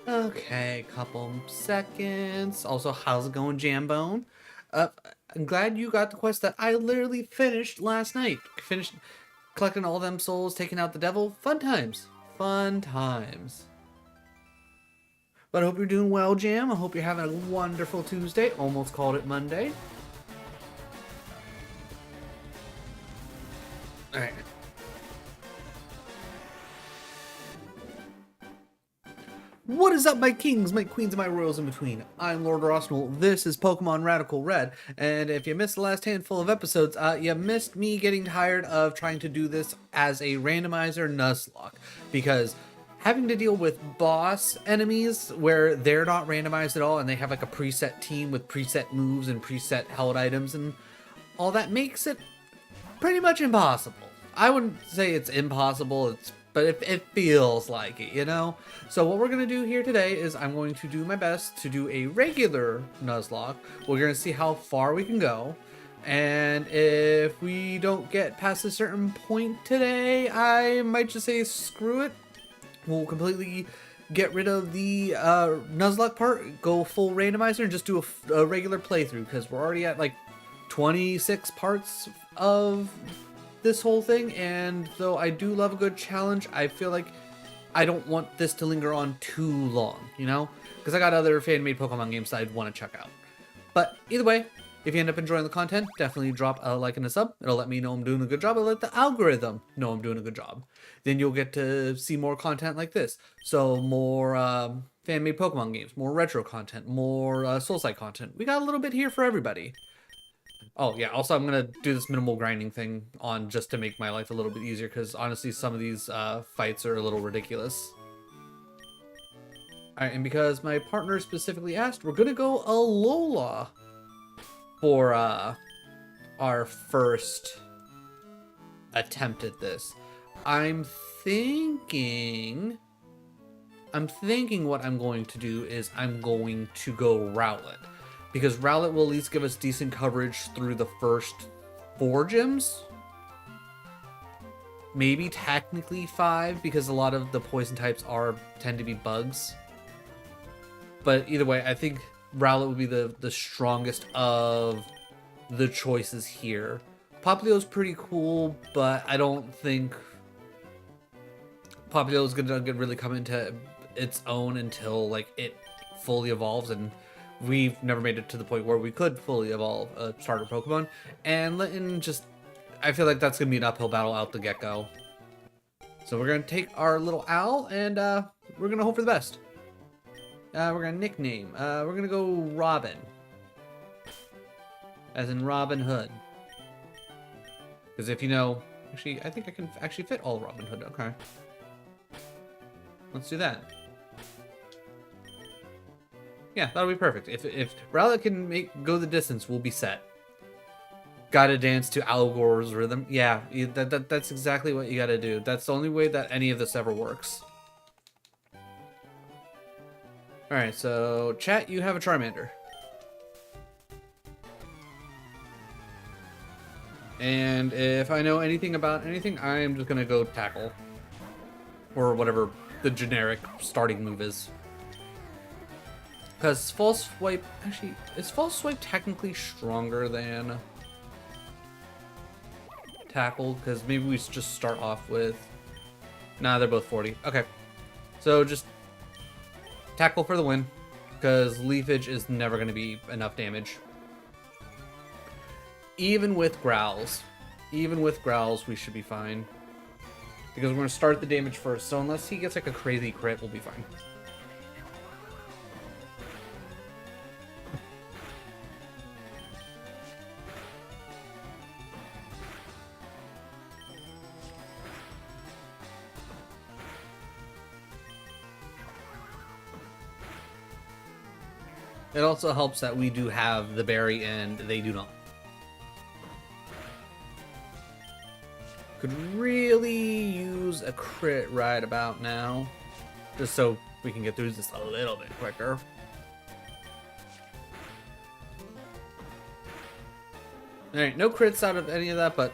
Okay, couple seconds. Also, how's it going, Jambone? Uh, I'm glad you got the quest that I literally finished last night. Finished collecting all them souls, taking out the devil. Fun times. Fun times. But I hope you're doing well, Jam. I hope you're having a wonderful Tuesday. Almost called it Monday. Alright. What is up, my kings, my queens, and my royals in between? I'm Lord Arsenal. This is Pokemon Radical Red, and if you missed the last handful of episodes, you missed me getting tired of trying to do this as a randomizer Nuzlocke, because having to deal with boss enemies where they're not randomized at all and they have like a preset team with preset moves and preset held items and all that makes it pretty much impossible. I wouldn't say it's impossible, but it feels like it, you know? So what we're going to do here today is I'm going to do my best to do a regular Nuzlocke. We're going to see how far we can go. And if we don't get past a certain point today, I might just say screw it. We'll completely get rid of the Nuzlocke part, go full randomizer, and just do a regular playthrough, because we're already at like 26 parts of this whole thing, and though I do love a good challenge, I feel like I don't want this to linger on too long, you know? Because I got other fan-made Pokemon games that I'd want to check out. But either way, if you end up enjoying the content, definitely drop a like and a sub. It'll let me know I'm doing a good job. It'll let the algorithm know I'm doing a good job. Then you'll get to see more content like this. So more fan-made Pokemon games, more retro content, more Soulside content. We got a little bit here for everybody. Oh, yeah, also I'm going to do this minimal grinding thing on just to make my life a little bit easier, because honestly, some of these fights are a little ridiculous. Alright, and because my partner specifically asked, we're going to go Alola for our first attempt at this. I'm thinking what I'm going to do is I'm going to go Rowlet. Because Rowlet will at least give us decent coverage through the first 4 gyms. Maybe technically 5, because a lot of the poison types tend to be bugs. But either way, I think Rowlet would be the strongest of the choices here. Popplio's pretty cool, but I don't think Popplio's gonna really come into its own until like it fully evolves, and we've never made it to the point where we could fully evolve a starter Pokemon. And Litten I feel like that's going to be an uphill battle out the get-go. So we're going to take our little owl, and we're going to hope for the best. We're going to nickname. We're going to go Robin. As in Robin Hood. Because if you know... Actually, I think I can actually fit all Robin Hood. Okay. Let's do that. Yeah, that'll be perfect. If Rowlet can go the distance, we'll be set. Gotta dance to Al Gore's rhythm. Yeah, that's exactly what you gotta do. That's the only way that any of this ever works. Alright, so chat, you have a Charmander. And if I know anything about anything, I'm just gonna go Tackle. Or whatever the generic starting move is. Because False Swipe... Actually, is False Swipe technically stronger than Tackle? Because maybe we just start off with... Nah, they're both 40. Okay. So just Tackle for the win. Because Leafage is never going to be enough damage. Even with Growls. Even with Growls, we should be fine. Because we're going to start the damage first. So unless he gets like a crazy crit, we'll be fine. It also helps that we do have the berry and they do not. Could really use a crit right about now. Just so we can get through this a little bit quicker. Alright, no crits out of any of that, but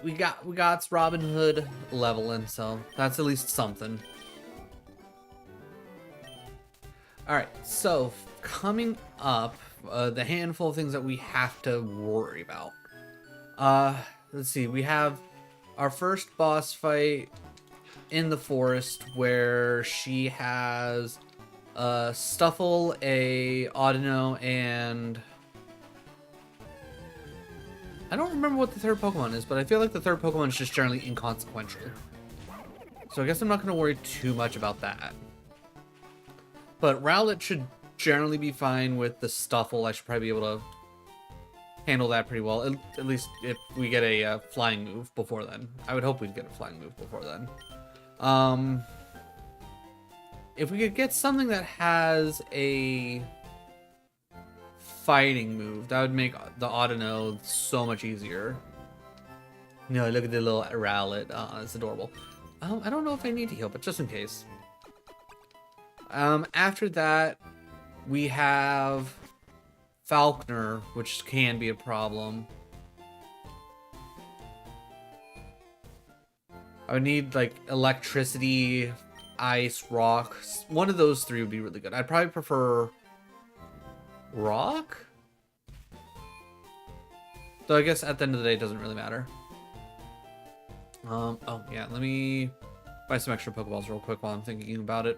we got Robin Hood leveling, so that's at least something. All right, so coming up, the handful of things that we have to worry about. Let's see. We have our first boss fight in the forest where she has Stuffle, a Audino, and I don't remember what the third Pokemon is, but I feel like the third Pokemon is just generally inconsequential. So I guess I'm not going to worry too much about that. But Rowlet should generally be fine with the Stuffle. I should probably be able to handle that pretty well. At least if we get a flying move before then. I would hope we'd get a flying move before then. If we could get something that has a fighting move, that would make the Audino so much easier. No, look at the little Rowlet. It's adorable. I don't know if I need to heal, but just in case. After that, we have Falconer, which can be a problem. I would need like electricity, ice, rock. One of those three would be really good. I'd probably prefer rock. Though I guess at the end of the day, it doesn't really matter. Oh yeah, let me buy some extra Pokeballs real quick while I'm thinking about it.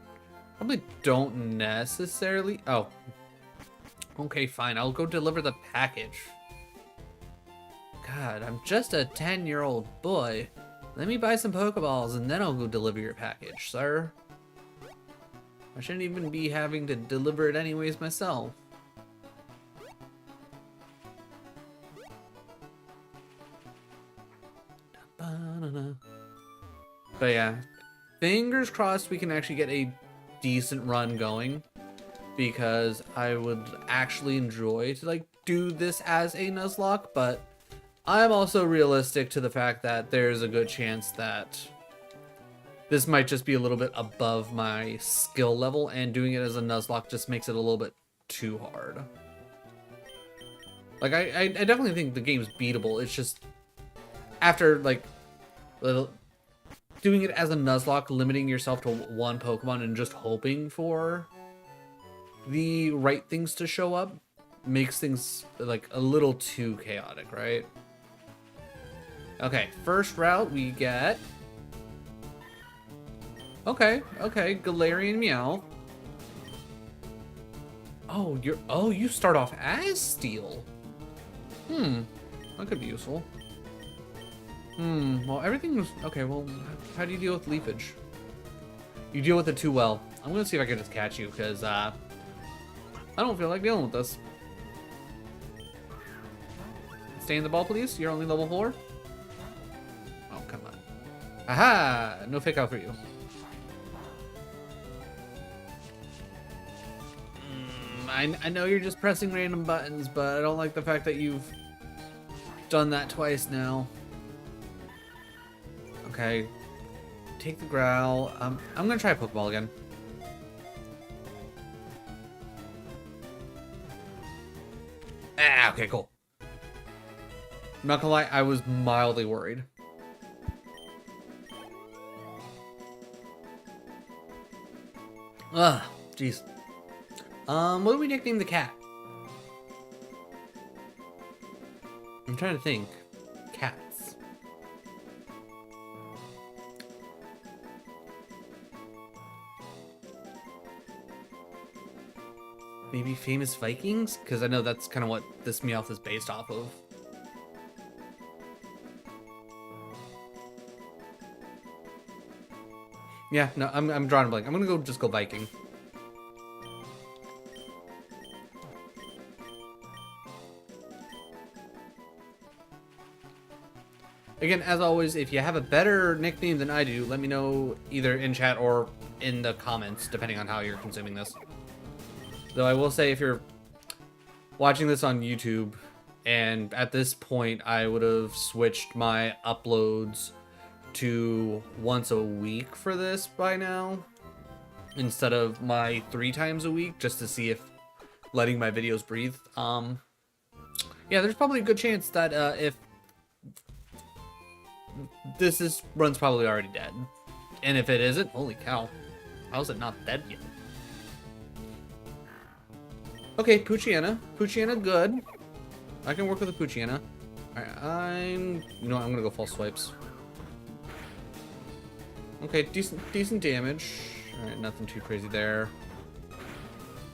Probably don't necessarily. Oh, okay, fine. I'll go deliver the package. God, I'm just a 10-year-old boy. Let me buy some Pokeballs and then I'll go deliver your package, sir. I shouldn't even be having to deliver it anyways myself. But yeah, fingers crossed we can actually get a decent run going, because I would actually enjoy to like do this as a Nuzlocke, but I'm also realistic to the fact that there's a good chance that this might just be a little bit above my skill level, and doing it as a Nuzlocke just makes it a little bit too hard. Like I definitely think the game's beatable. It's just after like doing it as a Nuzlocke, limiting yourself to one Pokemon and just hoping for the right things to show up makes things like a little too chaotic, right? Okay, first route we get. Okay, Galarian Meow. Oh, you start off as Steel. That could be useful. Well, everything was okay. Well, how do you deal with leafage? You deal with it too well. I'm gonna see if I can just catch you, because I don't feel like dealing with this. Stay in the ball, please. You're only level 4. Oh, come on. Aha! No fake out for you. I know you're just pressing random buttons, but I don't like the fact that you've done that twice now. Okay. Take the growl. I'm gonna try a Pokeball again. Okay, cool. I'm not gonna lie, I was mildly worried. Ugh, jeez. What do we nickname the cat? I'm trying to think. Cats. Maybe Famous Vikings? Because I know that's kind of what this Meowth is based off of. Yeah, no, I'm drawing a blank. I'm gonna just go Viking. Again, as always, if you have a better nickname than I do, let me know either in chat or in the comments, depending on how you're consuming this. Though I will say, if you're watching this on YouTube, and at this point I would have switched my uploads to once a week for this by now, instead of my 3 times a week, just to see if letting my videos breathe. Yeah, there's probably a good chance that if this run's probably already dead, and if it isn't, holy cow, how's it not dead yet? Okay, Poochyena. Poochyena, good. I can work with a Poochyena. Alright, you know what, I'm gonna go false swipes. Okay, decent damage. Alright, nothing too crazy there.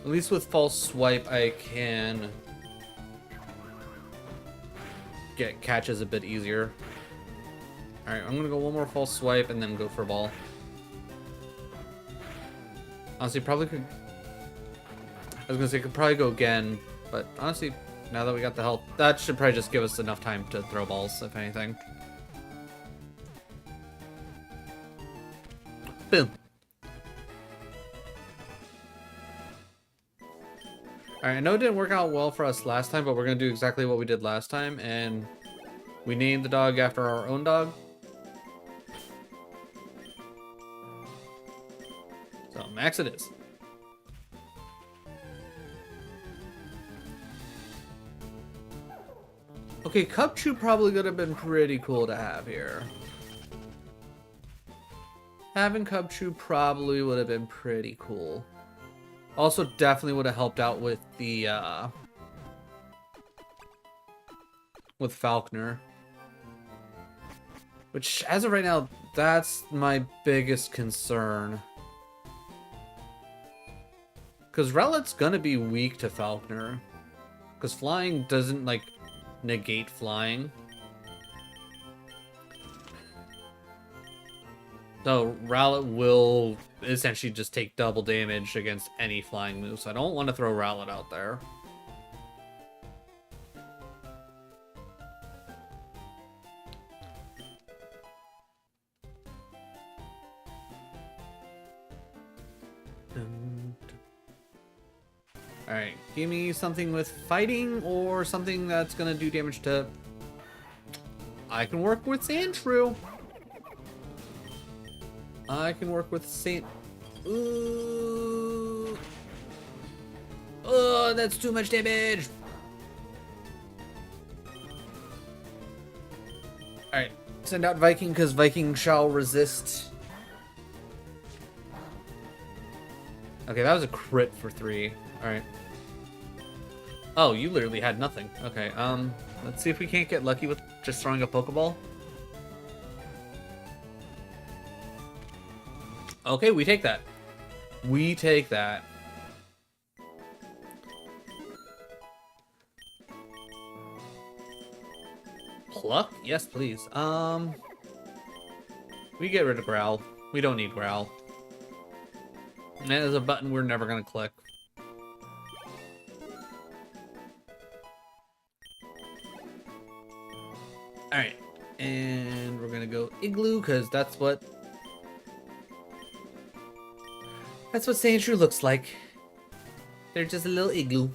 At least with false swipe, I can get catches a bit easier. Alright, I'm gonna go one more false swipe and then go for a ball. Honestly, probably could... I was gonna say could probably go again, but honestly, now that we got the health, that should probably just give us enough time to throw balls, if anything. Boom. Alright, I know it didn't work out well for us last time, but we're gonna do exactly what we did last time, and we named the dog after our own dog. So, Max it is. Okay, Cubchoo probably would have been pretty cool to have here. Having Cubchoo probably would have been pretty cool. Also, definitely would have helped out with the, with Falconer. Which, as of right now, that's my biggest concern. Because Rowlet's gonna be weak to Falconer. Because flying doesn't, like, negate flying. So Rowlet will essentially just take double damage against any flying move, so I don't want to throw Rowlet out there. Alright, give me something with fighting or something that's gonna do damage to... I can work with Sandshrew. I can work with Saint... Ooh. Oh, that's too much damage. Alright, send out Viking because Viking shall resist. Okay, that was a crit for 3. Alright. Oh, you literally had nothing. Okay, let's see if we can't get lucky with just throwing a Pokeball. Okay, we take that. We take that. Pluck? Yes, please. We get rid of Growl. We don't need Growl. And that is a button we're never gonna click. Alright. And we're gonna go Igloo, because that's what Sandshrew looks like. They're just a little igloo.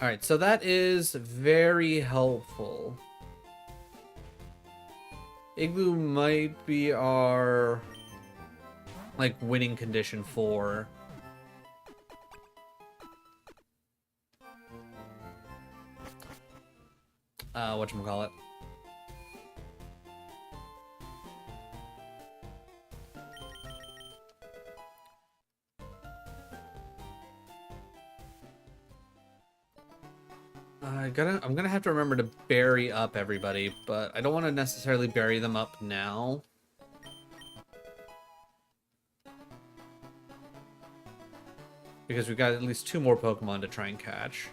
Alright, so that is very helpful. Igloo might be our, like, winning condition for... whatchamacallit. I'm gonna have to remember to bury up everybody, but I don't want to necessarily bury them up now. Because we've got at least 2 more Pokemon to try and catch.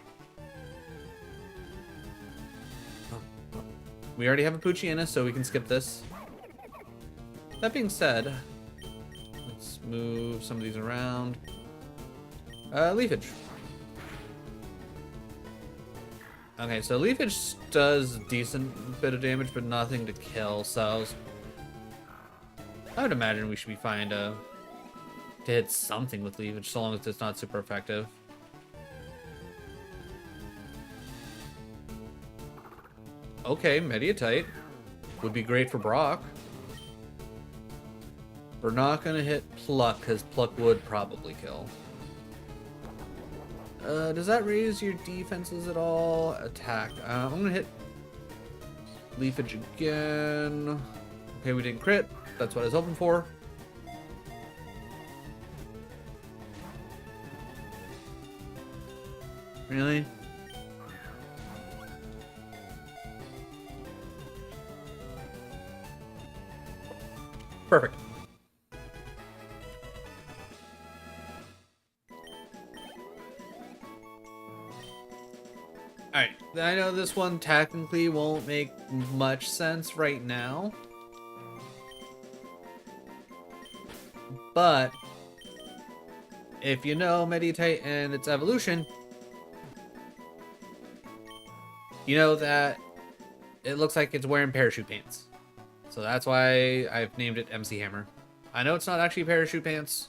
We already have a Poochyena, so we can skip this. That being said, let's move some of these around. Leafage. Okay, so Leafage does a decent bit of damage, but nothing to kill, so I would imagine we should be fine to hit something with Leafage, so long as it's not super effective. Okay, Mediatite would be great for Brock. We're not gonna hit Pluck, because Pluck would probably kill. Does that raise your defenses at all? Attack. I'm gonna hit Leafage again. Okay, we didn't crit. That's what I was hoping for. Really? Perfect. Alright, I know this one technically won't make much sense right now. But if you know Meditite and its evolution, you know that it looks like it's wearing parachute pants. So that's why I've named it MC Hammer. I know it's not actually parachute pants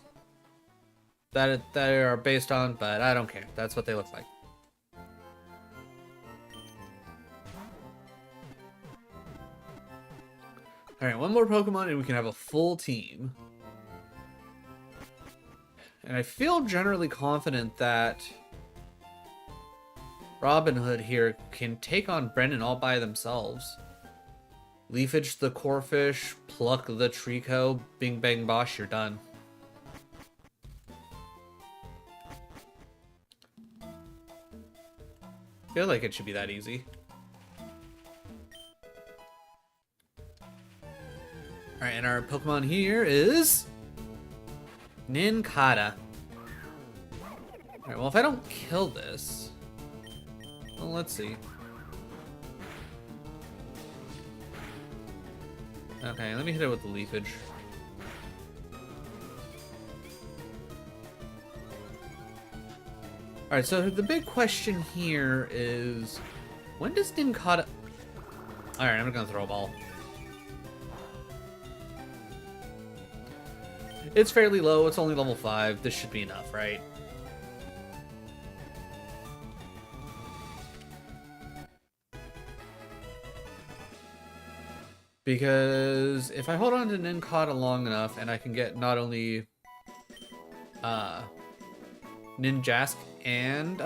that they are based on, but I don't care. That's what they look like. Alright, one more Pokemon and we can have a full team. And I feel generally confident that Robin Hood here can take on Brennan all by themselves. Leafage the Corphish, pluck the Trico, bing bang bosh, you're done. I feel like it should be that easy. Alright, and our Pokemon here is Nincada. Alright, well if I don't kill this... Well, let's see. Okay, let me hit it with the Leafage. Alright, so the big question here is... When does Nincada... Alright, I'm gonna throw a ball. It's fairly low, it's only level 5. This should be enough, right? Because if I hold on to Nincada long enough and I can get not only Ninjask and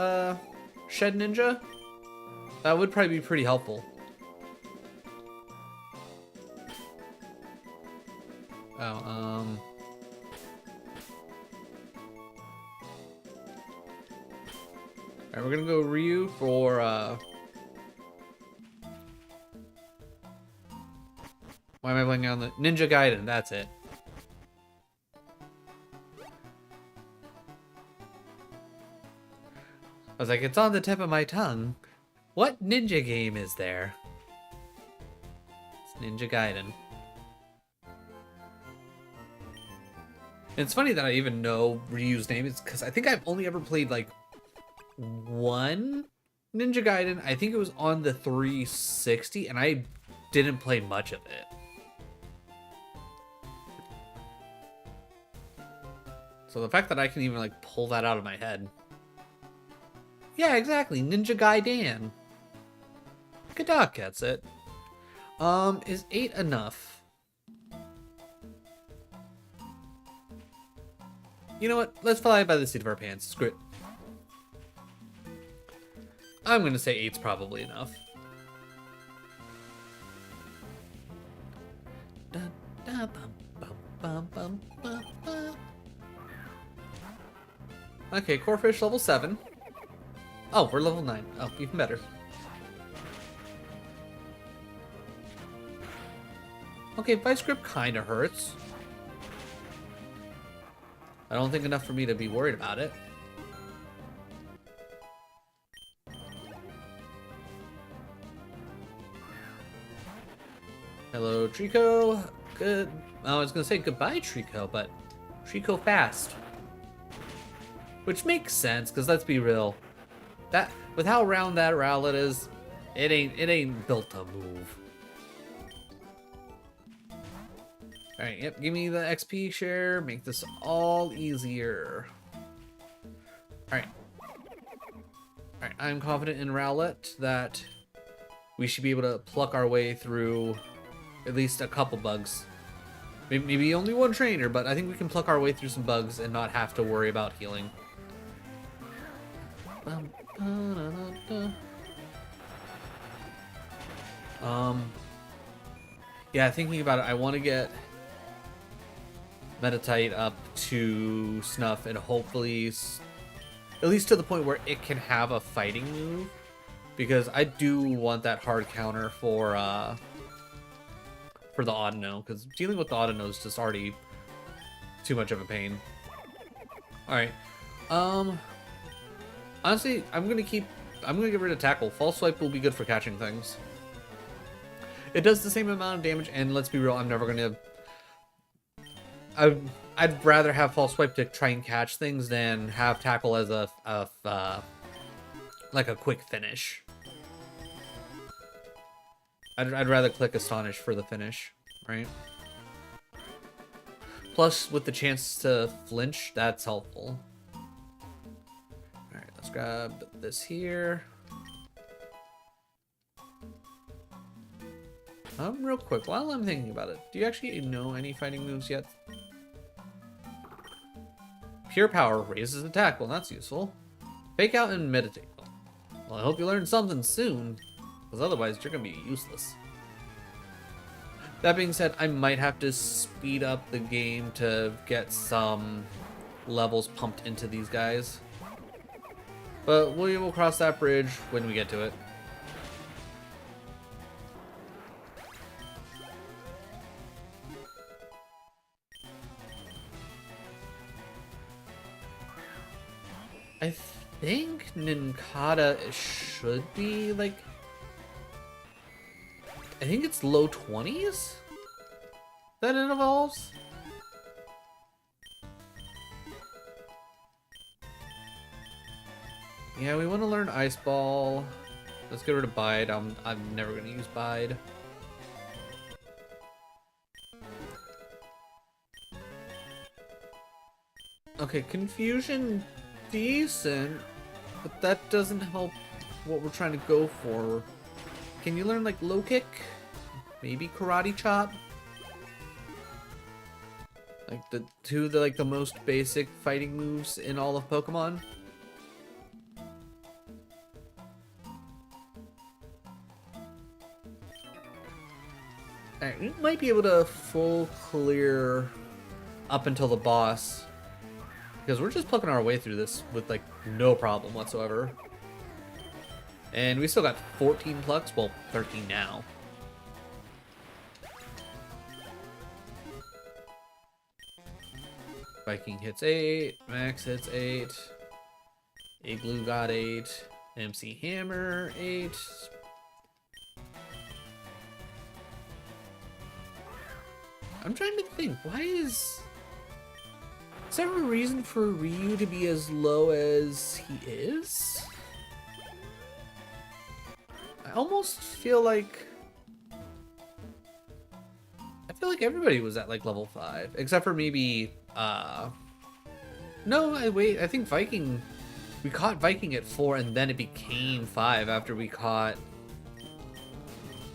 Shed Ninja, that would probably be pretty helpful. Oh, Alright, we're gonna go Ryu for, why am I blanking on the Ninja Gaiden? That's it. I was like, it's on the tip of my tongue. What ninja game is there? It's Ninja Gaiden. And it's funny that I even know Ryu's name. It's because I think I've only ever played like one Ninja Gaiden. I think it was on the 360 and I didn't play much of it. So the fact that I can even like pull that out of my head. Yeah, exactly. Ninja Gaiden. Gadok gets it. Is 8 enough? You know what? Let's fly by the seat of our pants. Screw it. I'm gonna say 8's probably enough. Okay, Corphish level 7. Oh, we're level 9. Oh, even better. Okay, Vice Grip kinda hurts. I don't think enough for me to be worried about it. Hello, Trico. Good. I was gonna say goodbye, Trico, but Trico fast. Which makes sense, because let's be real. That with how round that Rowlet is, it ain't built to move. Alright, yep, give me the XP share, make this all easier. Alright. Alright, I'm confident in Rowlet that we should be able to pluck our way through at least a couple bugs. Maybe only one trainer, but I think we can pluck our way through some bugs and not have to worry about healing. Yeah, thinking about it, I want to get Meditite up to snuff and hopefully At least to the point where it can have a fighting move. Because I do want that hard counter for the Audino, because dealing with the Audino is just already too much of a pain. Alright. Honestly, I'm gonna get rid of Tackle. False Swipe will be good for catching things. It does the same amount of damage, and let's be real, I'm never gonna... I'd rather have False Swipe to try and catch things than have Tackle as like a quick finish. I'd rather click Astonish for the finish, right? Plus, with the chance to flinch, that's helpful. Alright, let's grab this here. Real quick, while I'm thinking about it, do you actually know any fighting moves yet? Pure Power raises attack, well that's useful. Fake Out and Meditate. Well, I hope you learn something soon, because otherwise you're gonna be useless. That being said, I might have to speed up the game to get some levels pumped into these guys. But we will cross that bridge when we get to it. I think Nincada should be like... I think it's low 20s that it evolves. Yeah, we want to learn Ice Ball. Let's get rid of Bide. I'm never going to use Bide. Okay, Confusion, decent, but that doesn't help what we're trying to go for. Can you learn like Low Kick? Maybe Karate Chop? Like the most basic fighting moves in all of Pokemon? Alright, we might be able to full clear up until the boss. Because we're just plucking our way through this with like no problem whatsoever. And we still got 14 plucks, well 13 now. Viking hits 8, Max hits 8, Igloo got 8, MC Hammer 8. I'm trying to think, is there a reason for Ryu to be as low as he is? I almost feel like... everybody was at like level 5, except for maybe, no, wait, I think Viking, we caught Viking at 4 and then it became 5 after we caught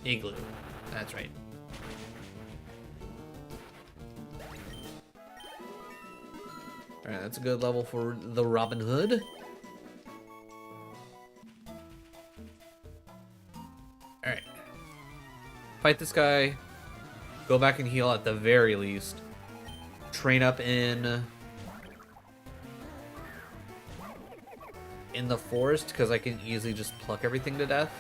Igloo. That's right. Alright, that's a good level for the Robin Hood. Alright. Fight this guy. Go back and heal at the very least. Train up in the forest, because I can easily just pluck everything to death.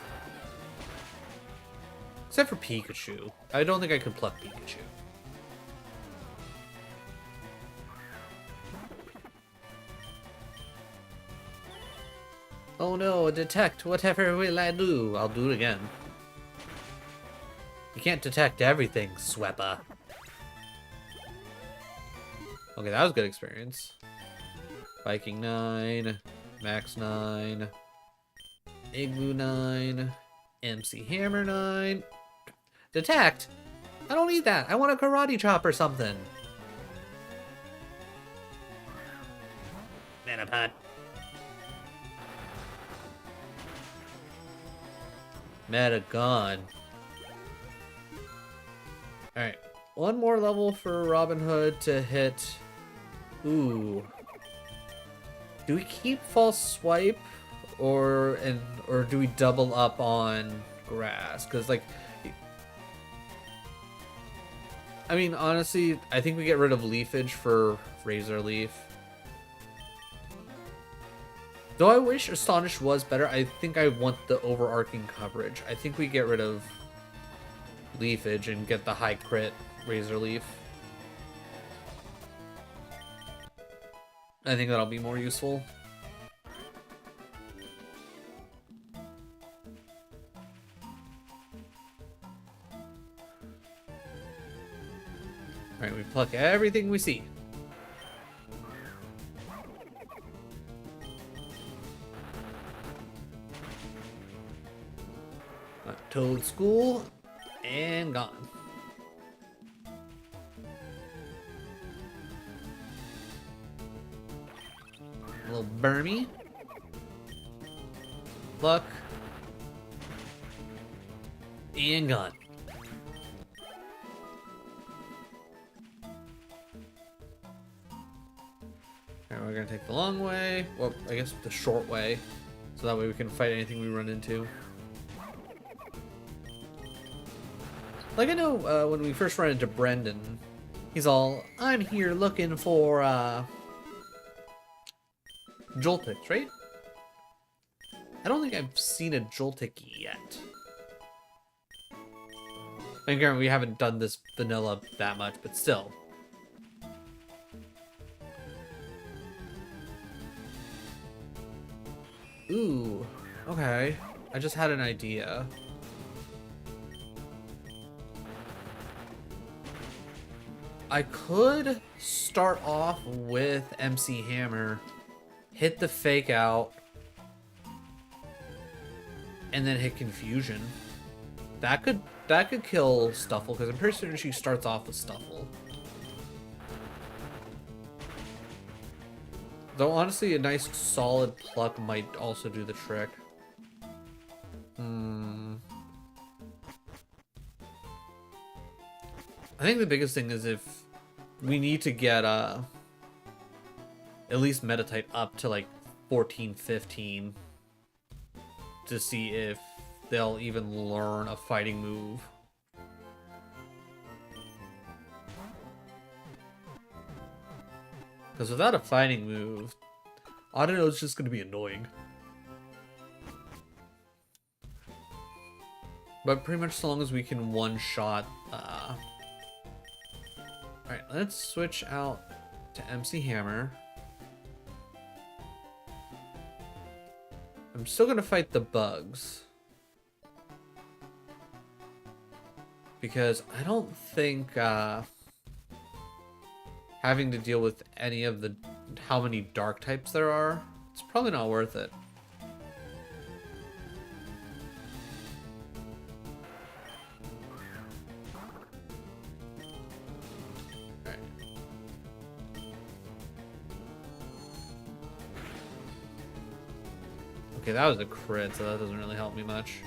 Except for Pikachu. I don't think I could pluck Pikachu. Oh no, detect, whatever will I do? I'll do it again. You can't detect everything, Sweppa. Okay, that was a good experience. Viking 9, Max 9, Igloo 9, MC Hammer 9. Detect! I don't need that. I want a Karate Chop or something. Metapod. Meta gone. Alright. One more level for Robin Hood to hit. Ooh. Do we keep False Swipe? Or do we double up on Grass? Because, like... I mean, honestly, I think we get rid of Leafage for Razor Leaf. Though I wish Astonished was better, I think I want the overarching coverage. I think we get rid of Leafage and get the high crit Razor Leaf. I think that'll be more useful. Alright, we pluck everything we see. Toad School, and gone. A little Burmy. Luck. And gone. Alright, we're gonna take the long way. Well, I guess the short way. So that way we can fight anything we run into. Like, I know when we first run into Brendan, he's all, I'm here looking for Joltik, right? I don't think I've seen a Joltik yet. And granted, we haven't done this vanilla that much, but still. Ooh, okay. I just had an idea. I could start off with MC Hammer, hit the fake out, and then hit Confusion. That could kill Stuffle, because I'm pretty certain she starts off with Stuffle. Though honestly, a nice solid pluck might also do the trick. I think the biggest thing is if we need to get at least Metatite up to like 14, 15 to see if they'll even learn a fighting move. Because without a fighting move, Audino is just going to be annoying. But pretty much so long as we can one-shot... Alright, let's switch out to MC Hammer. I'm still going to fight the bugs. Because I don't think having to deal with any of the... how many dark types there are, it's probably not worth it. Okay, that was a crit, so that doesn't really help me much.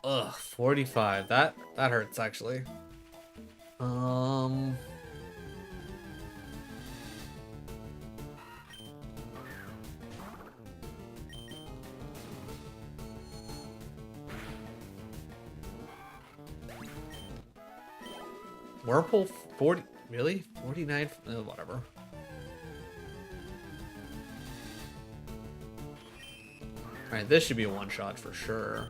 Ugh, 45. That hurts actually. Whirlpool 40, really? 49? Whatever. Alright, this should be a one-shot for sure.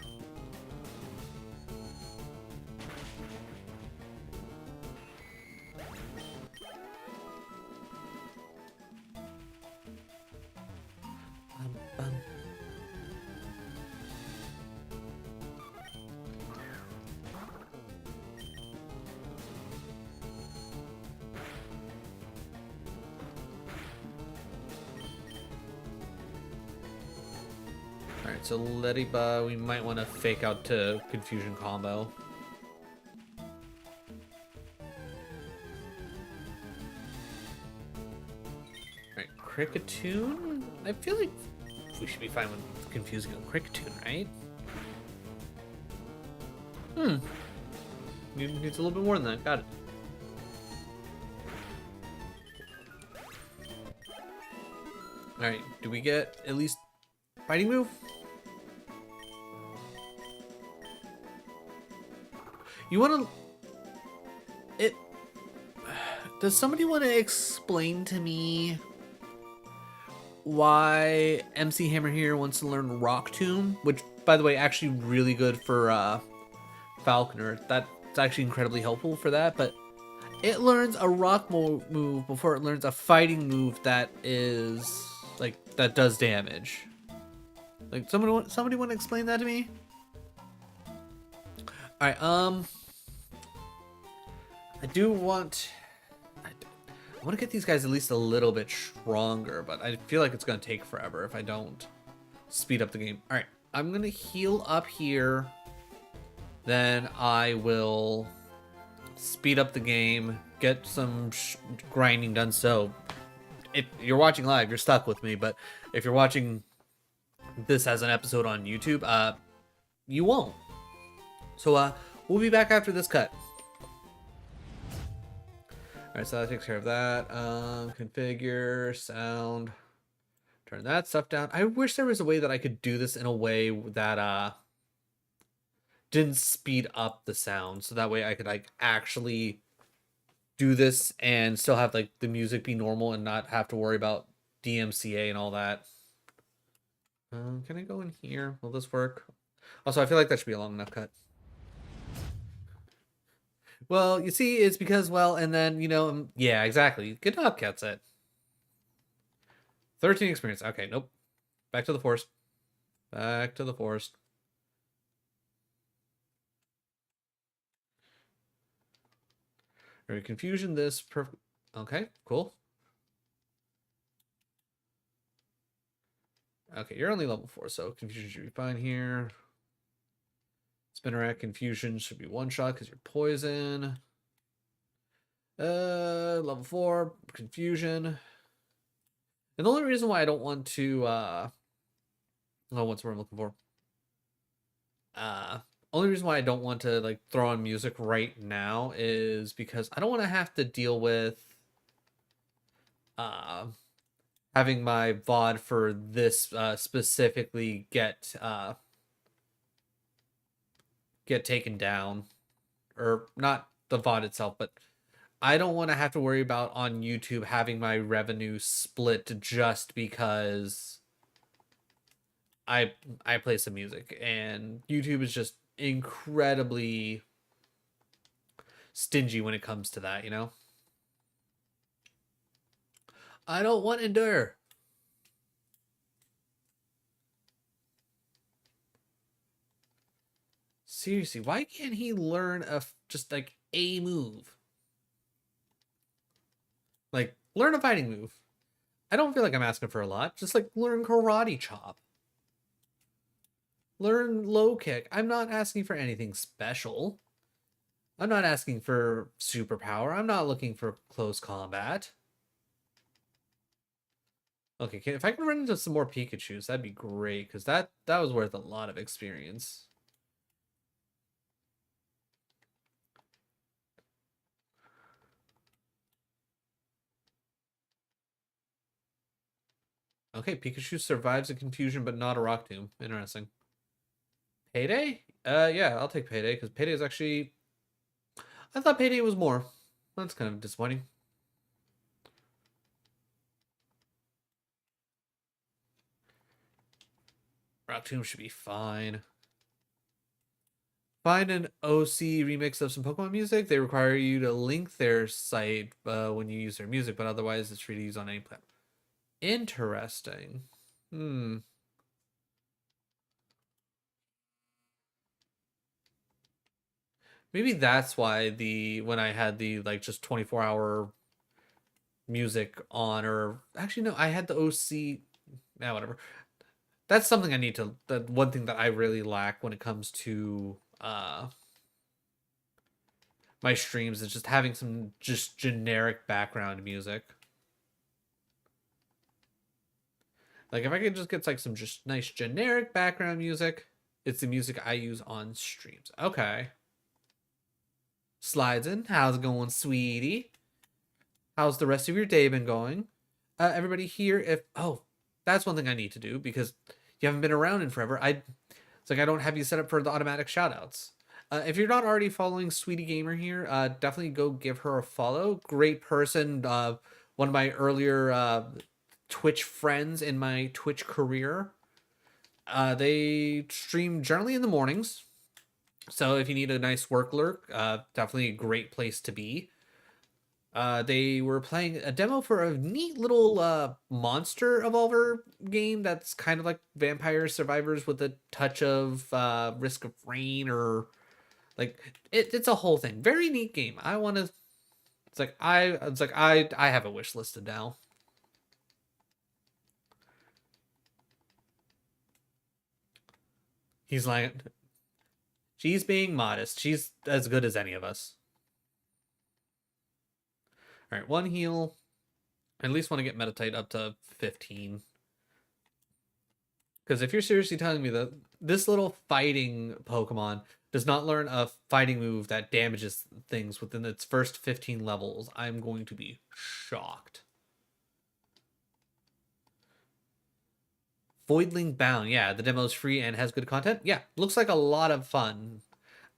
Alright, so Lediba, we might want to fake out to Confusion combo. Alright, Kricketune? I feel like we should be fine with confusing a Kricketune, right? Needs a little bit more than that. Got it. Alright, do we get at least fighting move? You want to... Does somebody want to explain to me why MC Hammer here wants to learn Rock Tomb, which, by the way, actually really good for Falconer. That's actually incredibly helpful for that, but it learns a rock move before it learns a fighting move that is like that does damage. Like somebody want to explain that to me? All right, I do want I want to get these guys at least a little bit stronger, but I feel like it's going to take forever if I don't speed up the game. All right, I'm going to heal up here. Then I will speed up the game, get some grinding done. So if you're watching live, you're stuck with me. But if you're watching this as an episode on YouTube, you won't. So we'll be back after this cut. Alright, so that takes care of that. Configure, sound. Turn that stuff down. I wish there was a way that I could do this in a way that didn't speed up the sound. So that way I could like actually do this and still have like the music be normal and not have to worry about DMCA and all that. Can I go in here? Will this work? Also, I feel like that should be a long enough cut. Well, you see, it's because, well, and then, you know, yeah, exactly. Good job, Catset. 13 experience. Okay, nope. Back to the forest. Back to the forest. Alright, confusion this. Okay, cool. Okay, you're only level 4, so confusion should be fine here. Spinnerack confusion should be one shot because you're poison. Level 4 confusion. And the only reason why I don't want to oh, what's the word I'm looking for? Only reason why I don't want to like throw on music right now is because I don't want to have to deal with having my VOD for this specifically get taken down, or not the VOD itself, but I don't want to have to worry about on YouTube having my revenue split just because I play some music, and YouTube is just incredibly stingy when it comes to that, you know? I don't want endure. Seriously, why can't he learn just like a move? Like, learn a fighting move. I don't feel like I'm asking for a lot. Just like learn karate chop. Learn low kick. I'm not asking for anything special. I'm not asking for superpower. I'm not looking for close combat. Okay, if I can run into some more Pikachus, that'd be great, because that was worth a lot of experience. Okay, Pikachu survives a confusion, but not a rock tomb. Interesting. Payday? Yeah, I'll take Payday, because Payday is actually... I thought Payday was more. That's kind of disappointing. Rock tomb should be fine. Find an OC remix of some Pokemon music. They require you to link their site when you use their music, but otherwise it's free to use on any platform. Interesting. Maybe that's why when I had the like just 24-hour music on, or actually no, I had the OC. Yeah, whatever. That's something I need to. The one thing that I really lack when it comes to my streams is just having some just generic background music. Like if I could just get like some just nice generic background music, it's the music I use on streams. Okay. Slides in. How's it going, sweetie? How's the rest of your day been going? Everybody here, that's one thing I need to do because you haven't been around in forever. It's like I don't have you set up for the automatic shoutouts. If you're not already following Sweetie Gamer here, definitely go give her a follow. Great person. One of my earlier Twitch friends in my Twitch career. They stream generally in the mornings. So if you need a nice work lurk, definitely a great place to be. They were playing a demo for a neat little monster evolver game that's kind of like Vampire Survivors with a touch of Risk of Rain, or like it's a whole thing. Very neat game. I want to. I have a wish listed now. He's like, she's being modest. She's as good as any of us. All right, one heal. I at least want to get Metatite up to 15. Because if you're seriously telling me that this little fighting Pokemon does not learn a fighting move that damages things within its first 15 levels, I'm going to be shocked. Voidling Bound. Yeah, the demo's free and has good content. Yeah, looks like a lot of fun.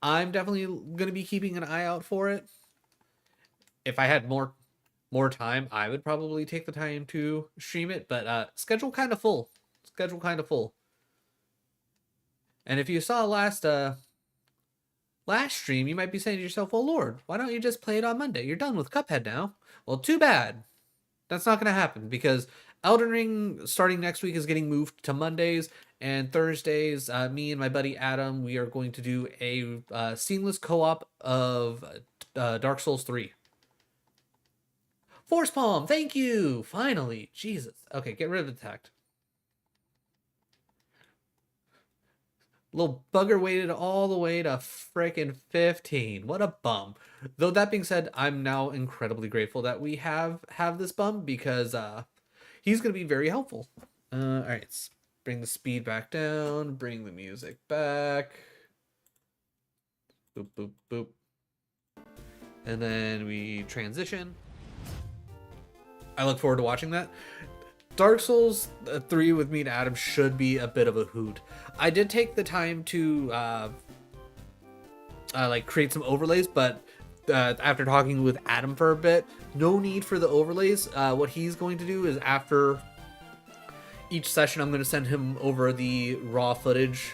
I'm definitely going to be keeping an eye out for it. If I had more time, I would probably take the time to stream it, but schedule kind of full. And if you saw last stream, you might be saying to yourself, "Well, Lord, why don't you just play it on Monday? You're done with Cuphead now." Well, too bad. That's not going to happen, because Elden Ring starting next week is getting moved to Mondays and Thursdays. Me and my buddy Adam, we are going to do a seamless co-op of Dark Souls 3. Force Palm, thank you! Finally! Jesus. Okay, get rid of Detect. Little bugger waited all the way to frickin' 15. What a bum. Though that being said, I'm now incredibly grateful that we have this bum, because he's going to be very helpful. Alright, let's bring the speed back down, bring the music back. Boop, boop, boop. And then we transition. I look forward to watching that. Dark Souls 3 with me and Adam should be a bit of a hoot. I did take the time to like create some overlays, but after talking with Adam for a bit, no need for the overlays. What he's going to do is, after each session, I'm going to send him over the raw footage,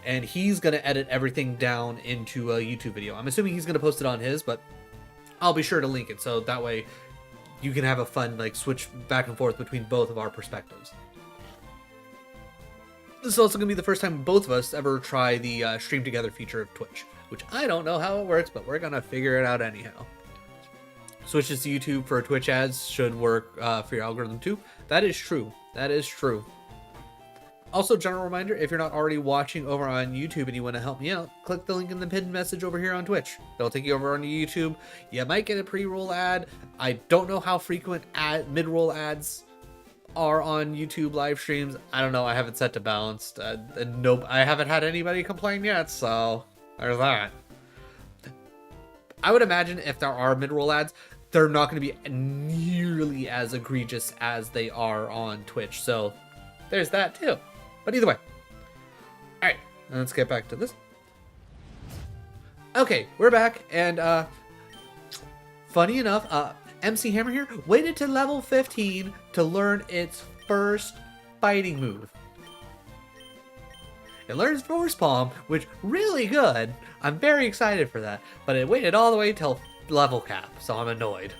and he's going to edit everything down into a YouTube video. I'm assuming he's going to post it on his, but I'll be sure to link it, so that way you can have a fun like switch back and forth between both of our perspectives. This is also going to be the first time both of us ever try the stream together feature of Twitch, which I don't know how it works, but we're going to figure it out anyhow. Switches to YouTube for Twitch ads should work for your algorithm too. That is true. That is true. Also, general reminder, if you're not already watching over on YouTube and you want to help me out, click the link in the pinned message over here on Twitch. It'll take you over on YouTube. You might get a pre-roll ad. I don't know how frequent mid-roll ads are on YouTube live streams. I don't know. I have it set to balanced. Nope, I haven't had anybody complain yet, so there's that. I would imagine if there are mid-roll ads, they're not going to be nearly as egregious as they are on Twitch. So there's that too. But either way. Alright, let's get back to this. Okay, we're back, and funny enough, MC Hammer here waited to level 15 to learn its first fighting move. It learns Force Palm, which really good. I'm very excited for that, but it waited all the way till level cap, so I'm annoyed.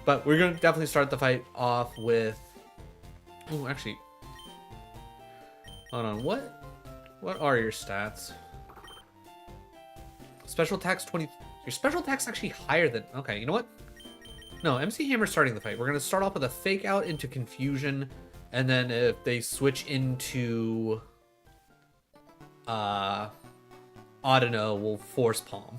But we're going to definitely start the fight off with... Oh, actually... Hold on, what are your stats? Special attack's 20... Your special attack's actually higher than... Okay, you know what? No, MC Hammer's starting the fight. We're going to start off with a Fake Out into Confusion, and then if they switch into... Audino, we'll Force Palm.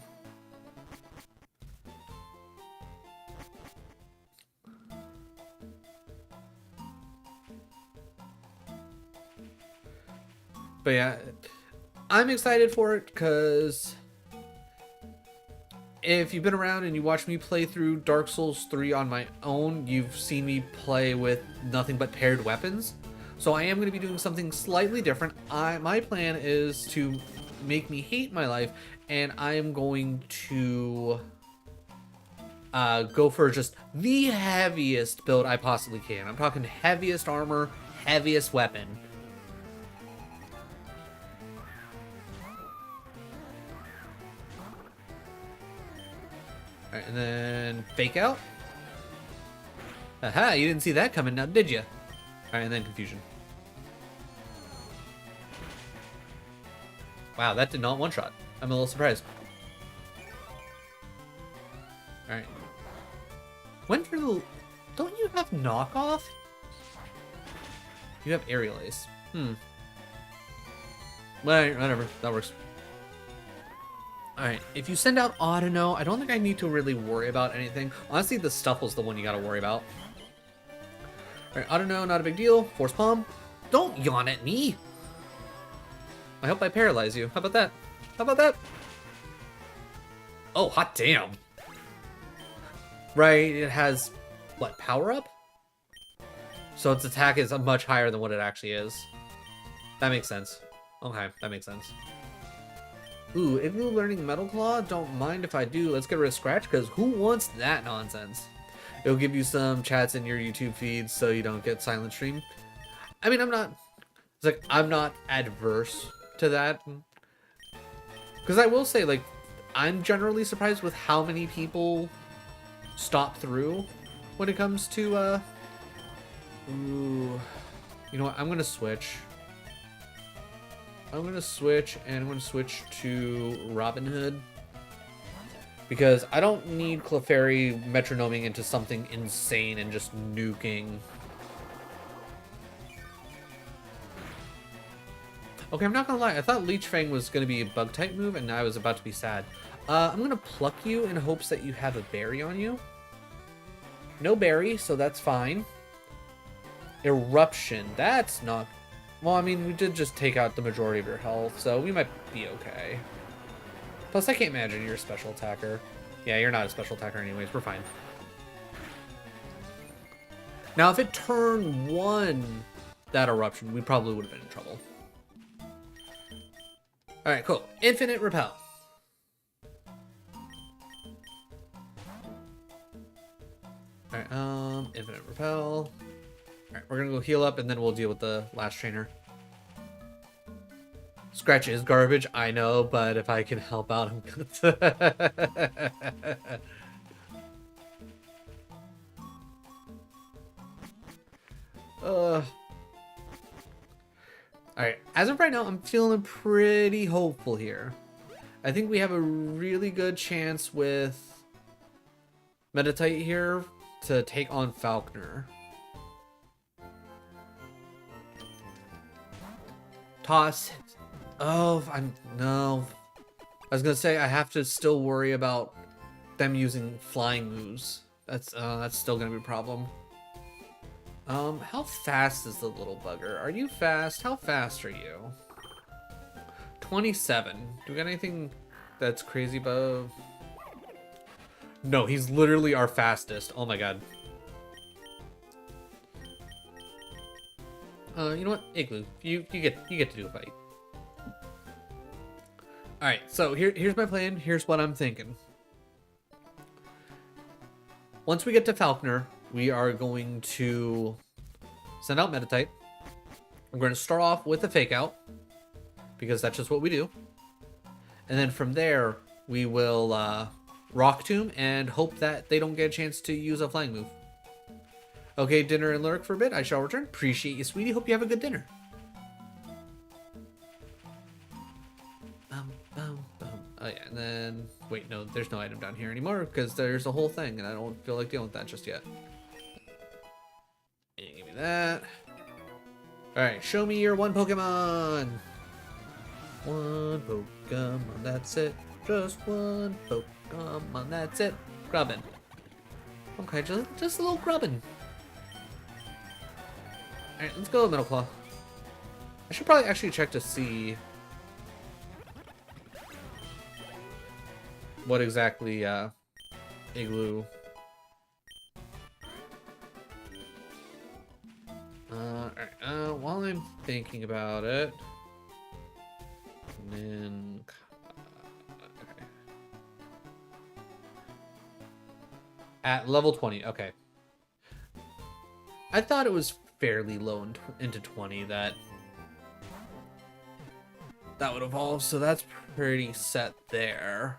But yeah, I'm excited for it because if you've been around and you watch me play through Dark Souls 3 on my own, you've seen me play with nothing but paired weapons. So I am going to be doing something slightly different. My plan is to make me hate my life, and I am going to go for just the heaviest build I possibly can. I'm talking heaviest armor, heaviest weapon. Alright, and then fake out. Aha, you didn't see that coming now, did you? Alright, and then confusion. Wow, that did not one-shot. I'm a little surprised. Alright. When for the... Don't you have knockoff? You have aerial ace. Well, whatever. That works. Alright, if you send out Autono, I don't think I need to really worry about anything. Honestly, the Stuffle's the one you gotta worry about. Alright, Autono, not a big deal. Force Palm. Don't yawn at me! I hope I paralyze you. How about that? How about that? Oh, hot damn. Right, it has, what, power up? So its attack is much higher than what it actually is. That makes sense. Okay, that makes sense. Ooh, if you're learning Metal Claw, don't mind if I do. Let's get rid of Scratch, because who wants that nonsense? It'll give you some chats in your YouTube feed so you don't get silent stream. I mean, I'm not adverse to that. Because I will say, like, I'm generally surprised with how many people stop through when it comes to, ooh, you know what, I'm gonna switch. I'm gonna switch, and I'm gonna switch to Robin Hood. Because I don't need Clefairy metronoming into something insane and just nuking. Okay, I'm not gonna lie, I thought Leech Fang was gonna be a bug type move, and I was about to be sad. I'm gonna pluck you in hopes that you have a berry on you. No berry, so that's fine. Eruption, that's not... Well, I mean, we did just take out the majority of your health, so we might be okay. Plus, I can't imagine you're a special attacker. Yeah, you're not a special attacker anyways, we're fine. Now, if it turned 1 that eruption, we probably would have been in trouble. Alright, cool. Infinite Repel. Alright, Infinite Repel. Alright, we're gonna go heal up and then we'll deal with the last trainer. Scratch is garbage, I know, but if I can help out, I'm gonna... Alright, as of right now, I'm feeling pretty hopeful here. I think we have a really good chance with Meditite here to take on Falconer. Toss. Oh, no. I was gonna say I have to still worry about them using flying moves. That's still gonna be a problem. How fast is the little bugger? Are you fast? How fast are you? 27. Do we got anything that's crazy above? No, he's literally our fastest. Oh my god. You know what? Igloo, you get to do a fight. Alright, so here's my plan. Here's what I'm thinking. Once we get to Falconer, we are going to send out Meditite. I'm going to start off with a fake out, because that's just what we do. And then from there, we will Rock Tomb and hope that they don't get a chance to use a flying move. Okay, dinner and lurk for a bit. I shall return. Appreciate you, sweetie. Hope you have a good dinner. Oh yeah, and then... Wait, no, there's no item down here anymore, because there's a whole thing, and I don't feel like dealing with that just yet. And give me that. Alright, show me your one Pokemon! One Pokemon, that's it. Just one Pokemon, that's it. Grubbin. Okay, just a little grubbin. Alright, let's go with Metal Claw. I should probably actually check to see what exactly Igloo... Alright, while I'm thinking about it... Nin. Okay. At level 20. Okay. I thought it was fairly low into 20 that would evolve, so that's pretty set there.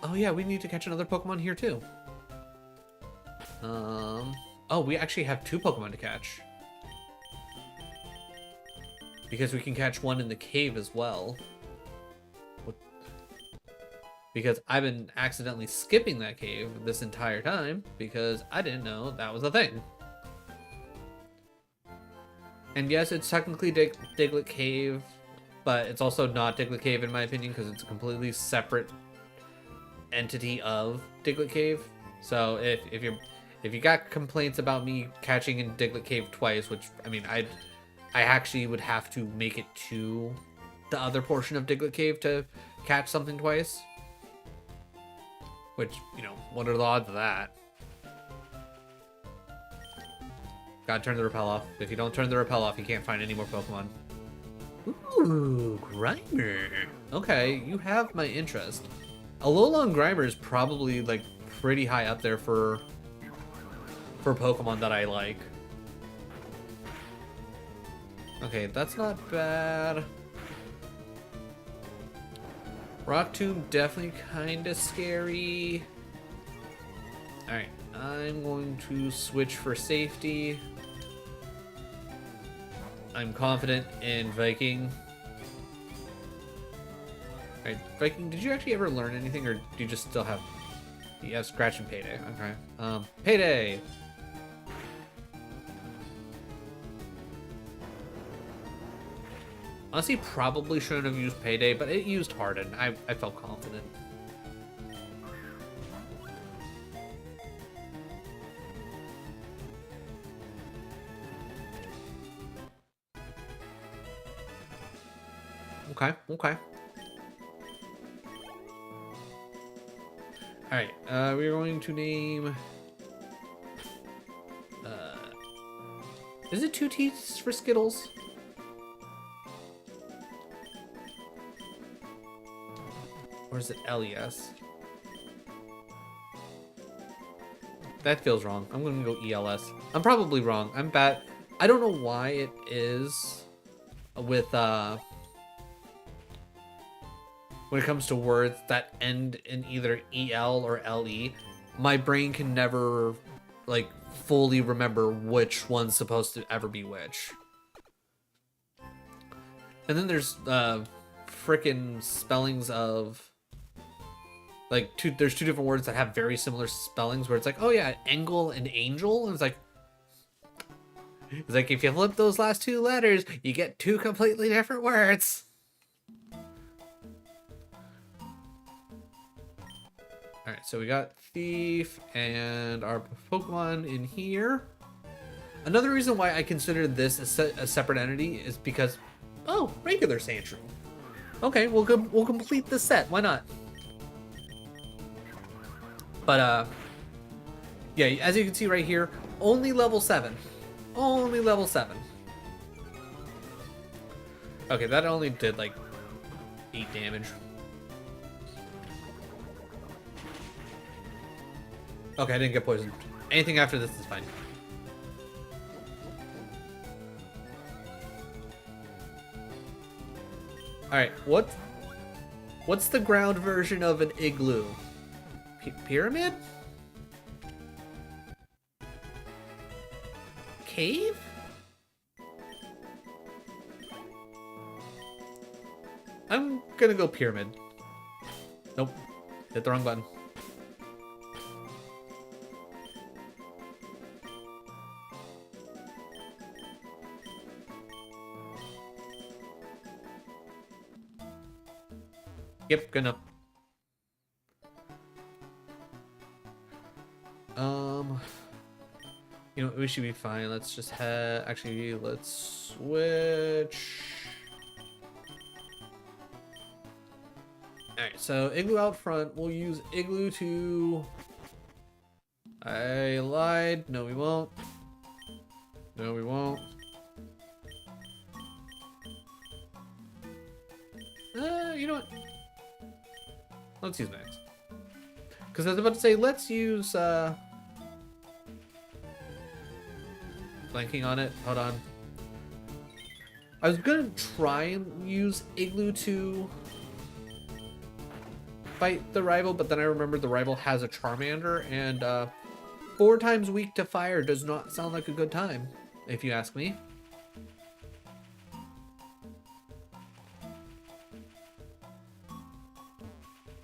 Oh yeah, we need to catch another Pokemon here too. Oh, we actually have 2 Pokemon to catch. Because we can catch one in the cave as well. Because I've been accidentally skipping that cave this entire time because I didn't know that was a thing. And yes, it's technically Diglett Cave, but it's also not Diglett Cave in my opinion because it's a completely separate entity of Diglett Cave. So if you got complaints about me catching in Diglett Cave twice, which I mean I actually would have to make it to the other portion of Diglett Cave to catch something twice. Which, you know, what are the odds of that? Gotta turn the repel off. If you don't turn the repel off, you can't find any more Pokemon. Ooh, Grimer. Okay, you have my interest. Alolan Grimer is probably, like, pretty high up there for Pokemon that I like. Okay, that's not bad. Rock Tomb, definitely kind of scary. Alright, I'm going to switch for safety. I'm confident in Viking. Alright, Viking, did you actually ever learn anything, or do you just still have... You have Scratch and Payday, okay. Payday! Honestly, probably shouldn't have used Payday, but it used Harden. I felt confident. Okay, okay. Alright, we're going to name... is it 2 T's for Skittles? Or is it LES? That feels wrong. I'm gonna go ELS. I'm probably wrong. I'm bad. I don't know why it is with when it comes to words that end in either EL or LE. My brain can never like fully remember which one's supposed to ever be which. And then there's frickin' spellings of like there's 2 different words that have very similar spellings where it's like, oh yeah, Engel and Angel, and it's like if you flip those last 2 letters, you get 2 completely different words. Alright, so we got Thief and our Pokemon in here. Another reason why I consider this a separate entity is because, oh, regular Sandshrew. Okay, we'll complete the set. Why not? But, yeah, as you can see right here, only level 7. Only level 7. Okay, that only did, like, 8 damage. Okay, I didn't get poisoned. Anything after this is fine. Alright, what's the ground version of an igloo? Pyramid? Cave? I'm gonna go pyramid. Nope. Hit the wrong button. Yep, good enough. You know, we should be fine. Let's just head. Actually, let's switch. Alright, so Igloo out front. We'll use Igloo to I lied. No, we won't. No, we won't. You know what? Let's use Max. Because I was about to say, let's use, blanking on it. Hold on. I was gonna try and use Igloo to fight the rival, but then I remembered the rival has a Charmander, and 4 times weak to fire does not sound like a good time, if you ask me.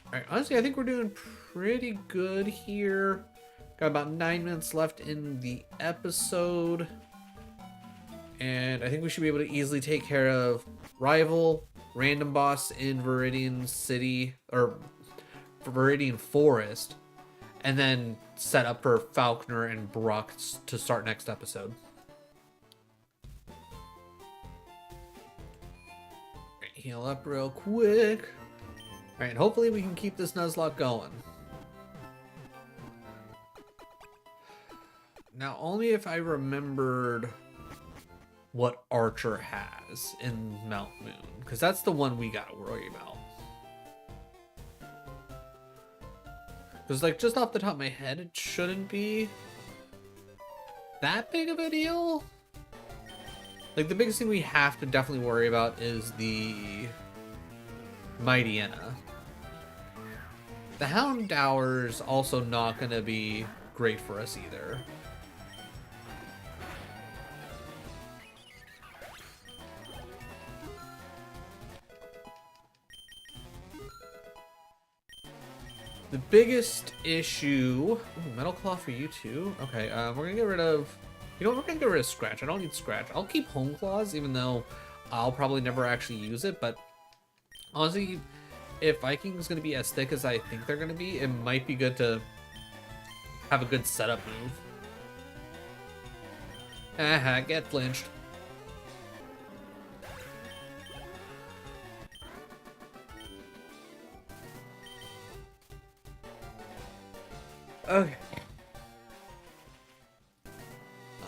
Alright, honestly, I think we're doing pretty good here. Got about 9 minutes left in the episode. And I think we should be able to easily take care of rival, random boss in Viridian City, or Viridian Forest, and then set up for Falconer and Brock to start next episode. Right, heal up real quick. Alright, hopefully we can keep this Nuzlocke going. Now, only if I remembered what Archer has in Mount Moon, because that's the one we gotta worry about. Because, like, just off the top of my head, it shouldn't be that big of a deal. Like, the biggest thing we have to definitely worry about is the Mightyena. The Houndour's also not gonna be great for us either. The biggest issue... Ooh, Metal Claw for you too? Okay, we're gonna get rid of... You know what, we're gonna get rid of Scratch. I don't need Scratch. I'll keep Home Claws, even though I'll probably never actually use it, but honestly, if Viking's gonna be as thick as I think they're gonna be, it might be good to have a good setup move. Haha, get flinched. Okay.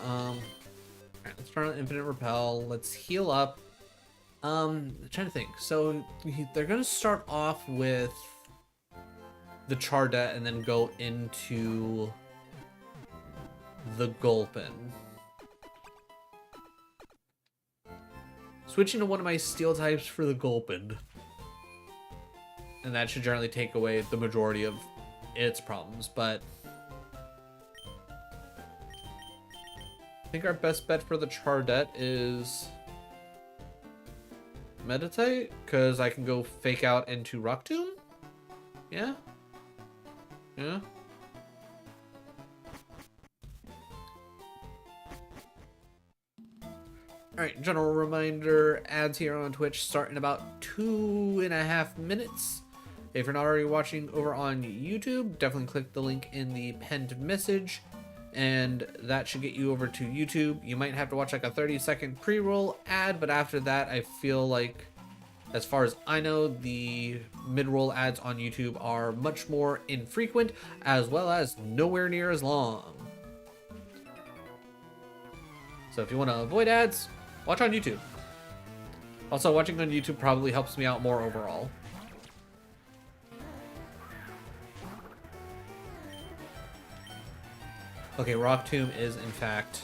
Alright, let's turn on Infinite Repel. Let's heal up. I'm trying to think. So they're gonna start off with the Chardet and then go into the Gulpin. Switching to one of my steel types for the Gulpin. And that should generally take away the majority of its problems, but I think our best bet for the Chardet is Meditate, because I can go fake out into Rock Tomb. Yeah? Yeah? Alright, general reminder, ads here on Twitch start in about 2.5 minutes. If you're not already watching over on YouTube, definitely click the link in the pinned message, and that should get you over to YouTube. You might have to watch like a 30-second pre-roll ad, but after that, I feel like, as far as I know, the mid-roll ads on YouTube are much more infrequent, as well as nowhere near as long. So if you want to avoid ads, watch on YouTube. Also, watching on YouTube probably helps me out more overall. Okay, Rock Tomb is in fact...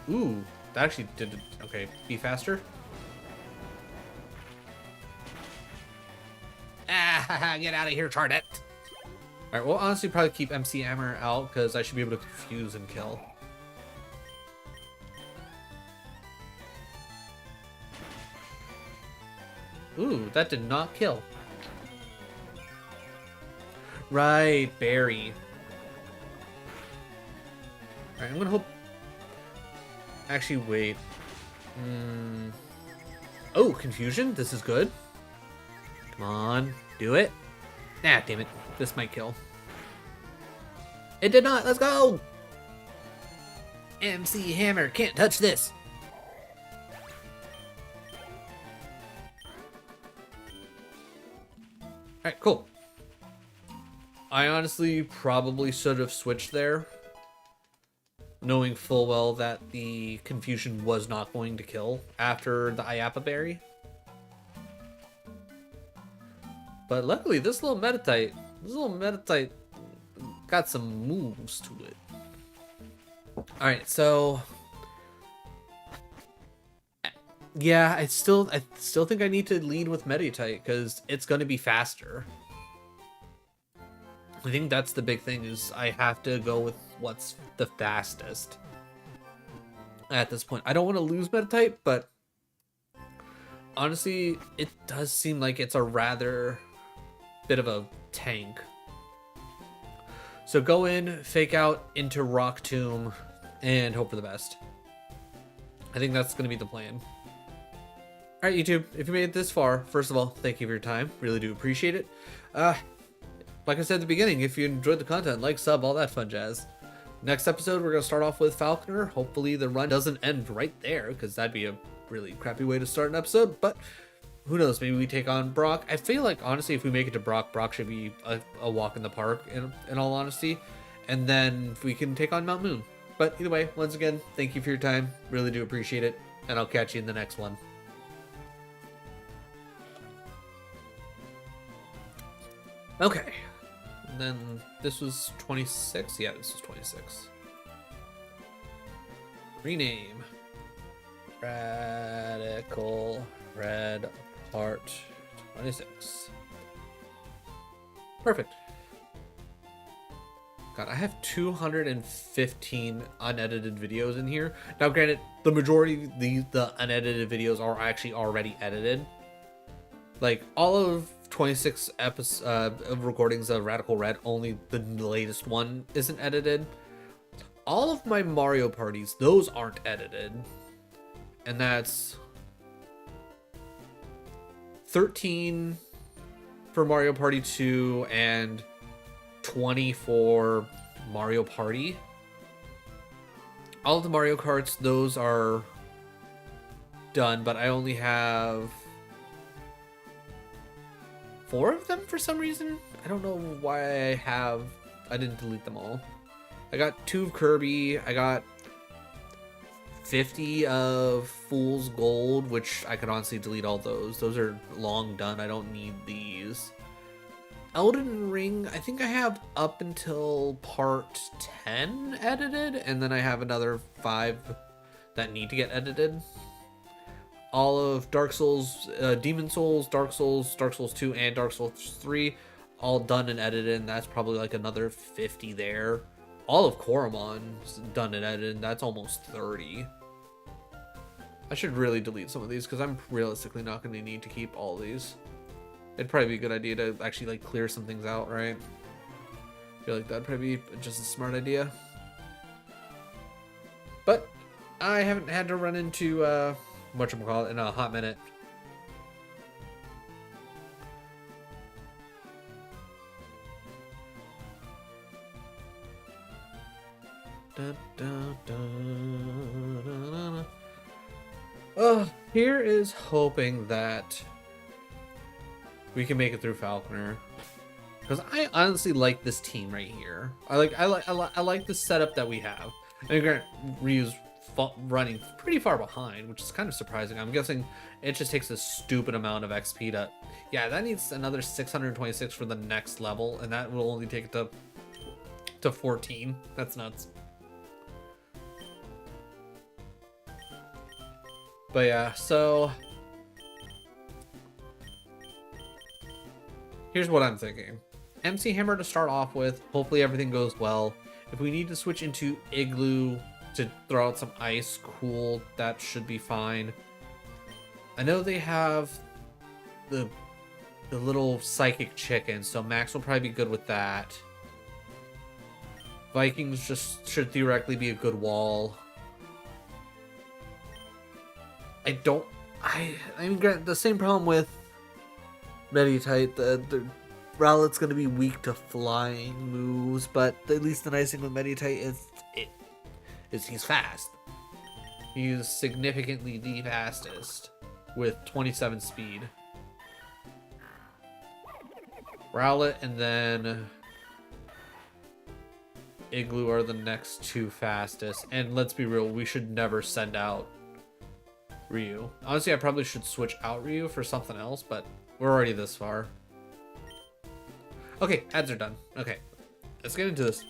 Ooh, that actually did... Okay, be faster. Ah, get out of here, Chardet. Alright, we'll honestly probably keep MC Hammer out, because I should be able to confuse and kill. Ooh, that did not kill. Right, Barry. Alright, I'm gonna hope... Actually, wait. Oh, confusion? This is good. Come on, do it. Nah, damn it. This might kill. It did not. Let's go! MC Hammer can't touch this. Alright, cool. I honestly probably should have switched there, knowing full well that the Confusion was not going to kill after the Iapa Berry. But luckily, this little Metatite got some moves to it. Alright, so yeah, I still think I need to lead with Metatite because it's going to be faster. I think that's the big thing, is I have to go with what's the fastest at this point. I don't want to lose Metatite, but honestly, it does seem like it's a rather bit of a tank. So go in, fake out into Rock Tomb, and hope for the best. I think that's going to be the plan. Alright, YouTube, if you made it this far, first of all, thank you for your time. Really do appreciate it. Like I said at the beginning, if you enjoyed the content, like, sub, all that fun jazz. Next episode, we're going to start off with Falconer. Hopefully the run doesn't end right there, because that'd be a really crappy way to start an episode. But who knows, maybe we take on Brock. I feel like, honestly, if we make it to Brock, Brock should be a walk in the park, in all honesty. And then we can take on Mount Moon. But either way, once again, thank you for your time. Really do appreciate it. And I'll catch you in the next one. Okay. And then this was 26? Yeah, this was 26. Rename. Radical Red Part 26. Perfect. God, I have 215 unedited videos in here. Now, granted, the majority of the unedited videos are actually already edited. Like, all of 26 episodes of recordings of Radical Red, only the latest one isn't edited. All of my Mario parties, those aren't edited. And that's 13 for Mario Party 2 and 20 for Mario Party. All of the Mario Karts, those are done, but I only have 4 of them for some reason. I don't know why I didn't delete them all. I got 2 of Kirby. I got 50 of Fool's Gold, which I could honestly delete all those. Those are long done. I don't need these. Elden Ring, I think I have up until part 10 edited, and then I have another 5 that need to get edited. All of Dark Souls, Demon Souls, Dark Souls 2, and Dark Souls 3, all done and edited, and that's probably like another 50 there. All of Koromon's done and edited, and that's almost 30. I should really delete some of these, because I'm realistically not going to need to keep all these. It'd probably be a good idea to actually like clear some things out, right? I feel like that'd probably be just a smart idea. But I haven't had to run into whatchamacallit in a hot minute. Here is hoping that we can make it through Falconer, because I honestly like this team right here. I like the setup that we have. And Grant Ryu's running pretty far behind, which is kind of surprising. I'm guessing it just takes a stupid amount of XP to... Yeah, that needs another 626 for the next level, and that will only take it to 14. That's nuts. But yeah, so here's what I'm thinking. MC Hammer to start off with. Hopefully everything goes well. If we need to switch into Igloo to throw out some ice, cool, that should be fine. I know they have the little psychic chicken, so Max will probably be good with that. Vikings just should theoretically be a good wall. I mean, the same problem with Meditite, the Rowlet's going to be weak to flying moves, but at least the nice thing with Meditite is he's fast. He's significantly the fastest with 27 speed. Rowlet, and then Igloo are the next two fastest. And let's be real, we should never send out Ryu. Honestly, I probably should switch out Ryu for something else, but we're already this far. Okay, ads are done. Okay, let's get into this.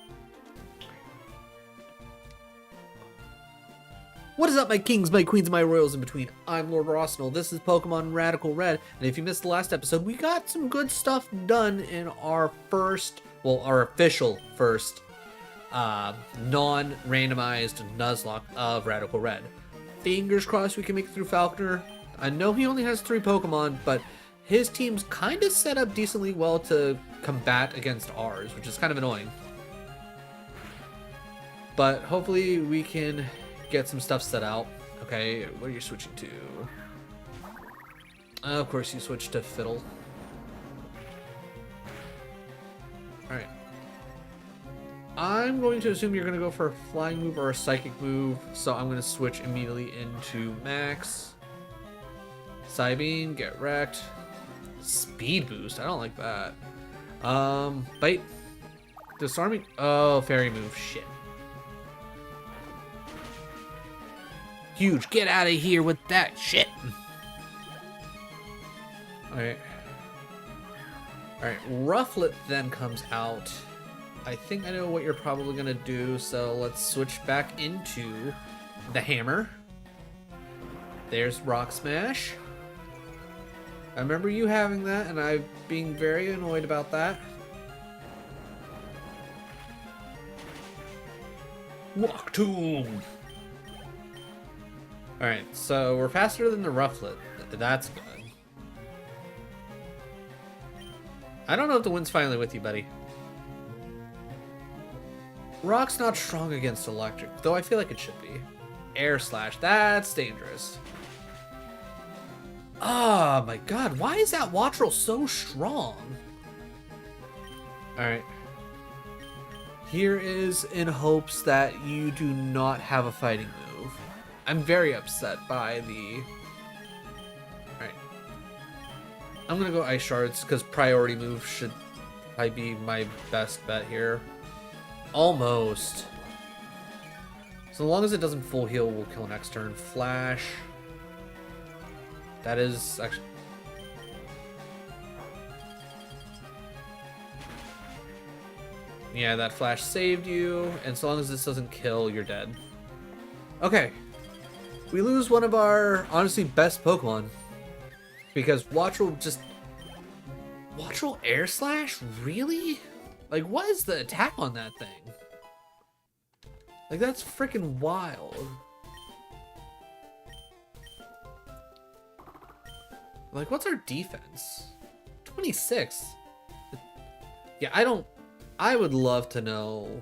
What is up, my kings, my queens, and my royals in between? I'm Lord Arsenal. This is Pokemon Radical Red, and if you missed the last episode, we got some good stuff done in our first, well, our official first non-randomized Nuzlocke of Radical Red. Fingers crossed we can make it through Falconer. I know he only has 3 Pokemon, but his team's kind of set up decently well to combat against ours, which is kind of annoying. But hopefully we can get some stuff set out. Okay, what are you switching to? Of course you switched to Fiddle. Alright. I'm going to assume you're going to go for a flying move or a psychic move, so I'm going to switch immediately into Max. Psybeam, get wrecked. Speed boost, I don't like that. Bite. Disarming. Oh, fairy move, shit. Huge, get out of here with that shit. Alright. Alright, Rufflet then comes out. I think I know what you're probably gonna do, so let's switch back into the hammer. There's Rock Smash. I remember you having that, and I'm being very annoyed about that. Rock Tomb! Alright, so we're faster than the Rufflet. That's good. I don't know if the wind's finally with you, buddy. Rock's not strong against electric, though I feel like it should be. Air Slash, that's dangerous. Oh my god, why is that Wattrel so strong? Alright. Here is in hopes that you do not have a fighting move. I'm very upset by the... Alright. I'm gonna go Ice Shards, because priority move should probably be my best bet here. Almost. So long as it doesn't full heal, we'll kill next turn. Flash. That is actually... Yeah, that flash saved you, and so long as this doesn't kill, you're dead. Okay. We lose one of our, honestly, best Pokemon. Because Wattrel just... Wattrel Air Slash? Really? Like, what is the attack on that thing? Like, that's freaking wild. Like, what's our defense? 26. Yeah, I would love to know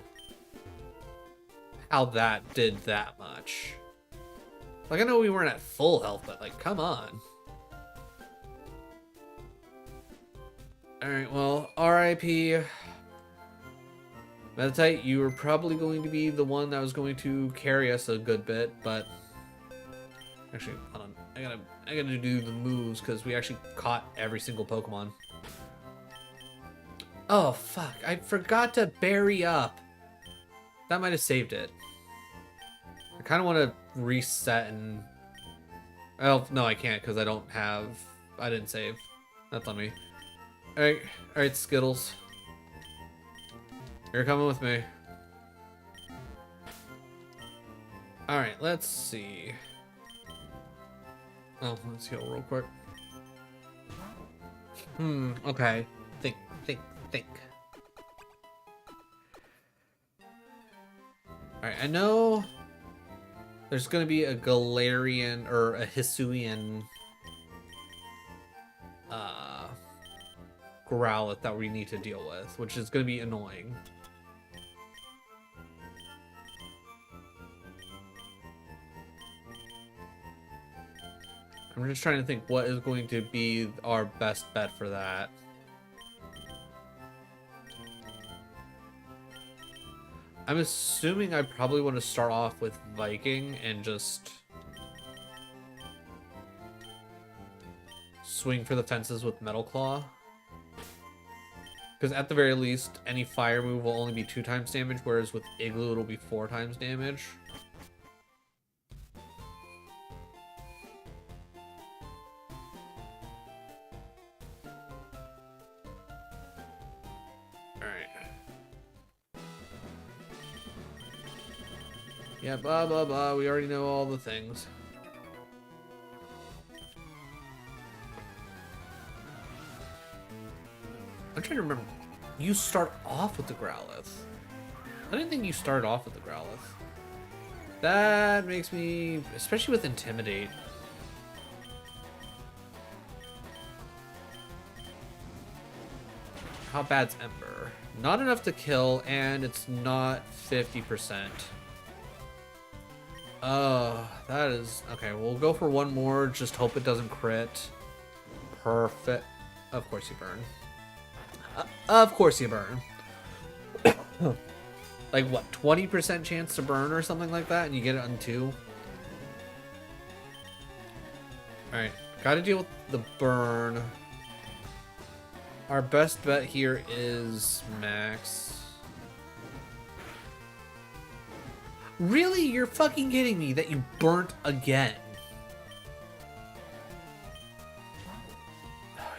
how that did that much. Like, I know we weren't at full health, but, like, come on. Alright, well, RIP. Meditite, you were probably going to be the one that was going to carry us a good bit, but... Actually, hold on. I gotta do the moves, because we actually caught every single Pokemon. Oh, fuck. I forgot to berry up. That might have saved it. I kind of want to reset and... Oh, no, I can't, because I don't have... I didn't save. That's on me. Alright, Skittles. You're coming with me. Alright, let's see. Oh, let's heal real quick. Okay. Think. Alright, I know there's gonna be a Galarian or a Hisuian Growlithe that we need to deal with, which is gonna be annoying. I'm just trying to think what is going to be our best bet for that. I'm assuming I probably want to start off with Viking and just swing for the fences with Metal Claw. Because at the very least, any fire move will only be 2 times damage, whereas with Igloo, it'll be 4 times damage. Yeah, blah, blah, blah. We already know all the things. I'm trying to remember. You start off with the Growlithe. I didn't think you started off with the Growlithe. That makes me... Especially with Intimidate. How bad's Ember? Not enough to kill, and it's not 50%. That is... Okay, we'll go for one more. Just hope it doesn't crit. Perfect. Of course you burn. Of course you burn. Like, what, 20% chance to burn or something like that? And you get it on 2? Alright, gotta deal with the burn. Our best bet here is Max. Really? You're fucking kidding me that you burnt again.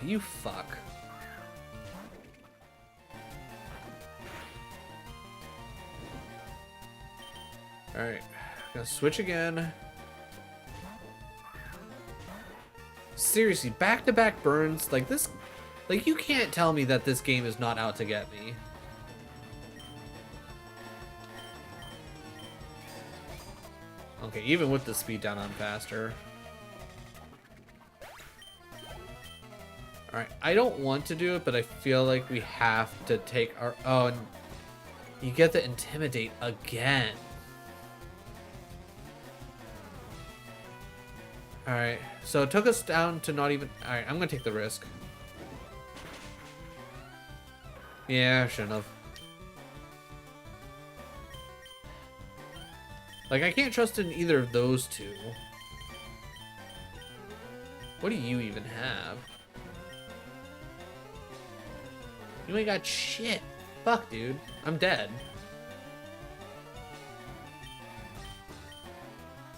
You fuck. Alright, gonna switch again. Seriously, back-to-back burns like this. Like, you can't tell me that this game is not out to get me. Okay, even with the speed down, I'm faster. Alright, I don't want to do it, but I feel like we have to take our... Oh, and you get the Intimidate again. Alright, so it took us down to not even... Alright, I'm gonna take the risk. Yeah, I shouldn't have. Like, I can't trust in either of those two. What do you even have? You ain't got shit. Fuck, dude. I'm dead.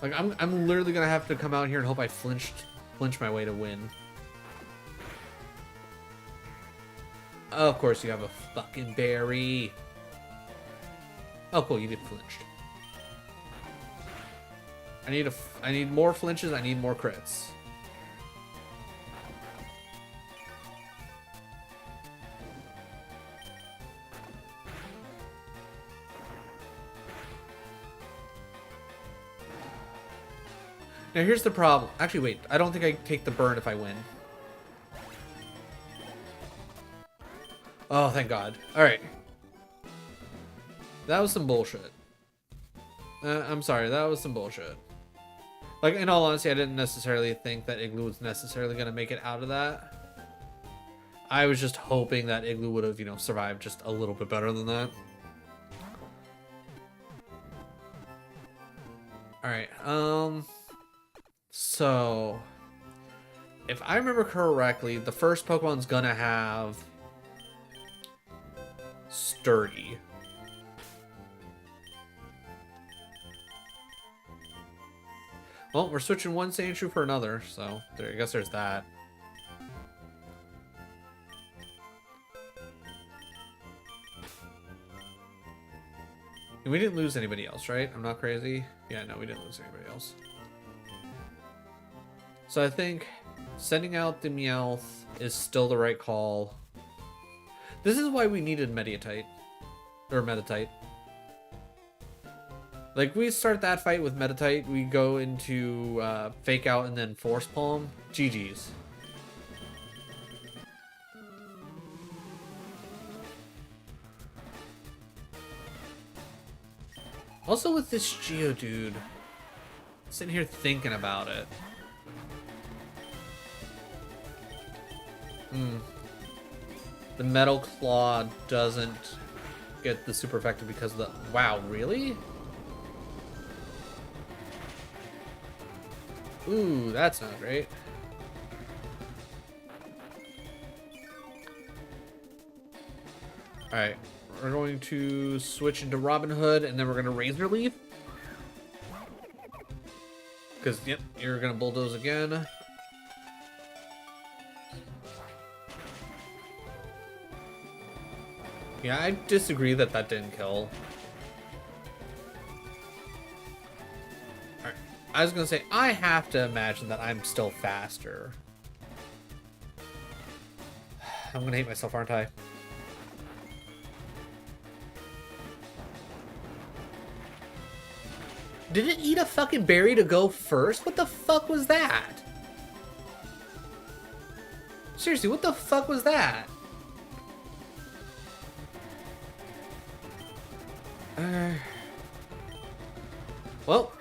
Like, I'm literally gonna have to come out here and hope I flinch my way to win. Of course you have a fucking berry. Oh, cool, you get flinched. I need more flinches, I need more crits. Now here's the problem. Actually, wait. I don't think I take the burn if I win. Oh, thank God. Alright. That was some bullshit. I'm sorry. That was some bullshit. Like, in all honesty, I didn't necessarily think that Igloo was necessarily going to make it out of that. I was just hoping that Igloo would have, you know, survived just a little bit better than that. Alright, so, if I remember correctly, the first Pokemon's gonna have Sturdy. Well, we're switching one Sandshrew for another, so I guess there's that. And we didn't lose anybody else, right? I'm not crazy. Yeah, no, we didn't lose anybody else. So I think sending out the Meowth is still the right call. This is why we needed Mediatite. Or Meditite. Like, we start that fight with Meditite, we go into Fake Out and then Force Palm. GG's. Also with this Geodude, sitting here thinking about it. The Metal Claw doesn't get the super effective because of the... Wow, really? Ooh, that's not great. Alright, we're going to switch into Robin Hood, and then we're going to Razor Leaf. Because, yep, you're going to bulldoze again. Yeah, I disagree that that didn't kill. Alright, I was going to say, I have to imagine that I'm still faster. I'm going to hate myself, aren't I? Did it eat a fucking berry to go first? What the fuck was that? Seriously, what the fuck was that? Well,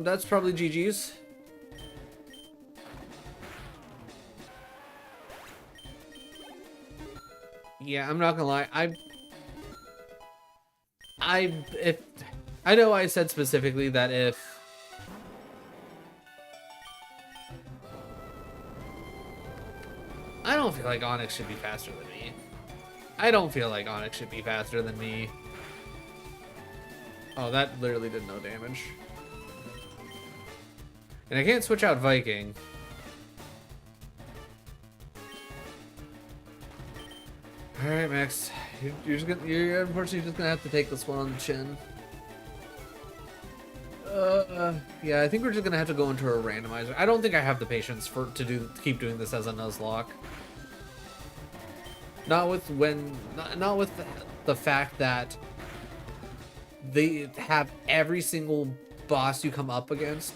that's probably GG's. Yeah, I'm not gonna lie. I know I said specifically that if I don't feel like Onyx should be faster than me. I don't feel like Onyx should be faster than me. Oh, that literally did no damage. And I can't switch out Viking. Alright, Max. You're unfortunately just gonna have to take this one on the chin. Yeah, I think we're just gonna have to go into a randomizer. I don't think I have the patience to keep doing this as a Nuzlocke. Not with the fact that they have every single boss you come up against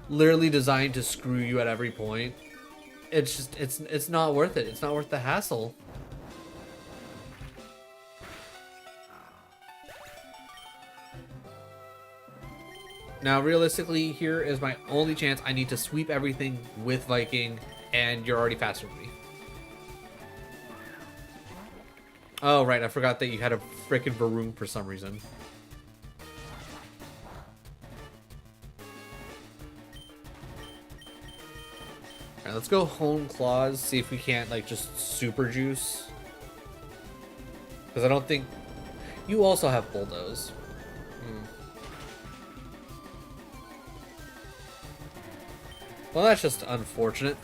literally designed to screw you at every point. It's just it's not worth it. It's not worth the hassle. Now, realistically, here is my only chance. I need to sweep everything with Viking, and you're already faster than me. Oh, right. I forgot that you had a frickin' Varun for some reason. Alright, let's go Hone Claws, see if we can't, like, just super juice. Because I don't think... You also have Bulldoze. Well, that's just unfortunate.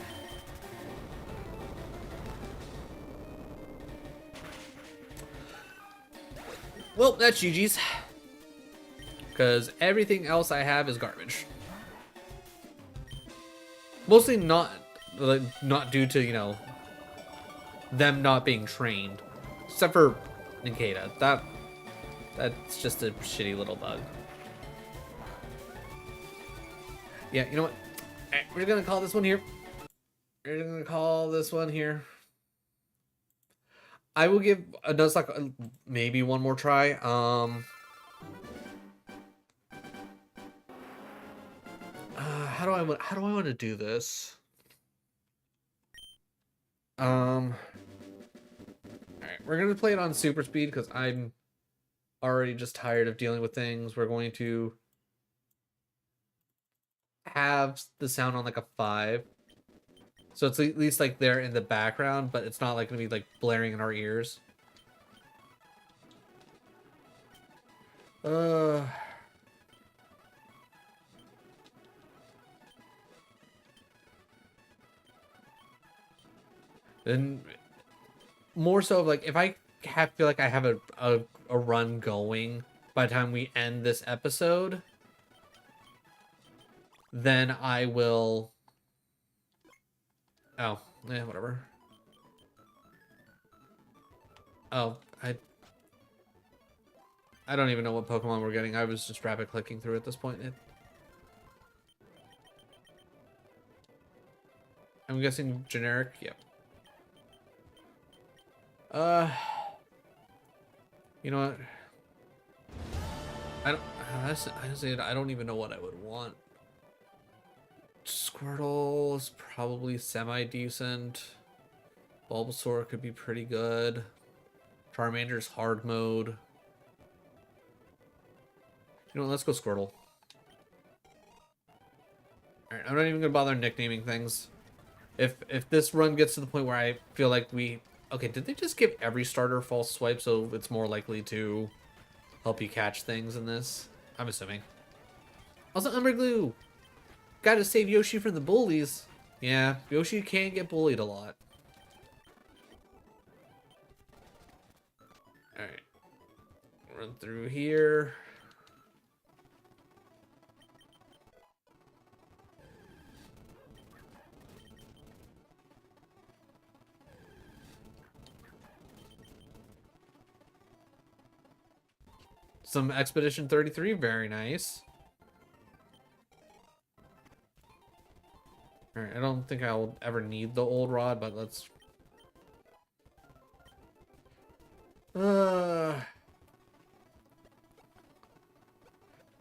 Well, that's GG's. Because everything else I have is garbage. Mostly not due to, you know, them not being trained. Except for Nikita. That's just a shitty little bug. Yeah, you know what? Alright, we're gonna call this one here. We're gonna call this one here. I will give a Nuzlocke maybe one more try. How do I want to do this? Alright, we're gonna play it on super speed because I'm already just tired of dealing with things. We're going to have the sound on like a 5. So it's at least like there in the background, but it's not like gonna be like blaring in our ears. Then more so like if I feel like I have a run going by the time we end this episode, then I will... Oh, yeah, whatever. Oh, I don't even know what Pokemon we're getting. I was just rapid clicking through at this point. I'm guessing generic. Yep. You know what? Honestly, I don't even know what I would want. Squirtle is probably semi-decent. Bulbasaur could be pretty good. Charmander's hard mode. You know what, let's go Squirtle. Alright, I'm not even gonna bother nicknaming things. If this run gets to the point where I feel like we Okay, did they just give every starter false swipe so it's more likely to help you catch things in this? I'm assuming. Also, Umber Glue! Gotta save Yoshi from the bullies. Yeah, Yoshi can get bullied a lot. Alright. Run through here. Some Expedition 33, very nice. Alright, I don't think I'll ever need the old rod, but let's... But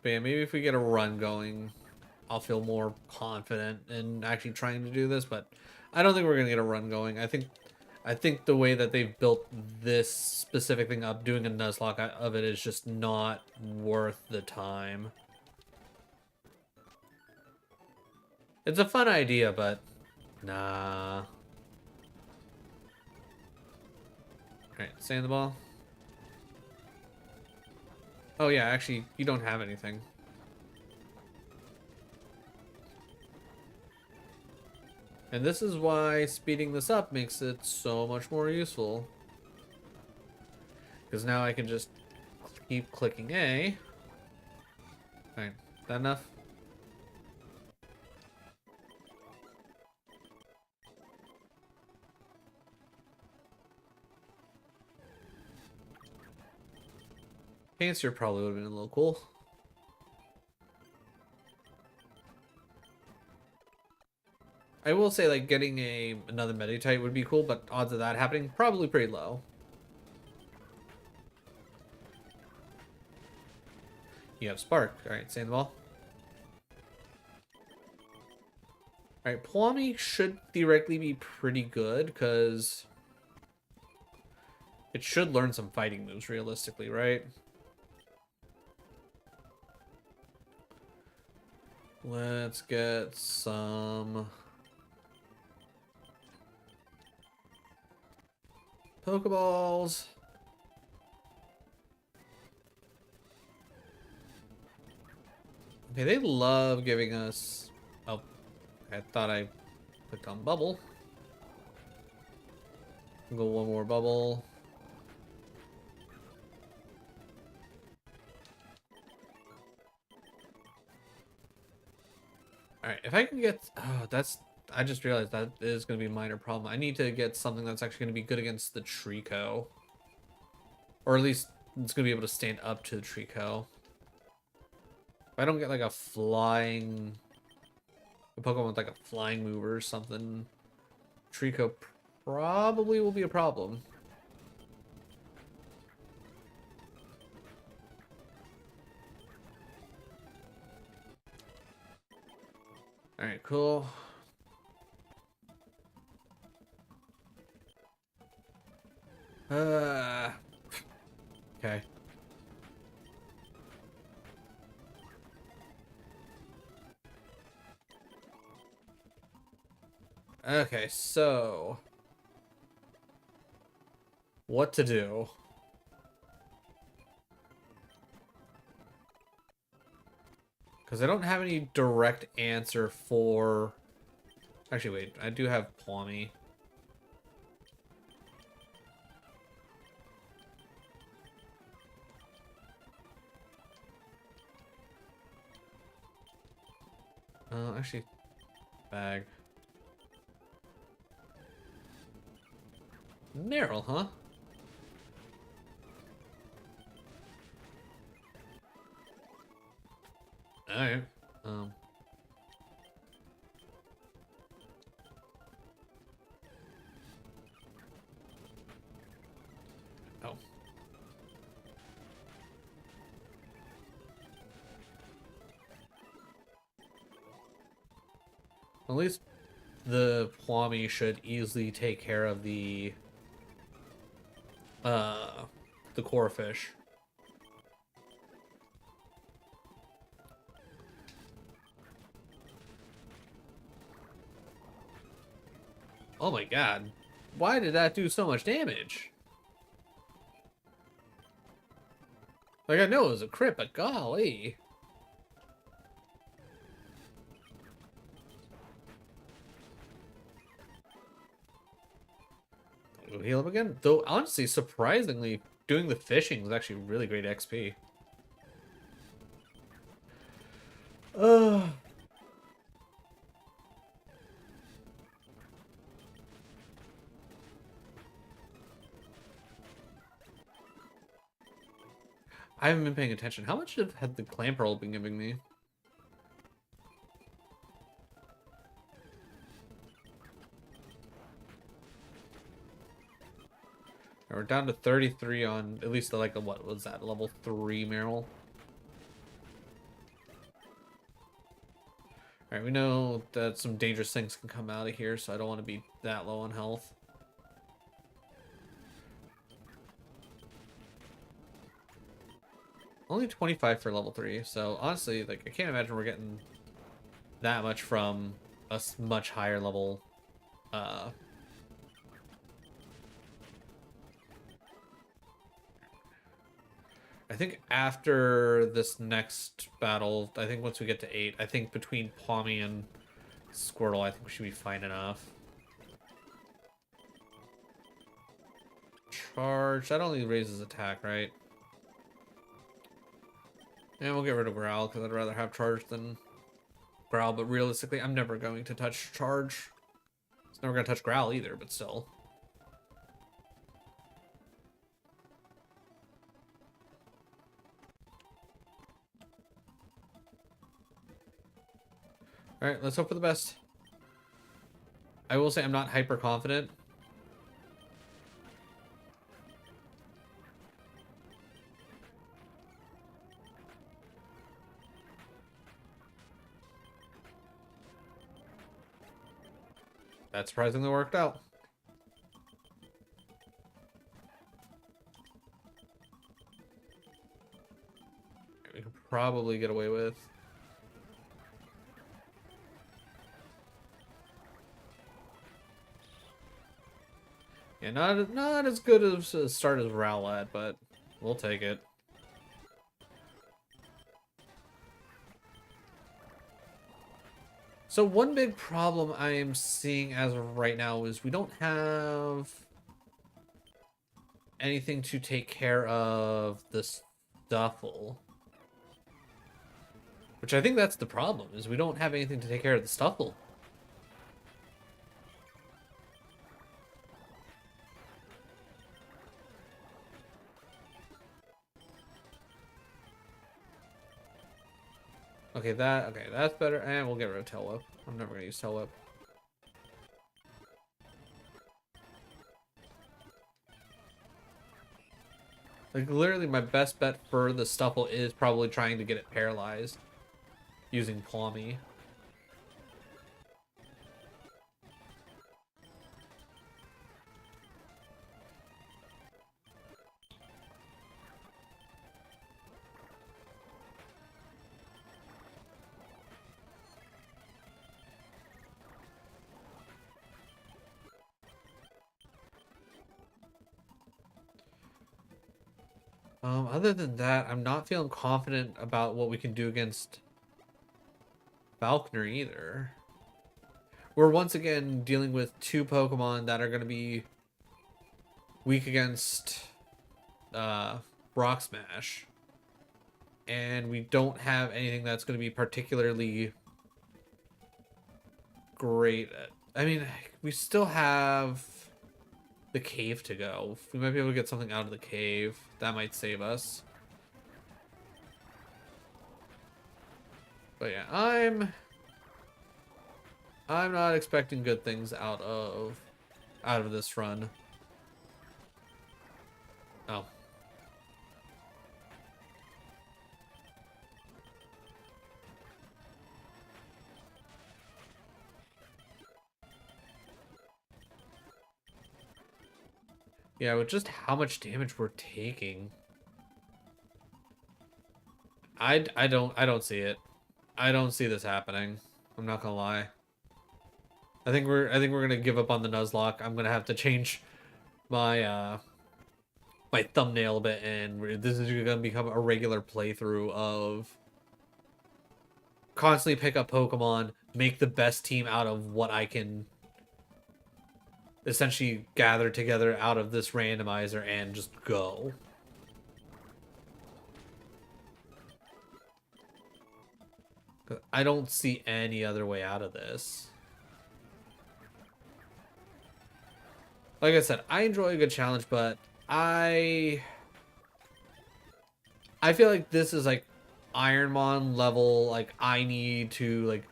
yeah, maybe if we get a run going, I'll feel more confident in actually trying to do this, but I don't think we're gonna get a run going. I think the way that they've built this specific thing up, doing a Nuzlocke of it is just not worth the time. It's a fun idea, but nah. Alright, sand the ball. Oh yeah, actually, you don't have anything. And this is why speeding this up makes it so much more useful. Because now I can just keep clicking A. Alright, that enough? Cancer probably would have been a little cool. I will say, like, getting another Meditite would be cool, but odds of that happening probably pretty low. You have Spark. Alright, sand the ball. Alright, Plummy should theoretically be pretty good, because it should learn some fighting moves realistically, right? Let's get some Pokeballs. Okay, they love giving us... Oh, I thought I clicked on Bubble. Go one more Bubble. Alright, if I can get... Oh, that's... I just realized that is going to be a minor problem. I need to get something that's actually going to be good against the Trico. Or at least it's going to be able to stand up to the Trico. If I don't get like a flying... A Pokemon with like a flying move or something, Trico probably will be a problem. Alright, cool. Okay. Okay, so... What to do? Because I don't have any direct answer for... Actually, wait. I do have Plummy. Actually, bag. Meryl, huh? Alright. Oh. At least the Plummy should easily take care of the core fish. Oh my god. Why did that do so much damage? Like, I know it was a crit, but golly. We'll heal him again. Though, honestly, surprisingly, doing the fishing was actually really great XP. Ugh. I haven't been paying attention. How much had the clamp roll been giving me? We're down to 33 on at least like a, what was that, level 3 Meryl? Alright, we know that some dangerous things can come out of here, so I don't want to be that low on health. Only 25 for level 3, so honestly, like, I can't imagine we're getting that much from a much higher level, I think after this next battle, I think once we get to 8, I think between Palmy and Squirtle, I think we should be fine enough. Charge. That only raises attack, right? And we'll get rid of Growl, because I'd rather have Charge than Growl, but realistically, I'm never going to touch Charge. It's never going to touch Growl either, but still. Alright, let's hope for the best. I will say I'm not hyper confident. That surprisingly worked out. We could probably get away with. Yeah, not as good as a start as Rowlet, but we'll take it. So one big problem I am seeing as of right now is we don't have anything to take care of the Stuffle. Which I think that's the problem, is we don't have anything to take care of the Stuffle. Okay, that's better, and we'll get rid of Tail Whip. I'm never gonna use Tail Whip. Like, literally, my best bet for the Stuffle is probably trying to get it paralyzed using Palmy. Other than that, I'm not feeling confident about what we can do against Falconer either. We're once again dealing with two Pokemon that are going to be weak against Rock Smash. And we don't have anything that's going to be particularly great at... I mean, we still have the cave to go. We might be able to get something out of the cave. That might save us. But yeah, I'm not expecting good things out of this run. Oh. Yeah, with just how much damage we're taking, I don't see it. I don't see this happening. I'm not gonna lie. I think we're gonna give up on the Nuzlocke. I'm gonna have to change my my thumbnail a bit, and this is gonna become a regular playthrough of constantly pick up Pokemon, make the best team out of what I can essentially gather together out of this randomizer and just go. I don't see any other way out of this. Like I said, I enjoy a good challenge, but I feel like this is like Ironmon level. Like I need to like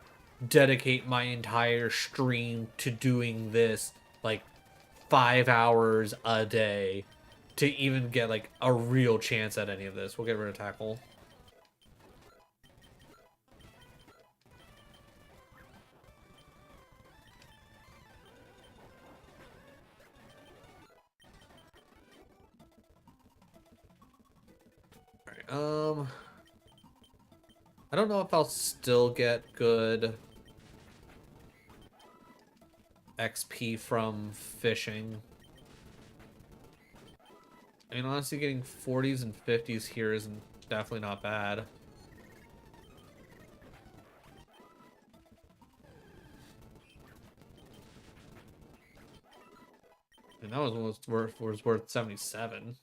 dedicate my entire stream to doing this like 5 hours a day to even get like a real chance at any of this. We'll get rid of tackle. All right, I don't know if I'll still get good XP from fishing. I mean, honestly, getting 40s and 50s here isn't definitely not bad. And that was worth 77.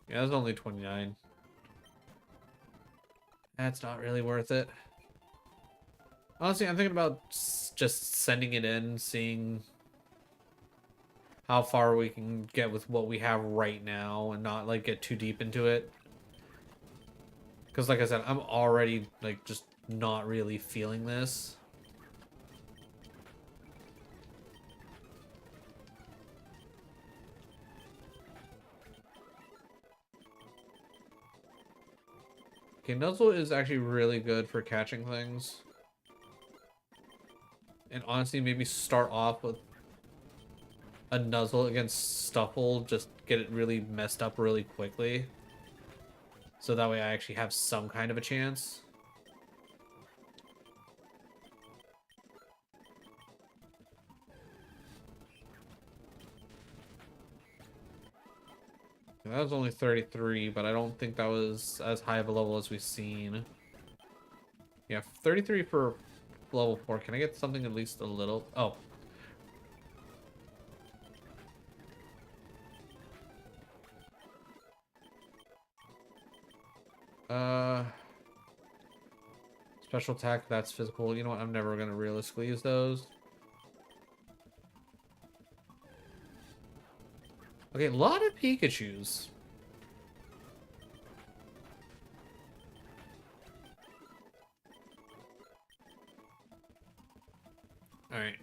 Yeah, that's only 29. That's not really worth it. Honestly, I'm thinking about just sending it in, seeing how far we can get with what we have right now and not like get too deep into it. Because like I said, I'm already like just not really feeling this. Okay, Nuzzle is actually really good for catching things. And honestly, maybe start off with a Nuzzle against Stuffle, just get it really messed up really quickly. So that way I actually have some kind of a chance. That was only 33, but I don't think that was as high of a level as we've seen. Yeah, 33 for level 4. Can I get something at least a little? Oh. Special attack, that's physical. You know what? I'm never going to realistically use those. Okay, a lot of Pikachus. Alright.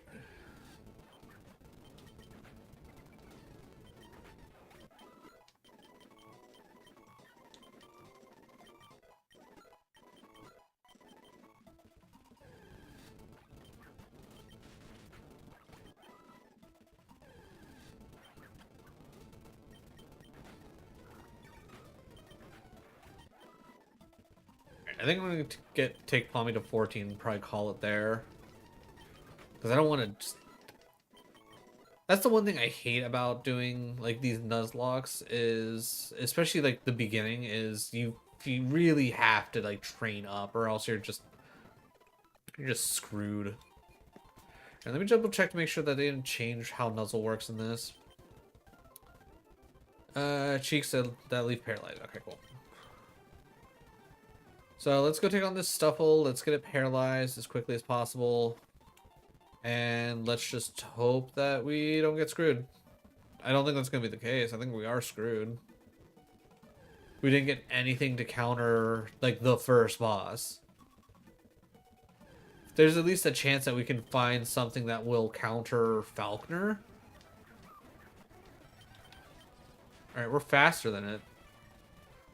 I think I'm going to take Palmy to 14 and probably call it there. Because I don't want to just... That's the one thing I hate about doing like these Nuzlocks is, especially like the beginning, is you really have to like train up or else you're just screwed. And let me double check to make sure that they didn't change how Nuzzle works in this. Cheeks that leave paralyzed. Okay, cool. So let's go take on this Stuffle. Let's get it paralyzed as quickly as possible. And let's just hope that we don't get screwed. I don't think that's going to be the case. I think we are screwed. We didn't get anything to counter, like, the first boss. There's at least a chance that we can find something that will counter Falconer. Alright, we're faster than it.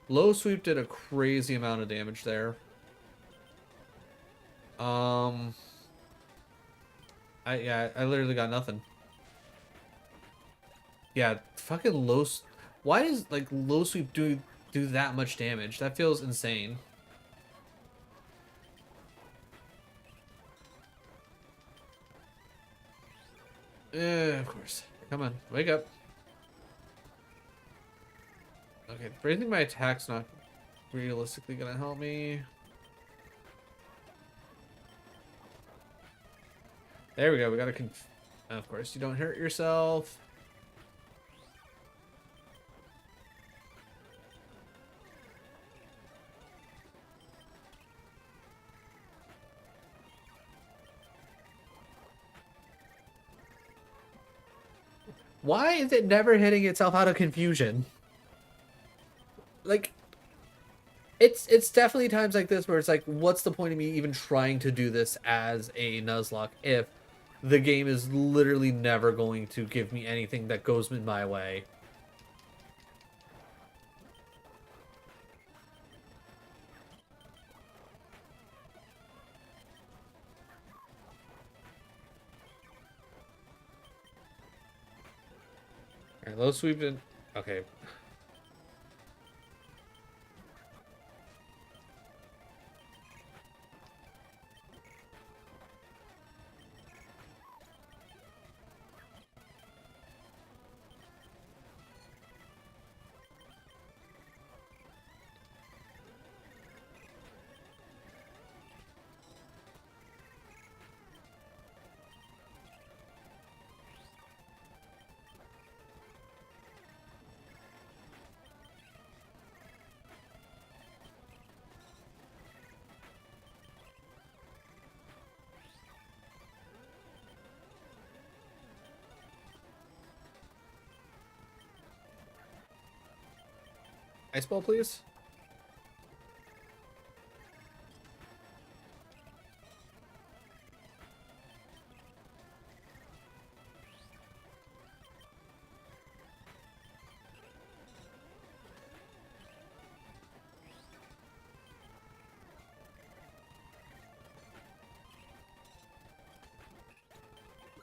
Low sweep did a crazy amount of damage there. I Yeah, I literally got nothing. Yeah, fucking why does like low sweep do that much damage? That feels insane. Of course. Come on, wake up. Okay, raising my attack's not realistically gonna help me. There we go. We gotta of course, you don't hurt yourself. Why is it never hitting itself out of confusion? Like, it's definitely times like this where it's like, what's the point of me even trying to do this as a Nuzlocke if the game is literally never going to give me anything that goes in my way? Alright, low sweep in. Okay. Ice ball, please.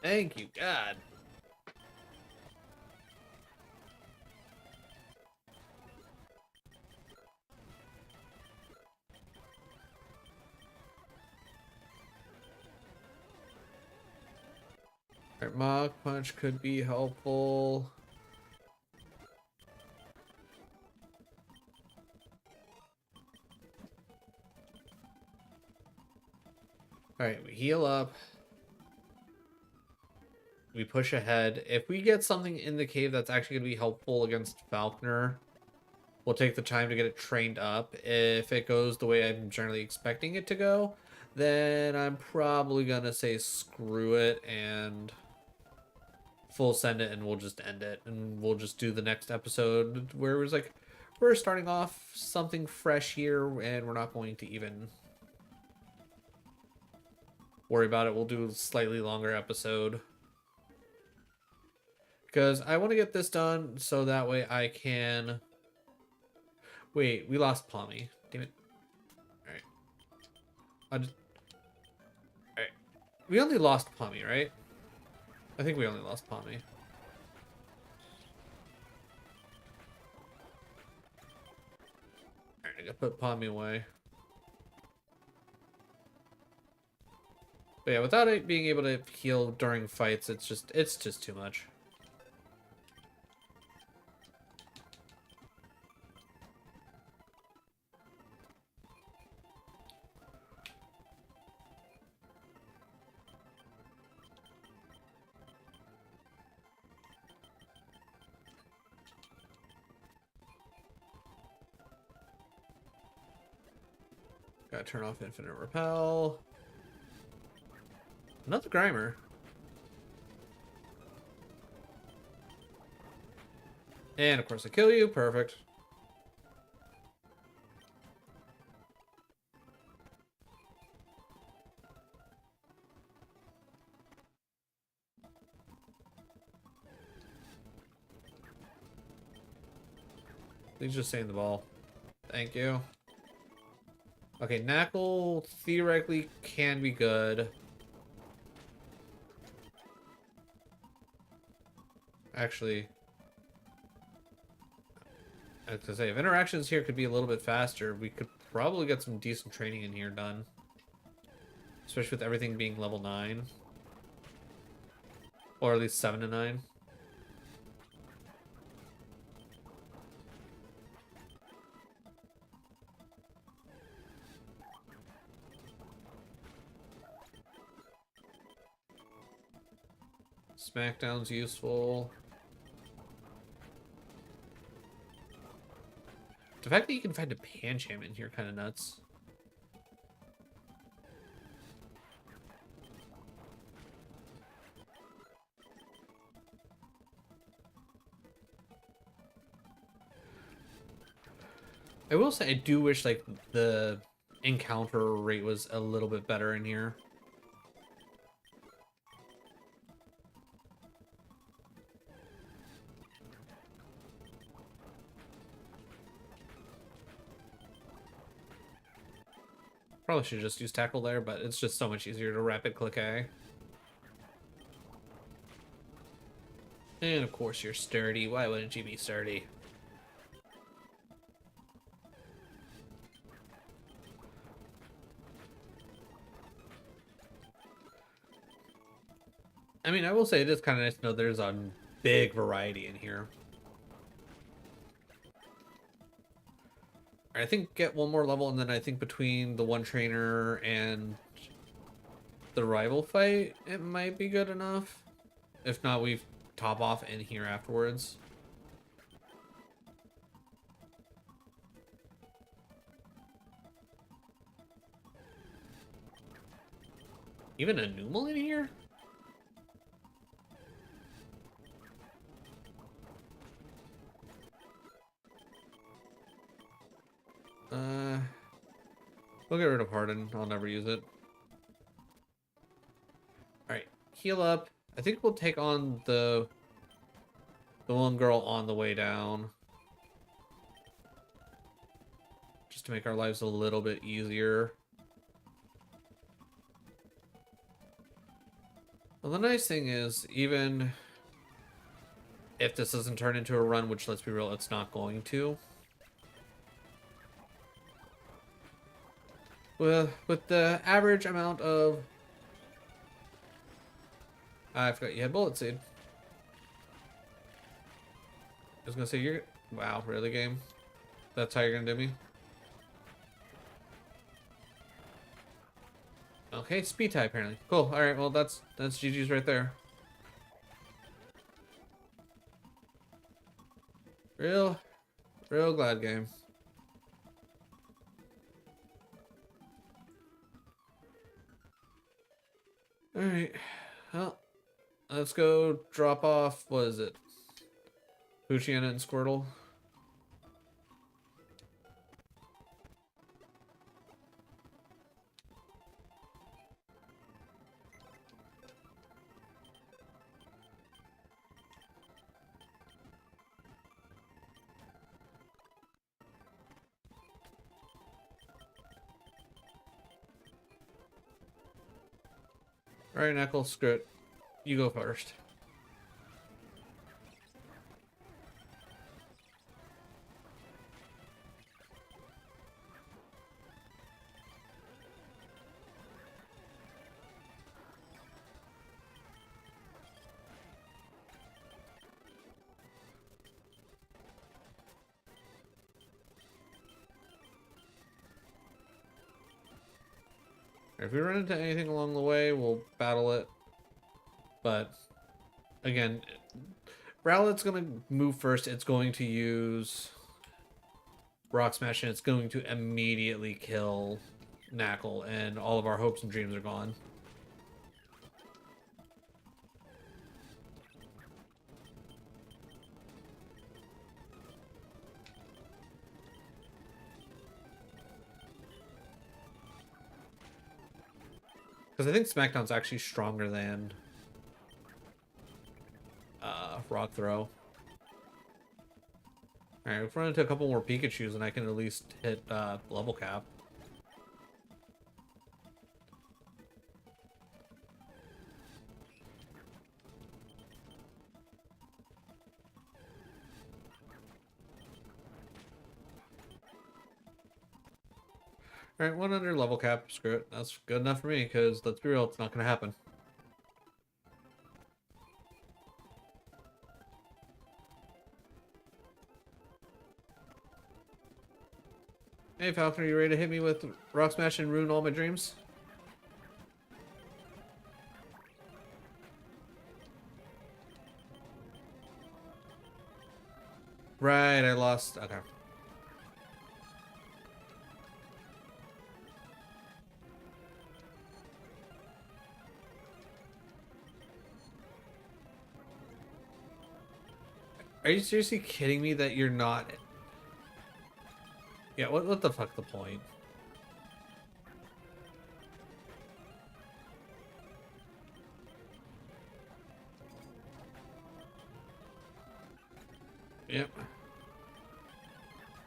Thank you, God. Alright, Mach Punch could be helpful. Alright, we heal up. We push ahead. If we get something in the cave that's actually going to be helpful against Falconer, we'll take the time to get it trained up. If it goes the way I'm generally expecting it to go, then I'm probably going to say screw it and full send it, and we'll just end it. And we'll just do the next episode where it was like, we're starting off something fresh here, and we're not going to even worry about it. We'll do a slightly longer episode. Because I want to get this done so that way I can... Wait, we lost Pommy. Damn it. Alright. Alright. We only lost Pommy, right? I think we only lost Pommy. Alright, I gotta put Pommy away. But yeah, without it being able to heal during fights, it's just too much. Gotta turn off Infinite Repel. Another Grimer. And of course I kill you. Perfect. Please just save the ball. Thank you. Okay, Knackle theoretically can be good. Actually, I was gonna say, if interactions here could be a little bit faster, we could probably get some decent training in here done. Especially with everything being level 9. Or at least 7 to 9. Smackdown's useful. The fact that you can find a Pancham in here kind of nuts. I will say I do wish like the encounter rate was a little bit better in here. Probably should just use tackle there, but it's just so much easier to rapid click A. And of course you're sturdy. Why wouldn't you be sturdy? I mean, I will say it is kind of nice to know there's a big variety in here. I think get one more level, and then I think between the one trainer and the rival fight, it might be good enough. If not, we top off in here afterwards. Even a Numal in here? We'll get rid of Harden. I'll never use it. Alright, heal up. I think we'll take on the one girl on the way down. Just to make our lives a little bit easier. Well, the nice thing is, even if this doesn't turn into a run, which, let's be real, it's not going to. With the average amount of... I forgot you had Bullet Seed. I was gonna say, you're... Wow, really, game? That's how you're gonna do me? Okay, speed tie, apparently. Cool, alright, well, that's GG's right there. Real glad game. Alright, well, let's go drop off, what is it? Poochyena and Squirtle. Alright, Knuckles, screw it. You go first. If we run into anything along the way, we'll battle it. But, again, Rowlet's going to move first. It's going to use Rock Smash, and it's going to immediately kill Knuckle, and all of our hopes and dreams are gone. Because I think SmackDown's actually stronger than Rock Throw. Alright, we've run into a couple more Pikachus and I can at least hit level cap. All right, one under level cap. Screw it. That's good enough for me, because let's be real, it's not going to happen. Hey, Falcon, are you ready to hit me with Rock Smash and ruin all my dreams? Right, I lost. Okay. Are you seriously kidding me that you're not... Yeah, what the fuck the point? Yep.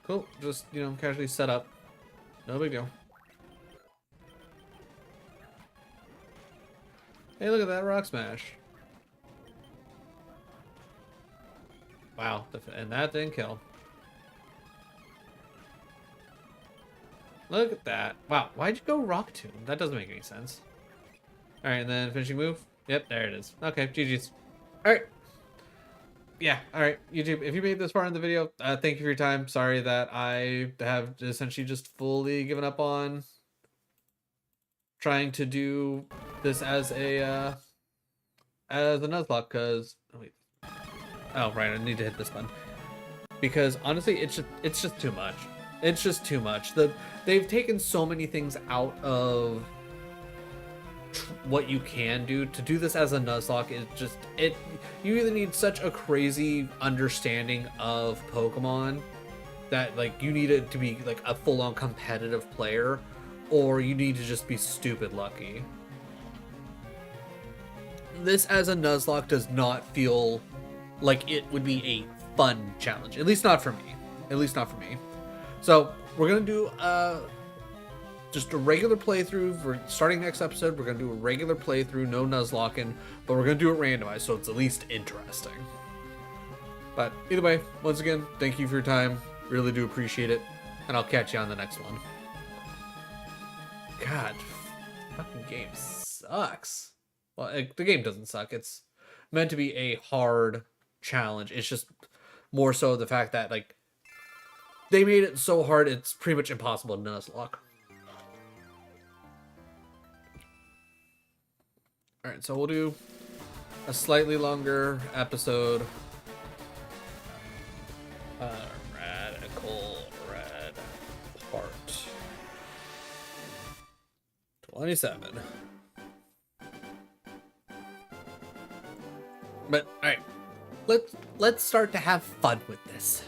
Cool, just, you know, casually set up. No big deal. Hey, look at that Rock Smash. Wow, and that didn't kill. Look at that. Wow, why'd you go Rock Tomb? That doesn't make any sense. Alright, and then finishing move. Yep, there it is. Okay, GG's. Alright. Yeah, alright, YouTube, if you made this far in the video, thank you for your time. Sorry that I have essentially just fully given up on trying to do this as a Nuzlocke, because... Oh, wait. Oh, right, I need to hit this button. Because, honestly, it's just too much. It's just too much. They've taken so many things out of what you can do. To do this as a Nuzlocke is just... You either need such a crazy understanding of Pokemon that, like, you need it to be, like, a full-on competitive player, or you need to just be stupid lucky. This as a Nuzlocke does not feel like it would be a fun challenge. At least not for me. At least not for me. So, we're going to do just a regular playthrough. For starting next episode, we're going to do a regular playthrough, no Nuzlocking, but we're going to do it randomized, so it's at least interesting. But either way, once again, thank you for your time. Really do appreciate it. And I'll catch you on the next one. God, fucking game sucks. Well, the game doesn't suck. It's meant to be a hard challenge. It's just more so the fact that, like, they made it so hard it's pretty much impossible to Nuzlocke. Alright, so we'll do a slightly longer episode. Radical Red Part 27. But alright, let's start to have fun with this.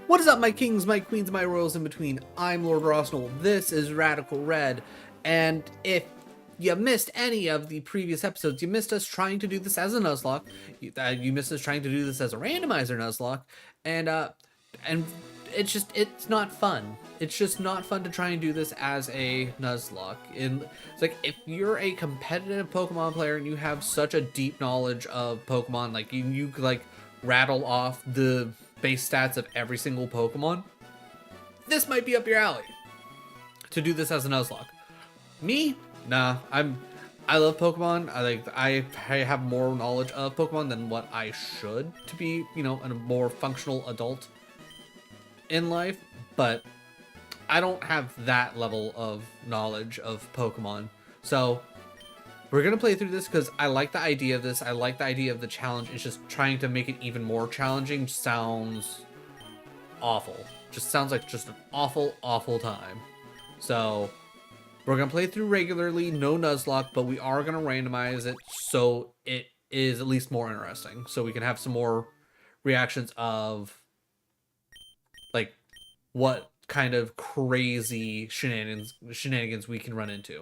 What is up, my kings, my queens, my royals in between? I'm Lord Rosnell. This is Radical Red, and if you missed any of the previous episodes, you missed us trying to do this as a Nuzlocke. You missed us trying to do this as a randomizer Nuzlocke, and it's not fun. It's just not fun to try and do this as a Nuzlocke. It's like, if you're a competitive Pokemon player and you have such a deep knowledge of Pokemon, like you like rattle off the base stats of every single Pokemon, this might be up your alley to do this as a Nuzlocke. Me? Nah, I love Pokemon. I have more knowledge of Pokemon than what I should to be, you know, a more functional adult in life, but I don't have that level of knowledge of Pokemon. So we're gonna play through this because I like the idea of this. I like the idea of the challenge. It's just trying to make it even more challenging sounds awful. Just sounds like just an awful, awful time. So we're gonna play through regularly, no Nuzlocke, but we are gonna randomize it so it is at least more interesting. So we can have some more reactions of, like, what kind of crazy shenanigans we can run into.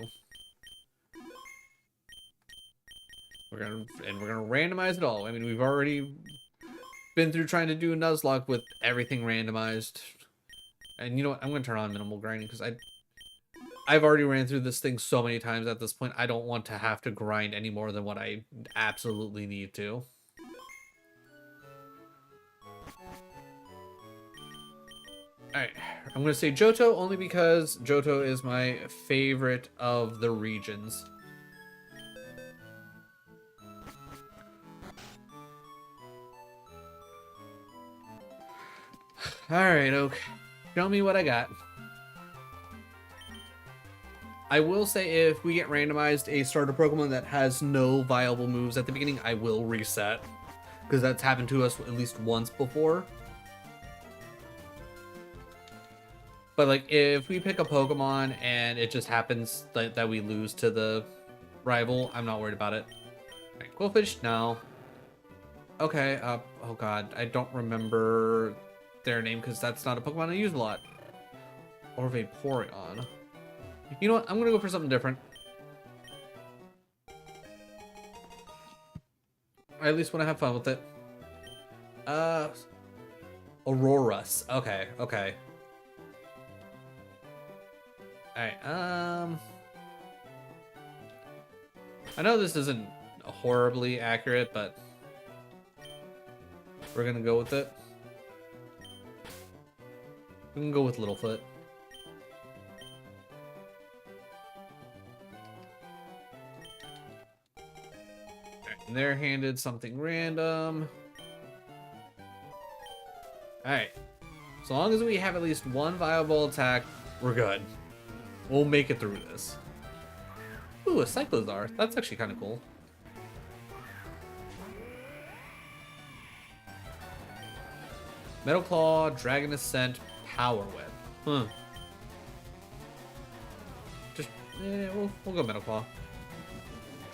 We're gonna randomize it all. I mean, we've already been through trying to do a Nuzlocke with everything randomized. And you know what? I'm gonna turn on minimal grinding because I've already ran through this thing so many times at this point. I don't want to have to grind any more than what I absolutely need to. Alright, I'm gonna say Johto only because Johto is my favorite of the regions. Alright, Oak. Show me what I got. I will say if we get randomized a starter Pokemon that has no viable moves at the beginning, I will reset. Because that's happened to us at least once before. But like, if we pick a Pokemon and it just happens that we lose to the rival, I'm not worried about it. Alright, Quillfish, no. Okay, oh god, I don't remember their name because that's not a Pokemon I use a lot. Or Vaporeon. You know what, I'm gonna go for something different. I at least want to have fun with it. Aurorus. Okay, okay. Alright, I know this isn't horribly accurate, but we're gonna go with it. We can go with Littlefoot. Alright, and they're handed something random. Alright. So long as we have at least one viable attack, we're good. We'll make it through this. Ooh, a Cyclozar. That's actually kind of cool. Metal Claw, Dragon Ascent, Power Whip. Huh. Just, we'll go Metal Claw.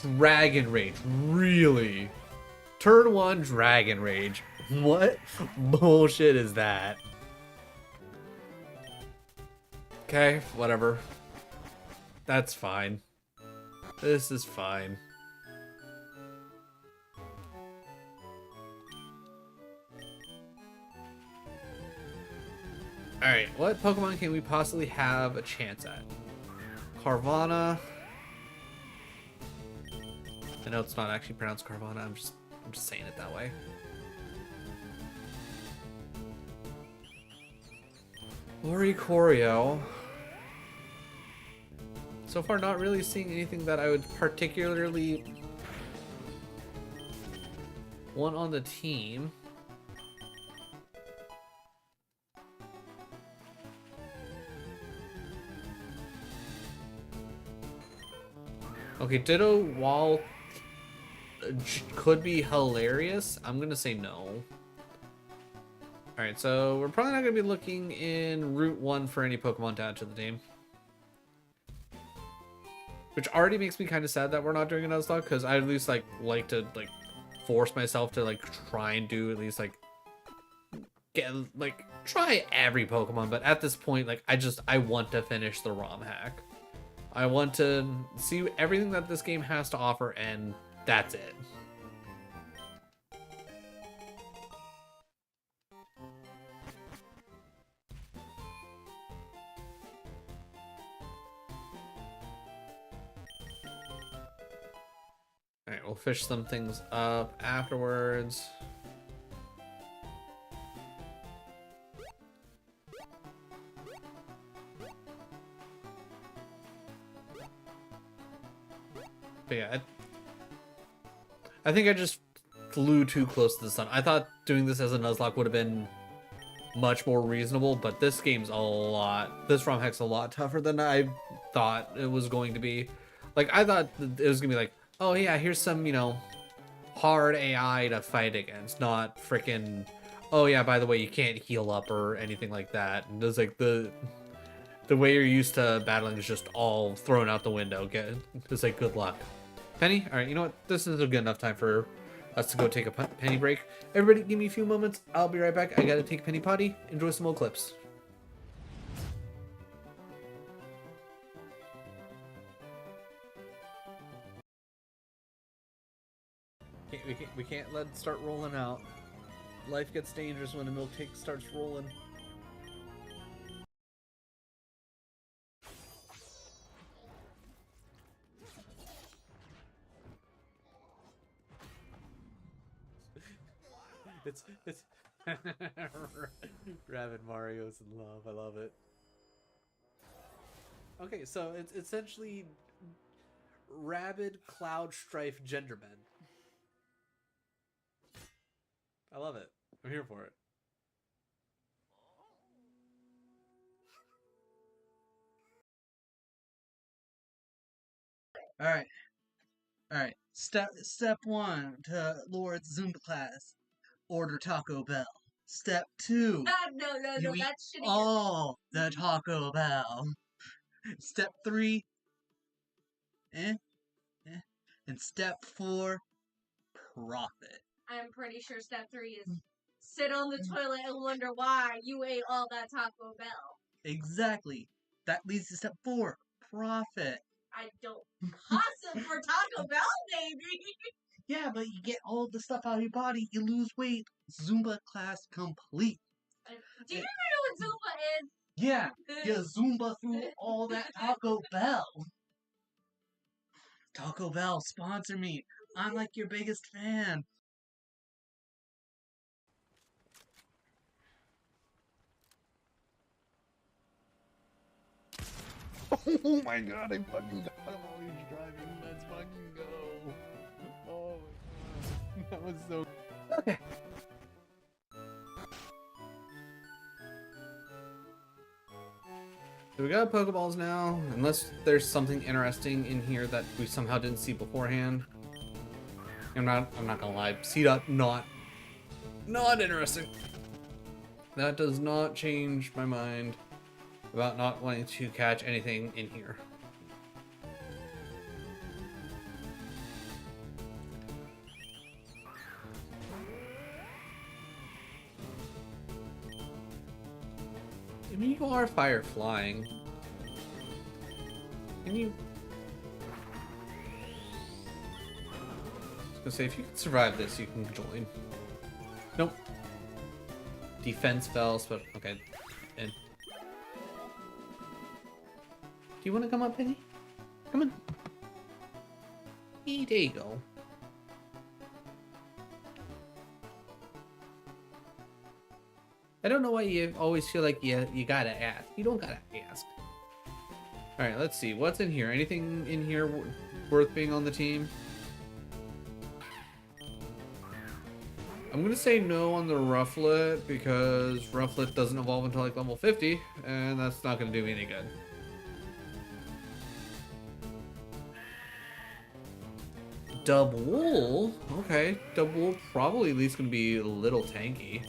Dragon Rage. Really? Turn 1, Dragon Rage. What bullshit is that? Okay, whatever. That's fine. This is fine. Alright, what Pokemon can we possibly have a chance at? Carvana. I know it's not actually pronounced Carvana, I'm just saying it that way. Oricorio. So far, not really seeing anything that I would particularly want on the team. Okay, Ditto, while could be hilarious, I'm gonna say no. Alright, so we're probably not gonna be looking in Route 1 for any Pokemon to add to the team. Which already makes me kind of sad that we're not doing a Nuzlocke, because I at least like to force myself to try and do at least try every Pokemon, but at this point I want to finish the ROM hack. I want to see everything that this game has to offer, and that's it. Alright, we'll fish some things up afterwards. But yeah, I think I just flew too close to the sun. I thought doing this as a Nuzlocke would have been much more reasonable, but this game's this ROM hack's a lot tougher than I thought it was going to be. I thought it was gonna be oh yeah, here's some, hard AI to fight against, not freaking, oh yeah, by the way, you can't heal up or anything like that. And there's the way you're used to battling is just all thrown out the window. It's good luck. Penny? Alright, you know what? This is a good enough time for us to go take a penny break. Everybody give me a few moments. I'll be right back. I gotta take a penny potty. Enjoy some old clips. We can't let it start rolling out. Life gets dangerous when the milk starts rolling. Rabid Mario's in love. I love it. Okay, so it's essentially rabid cloud strife gendermen. I love it. I'm here for it. All right. Step one to Lord's Zumba class: order Taco Bell. Step two: no, you eat that's shitty. all the Taco Bell. Step three, and step four, profit. I'm pretty sure step 3 is sit on the toilet and wonder why you ate all that Taco Bell. Exactly. That leads to step four, profit. I don't awesome for Taco Bell, baby. Yeah, but you get all the stuff out of your body, you lose weight. Zumba class complete. Do you even know what Zumba is? Yeah, you Zumba through all that Taco Bell. Taco Bell, sponsor me. I'm like your biggest fan. Oh my god, I fucking got him while he was driving. Let's fucking go. Oh my god. That was so... Okay. So we got Pokeballs now, unless there's something interesting in here that we somehow didn't see beforehand. I'm not gonna lie. C-Dot not interesting. That does not change my mind about not wanting to catch anything in here. I mean, you are fire flying. Can you... I was gonna say, if you can survive this, you can join. Nope. Defense fell, but okay. And do you want to come up, Penny? Come on. There you go. I don't know why you always feel like you gotta ask. You don't gotta ask. All right, let's see what's in here. Anything in here worth being on the team? I'm gonna say no on the Rufflet because Rufflet doesn't evolve until like level 50, and that's not gonna do me any good. Double, okay, Double probably at least gonna be a little tanky.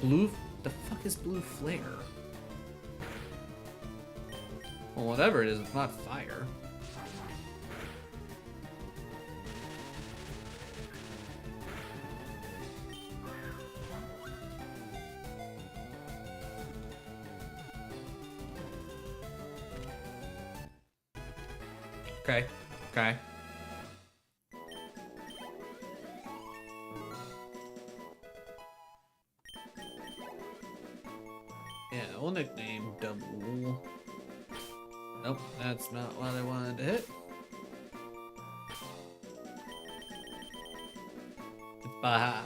Blue, the fuck is Blue Flare? Well, whatever it is, it's not fire. Okay, okay. Yeah, we'll nickname Double. Nope, that's not what I wanted to hit. It's Baha.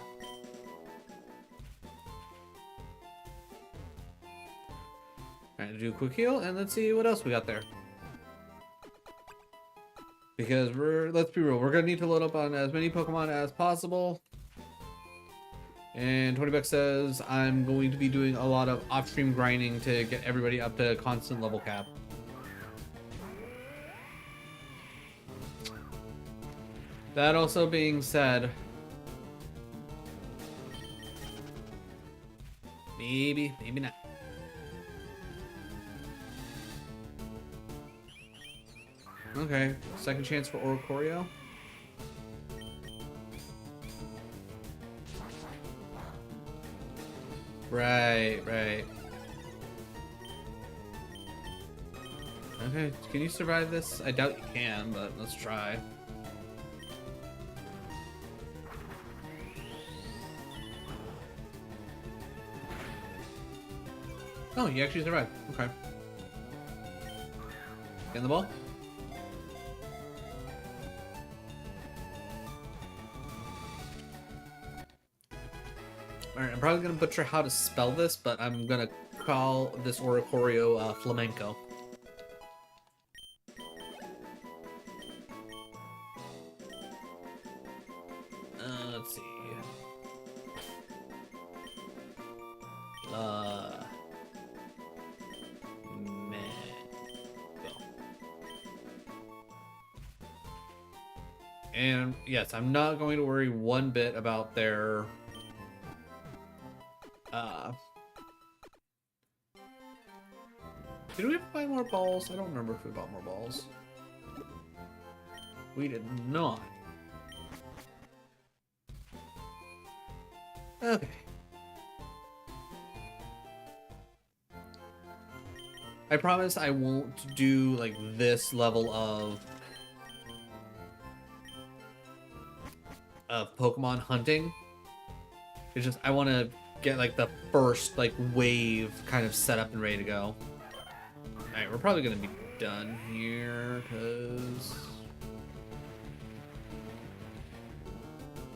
Alright, do a quick heal, and let's see what else we got there. Because let's be real, we're gonna need to load up on as many Pokemon as possible. And 20 bucks says I'm going to be doing a lot of off-stream grinding to get everybody up to constant level cap. That also being said, maybe not. Okay, second chance for Oricorio. Right. Okay, can you survive this? I doubt you can, but let's try. Oh, you actually survived. Okay. Get in the ball. Alright, I'm probably gonna butcher how to spell this, but I'm gonna call this Oricorio Flamenco. Let's see. And yes, I'm not going to worry one bit about their did we have to buy more balls? I don't remember if we bought more balls. We did not. Okay. I promise I won't do like this level of Pokemon hunting. It's just I want to get like the first like wave kind of set up and ready to go. Alright, we're probably gonna be done here because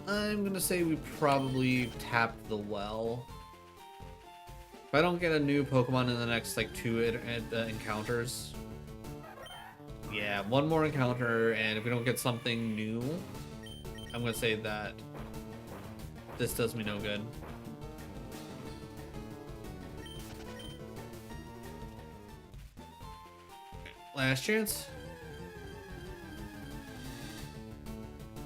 I'm gonna say we probably tapped the well. If I don't get a new Pokemon in the next like 2 encounters, yeah, 1 more encounter, and if we don't get something new, I'm gonna say that this does me no good. Last chance.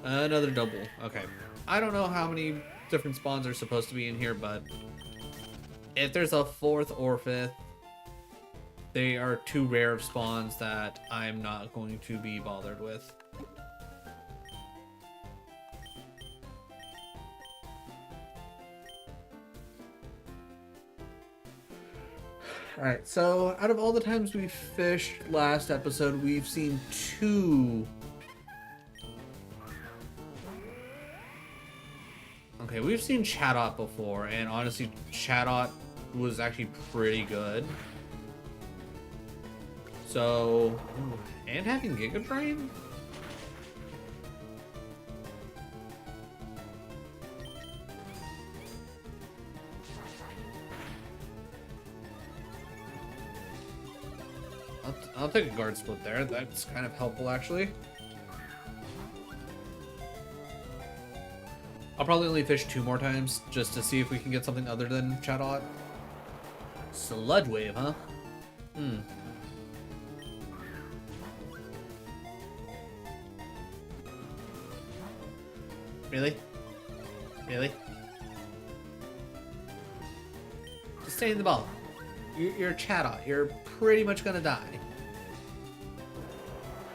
Another double. Okay. I don't know how many different spawns are supposed to be in here, but if there's a 4th or 5th, they are too rare of spawns that I'm not going to be bothered with. Alright, so out of all the times we fished last episode, we've seen 2. Okay, we've seen Chatot before, and honestly, Chatot was actually pretty good. So, and having Giga Drain? I'll take a guard split there. That's kind of helpful, actually. I'll probably only fish 2 more times just to see if we can get something other than Chatot. Sludge Wave, huh? Really? Really? Just stay in the ball. You're a Chatot. You're pretty much gonna die.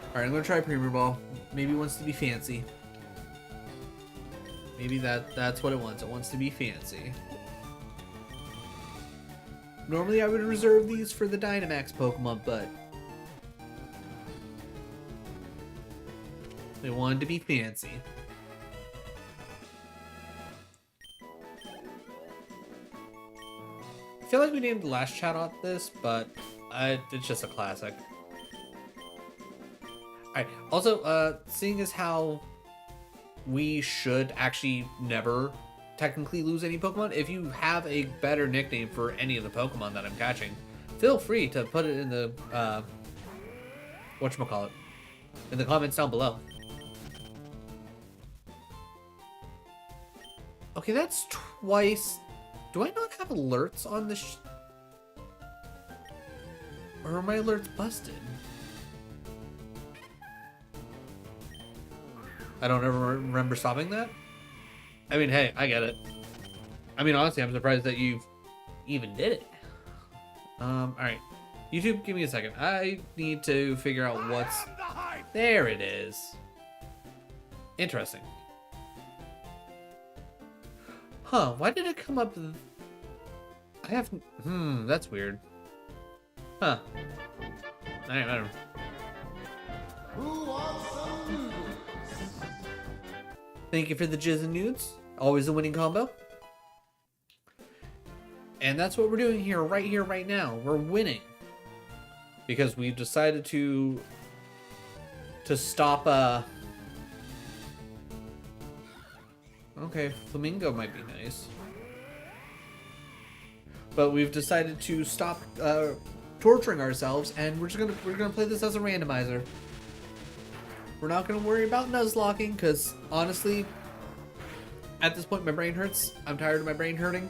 Alright, I'm gonna try Premier Ball. Maybe it wants to be fancy. Maybe that's what it wants. It wants to be fancy. Normally I would reserve these for the Dynamax Pokemon, but they wanted to be fancy. I feel like we named the last Chatot this, but it's just a classic. Alright, also, seeing as how we should actually never technically lose any Pokemon, if you have a better nickname for any of the Pokemon that I'm catching, feel free to put it in the, whatchamacallit, in the comments down below. Okay, that's twice. Do I not have alerts on this? Or are my alerts busted? I don't ever remember stopping that. I mean, hey, I get it. I mean, honestly, I'm surprised that you even did it. Alright. YouTube, give me a second. I need to figure out what's... There it is. Interesting. Huh, why did it come up... I have... that's weird. Huh. Alright, whatever. Thank you for the jizz and nudes. Always a winning combo. And that's what we're doing here, right now. We're winning. Because we've decided to stop, Okay, Flamingo might be nice. but we've decided to stop torturing ourselves, and we're gonna play this as a randomizer. We're not gonna worry about nuzlocking, because honestly, at this point my brain hurts. I'm tired of my brain hurting.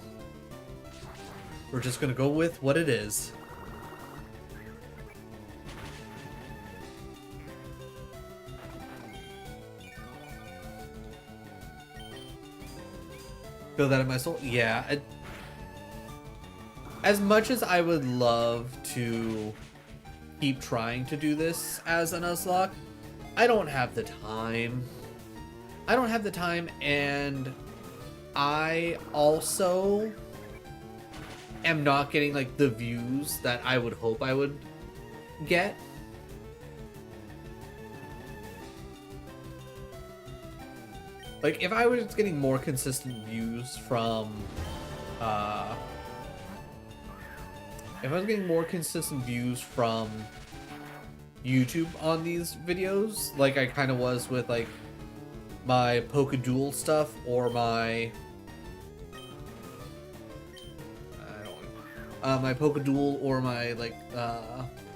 We're just gonna go with what it is. Feel that in my soul? Yeah. As much as I would love to keep trying to do this as a Nuzlocke, I don't have the time. I don't have the time, and I also am not getting like the views that I would hope I would get. Like, if I was getting more consistent views from, if I was getting more consistent views from YouTube on these videos, like I kind of was with, like, my Pokeduel stuff, or my, my Pokeduel, or my, like,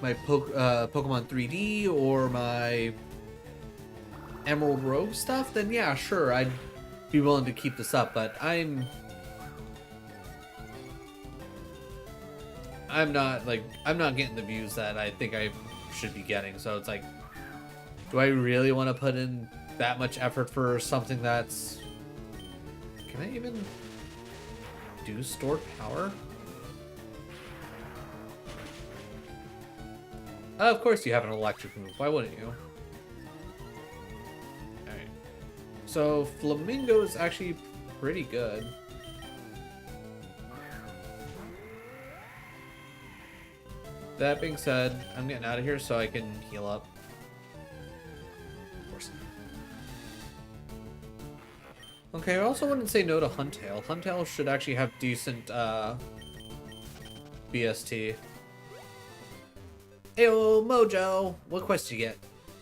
my Pokemon 3D, or my Emerald Rogue stuff, then yeah, sure, I'd be willing to keep this up, but I'm not getting the views that I think I should be getting, so it's like, do I really want to put in that much effort for something that's... Can I even do stored power? Of course you have an electric move, why wouldn't you? So, Flamingo is actually pretty good. That being said, I'm getting out of here so I can heal up. Of course. Okay, I also wouldn't say no to Huntail. Huntail should actually have decent, BST. Ayo, Mojo! What quest do you get?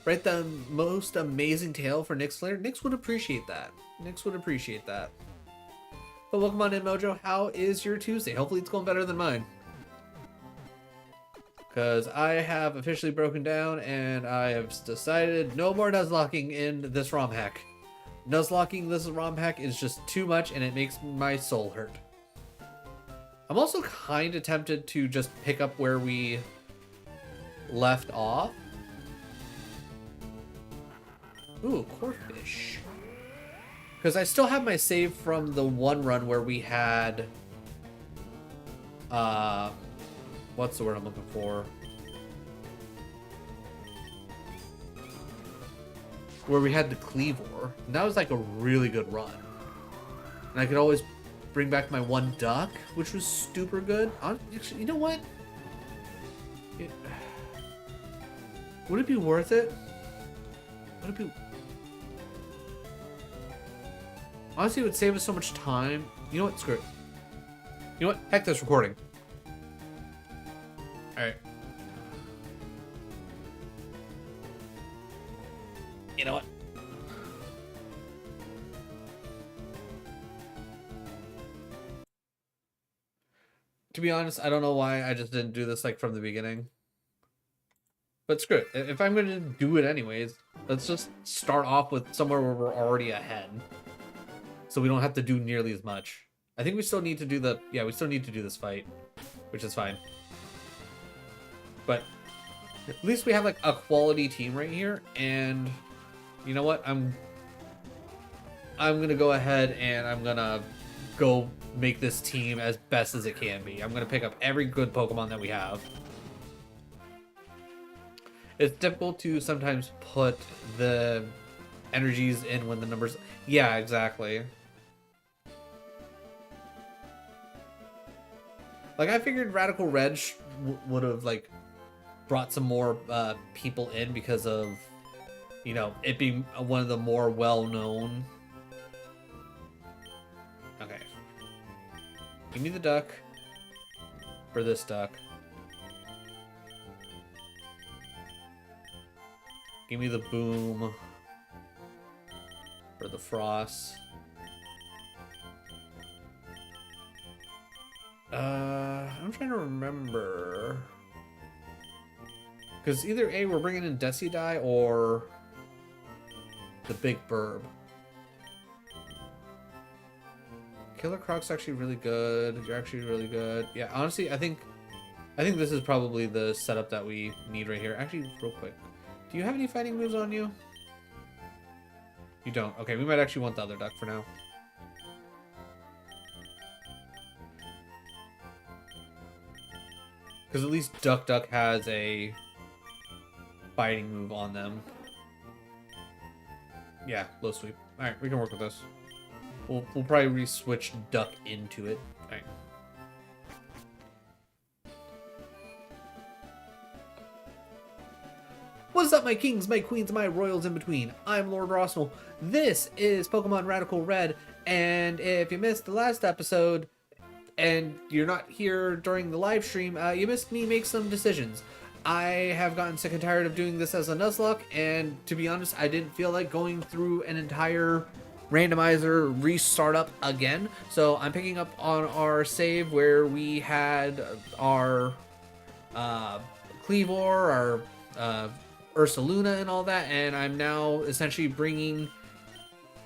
Write the most amazing tale for Nick's Slayer. Nix would appreciate that. Nix would appreciate that. But welcome on in, Mojo. How is your Tuesday? Hopefully it's going better than mine. Because I have officially broken down and I have decided no more nuzlocking in this ROM hack. Nuzlocking this ROM hack is just too much and it makes my soul hurt. I'm also kind of tempted to just pick up where we left off. Ooh, Corfish. Because I still have my save from the one run where we had... what's the word I'm looking for? Where we had the Cleavor. And that was like a really good run. And I could always bring back my one duck, which was super good. Actually, you know what? Would it be worth it? Would it be... Honestly, it would save us so much time. You know what? Screw it. You know what? Heck this recording. Alright. You know what? To be honest, I don't know why I just didn't do this like from the beginning. But screw it. If I'm going to do it anyways, let's just start off with somewhere where we're already ahead. So we don't have to do nearly as much. I think we still need to do the... Yeah, we still need to do this fight. Which is fine. But at least we have like a quality team right here. And you know what? I'm going to go ahead and I'm going to go make this team as best as it can be. I'm going to pick up every good Pokemon that we have. It's difficult to sometimes put the energies in when the numbers... Yeah, exactly. Like, I figured Radical Red would have, like, brought some more people in because of, you know, it being one of the more well-known... Okay. Give me the duck for this duck. Give me the boom for the frost. I I'm trying to remember. Because either A, we're bringing in Decidai, or the Big Burb. Killer Croc's actually really good. You're actually really good. Yeah, honestly, I think this is probably the setup that we need right here. Actually, real quick. Do you have any fighting moves on you? You don't. Okay, we might actually want the other duck for now. Because at least Duck has a fighting move on them. Yeah, low sweep. Alright, we can work with this. We'll probably re-switch Duck into it. Alright. What's up, my kings, my queens, my royals in between? I'm Lord Arsenal. This is Pokemon Radical Red, and if you missed the last episode, and you're not here during the live stream, you missed me make some decisions. I have gotten sick and tired of doing this as a Nuzlocke, and to be honest, I didn't feel like going through an entire randomizer restart up again. So I'm picking up on our save where we had our Cleavor, our Ursaluna and all that, and I'm now essentially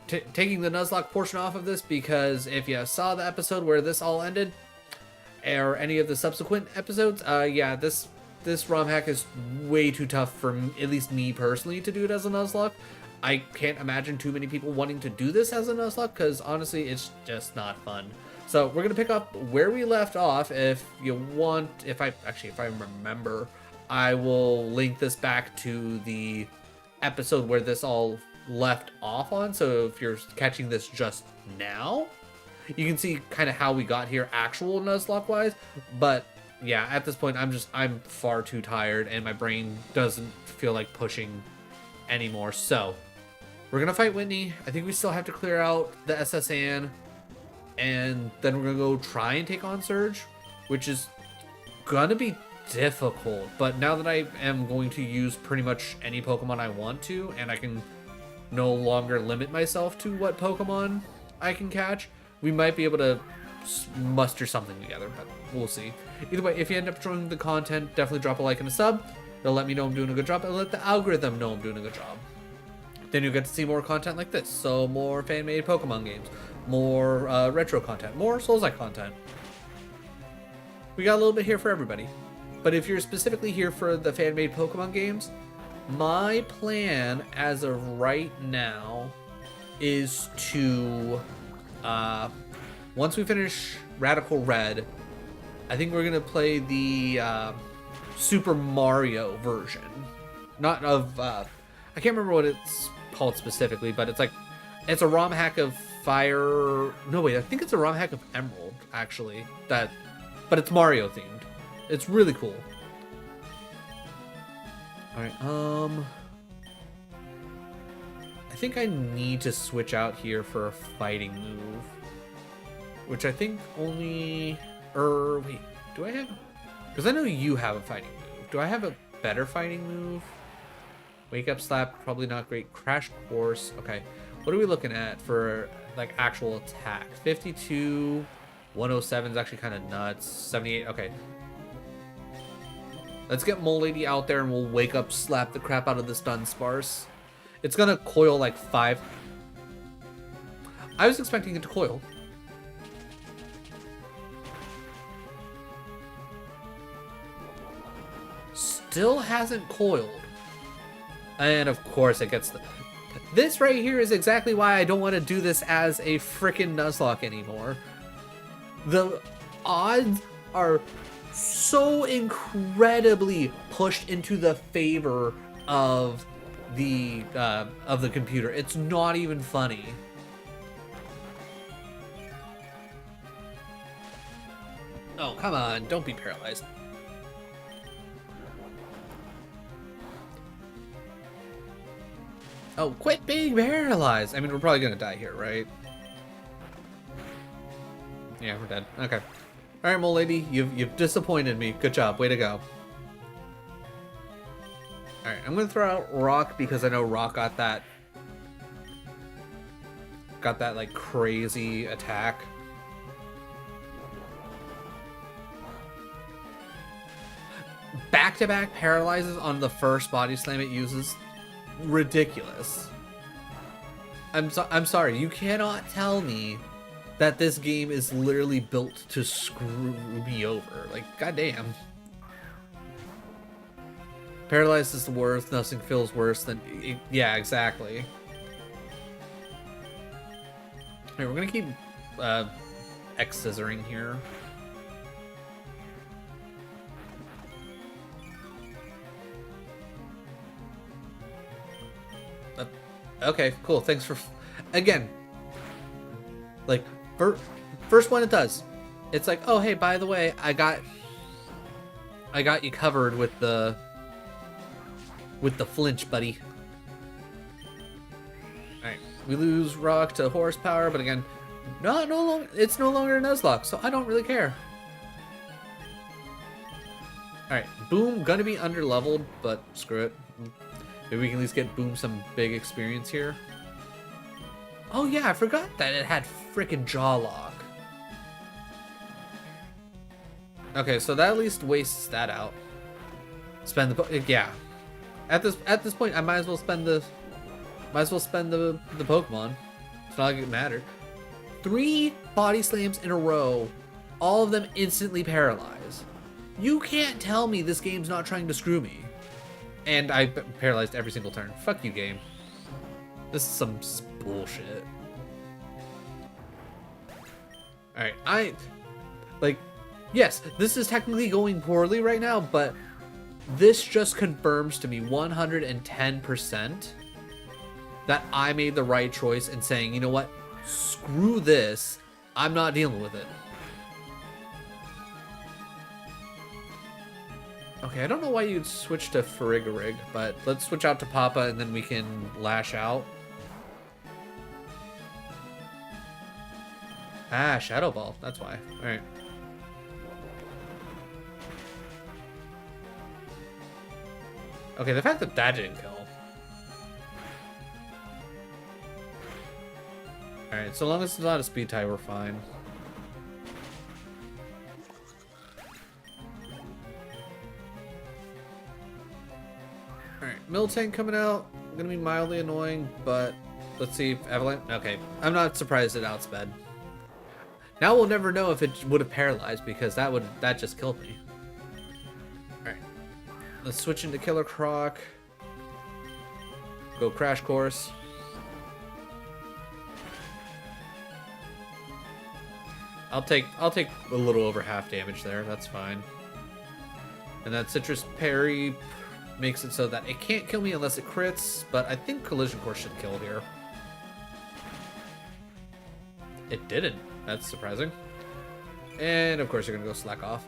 taking the Nuzlocke portion off of this, because if you saw the episode where this all ended, or any of the subsequent episodes, yeah, this ROM hack is way too tough for at least me personally to do it as a Nuzlocke. I can't imagine too many people wanting to do this as a Nuzlocke, because honestly, it's just not fun. So we're gonna pick up where we left off. If you want, if I remember, I will link this back to the episode where this all left off on. So if you're catching this just now, you can see kind of how we got here actual Nuzlocke wise. But yeah, at this point, I'm far too tired and my brain doesn't feel like pushing anymore. So we're gonna fight Whitney. I think we still have to clear out the SSN, and then we're gonna go try and take on Surge, which is gonna be difficult. But now that I am going to use pretty much any Pokemon I want to, and I can no longer limit myself to what Pokemon I can catch, we might be able to muster something together, but we'll see. Either way, if you end up enjoying the content, definitely drop a like and a sub. It'll let me know I'm doing a good job, and let the algorithm know I'm doing a good job. Then you'll get to see more content like this. So more fan-made Pokemon games, more retro content, more Souls-like content. We got a little bit here for everybody. But if you're specifically here for the fan-made Pokemon games, my plan as of right now is to, once we finish Radical Red, I think we're going to play the Super Mario version. Not of, I can't remember what it's called specifically, but it's a ROM hack of Fire. No, wait, I think it's a ROM hack of Emerald, actually. But it's Mario themed. It's really cool. Alright, I think I need to switch out here for a fighting move. Which I think only... wait, do I have... Because I know you have a fighting move. Do I have a better fighting move? Wake Up Slap, probably not great. Crash Course, okay. What are we looking at for, like, actual attack? 52, 107 is actually kind of nuts. 78, okay. Let's get Mole Lady out there and we'll Wake Up Slap the crap out of this Dunsparce. It's gonna coil like 5. I was expecting it to coil. Still hasn't coiled. And of course it gets the... This right here is exactly why I don't want to do this as a frickin' Nuzlocke anymore. The odds are so incredibly pushed into the favor of the computer. It's not even funny. Oh, come on, don't be paralyzed. Oh, quit being paralyzed. I mean, we're probably gonna die here, right? Yeah, we're dead. Okay. All right, Mole Lady, you've disappointed me. Good job. Way to go. All right, I'm gonna throw out Rock because I know Rock got that like crazy attack. back-to-back paralyzes on the first body slam it uses. Ridiculous. I'm sorry, you cannot tell me that this game is literally built to screw me over. Like, goddamn. Paralyzed is the worst. Nothing feels worse than... Yeah, exactly. Alright, we're gonna keep X-scissoring here. Okay, cool. Thanks for... Again, like, first one it does. It's like, oh, hey, by the way, I got you covered with the flinch, buddy. Alright, we lose rock to horsepower, but again, it's no longer a Nuzlocke, so I don't really care. Alright, Boom, gonna be under-leveled, but screw it. Maybe we can at least get Boom some big experience here. Oh yeah, I forgot that it had frickin' jaw lock. Okay, so that at least wastes that out. Spend the yeah. At this point, I might as well spend the Pokemon. It's not like it mattered. 3 body slams in a row, all of them instantly paralyzed. You can't tell me this game's not trying to screw me. And I paralyzed every single turn. Fuck you, game. This is some bullshit. Alright, yes, this is technically going poorly right now, but this just confirms to me 110% that I made the right choice in saying, you know what, screw this, I'm not dealing with it. Okay, I don't know why you'd switch to Farigirrig, but let's switch out to Papa and then we can lash out. Ah, Shadow Ball, that's why. Alright. Okay, the fact that that didn't kill. Alright, so long as it's not a speed tie, we're fine. Alright, Miltank coming out. Gonna be mildly annoying, but let's see if Avalanche... Okay, I'm not surprised it outsped. Now we'll never know if it would have paralyzed because that just killed me. Alright. Let's switch into Killer Croc. Go Crash Course. I'll take a little over half damage there, that's fine. And that Citrus Parry makes it so that it can't kill me unless it crits, but I think Collision Course should kill here. It didn't. That's surprising. And of course you're gonna go Slack Off.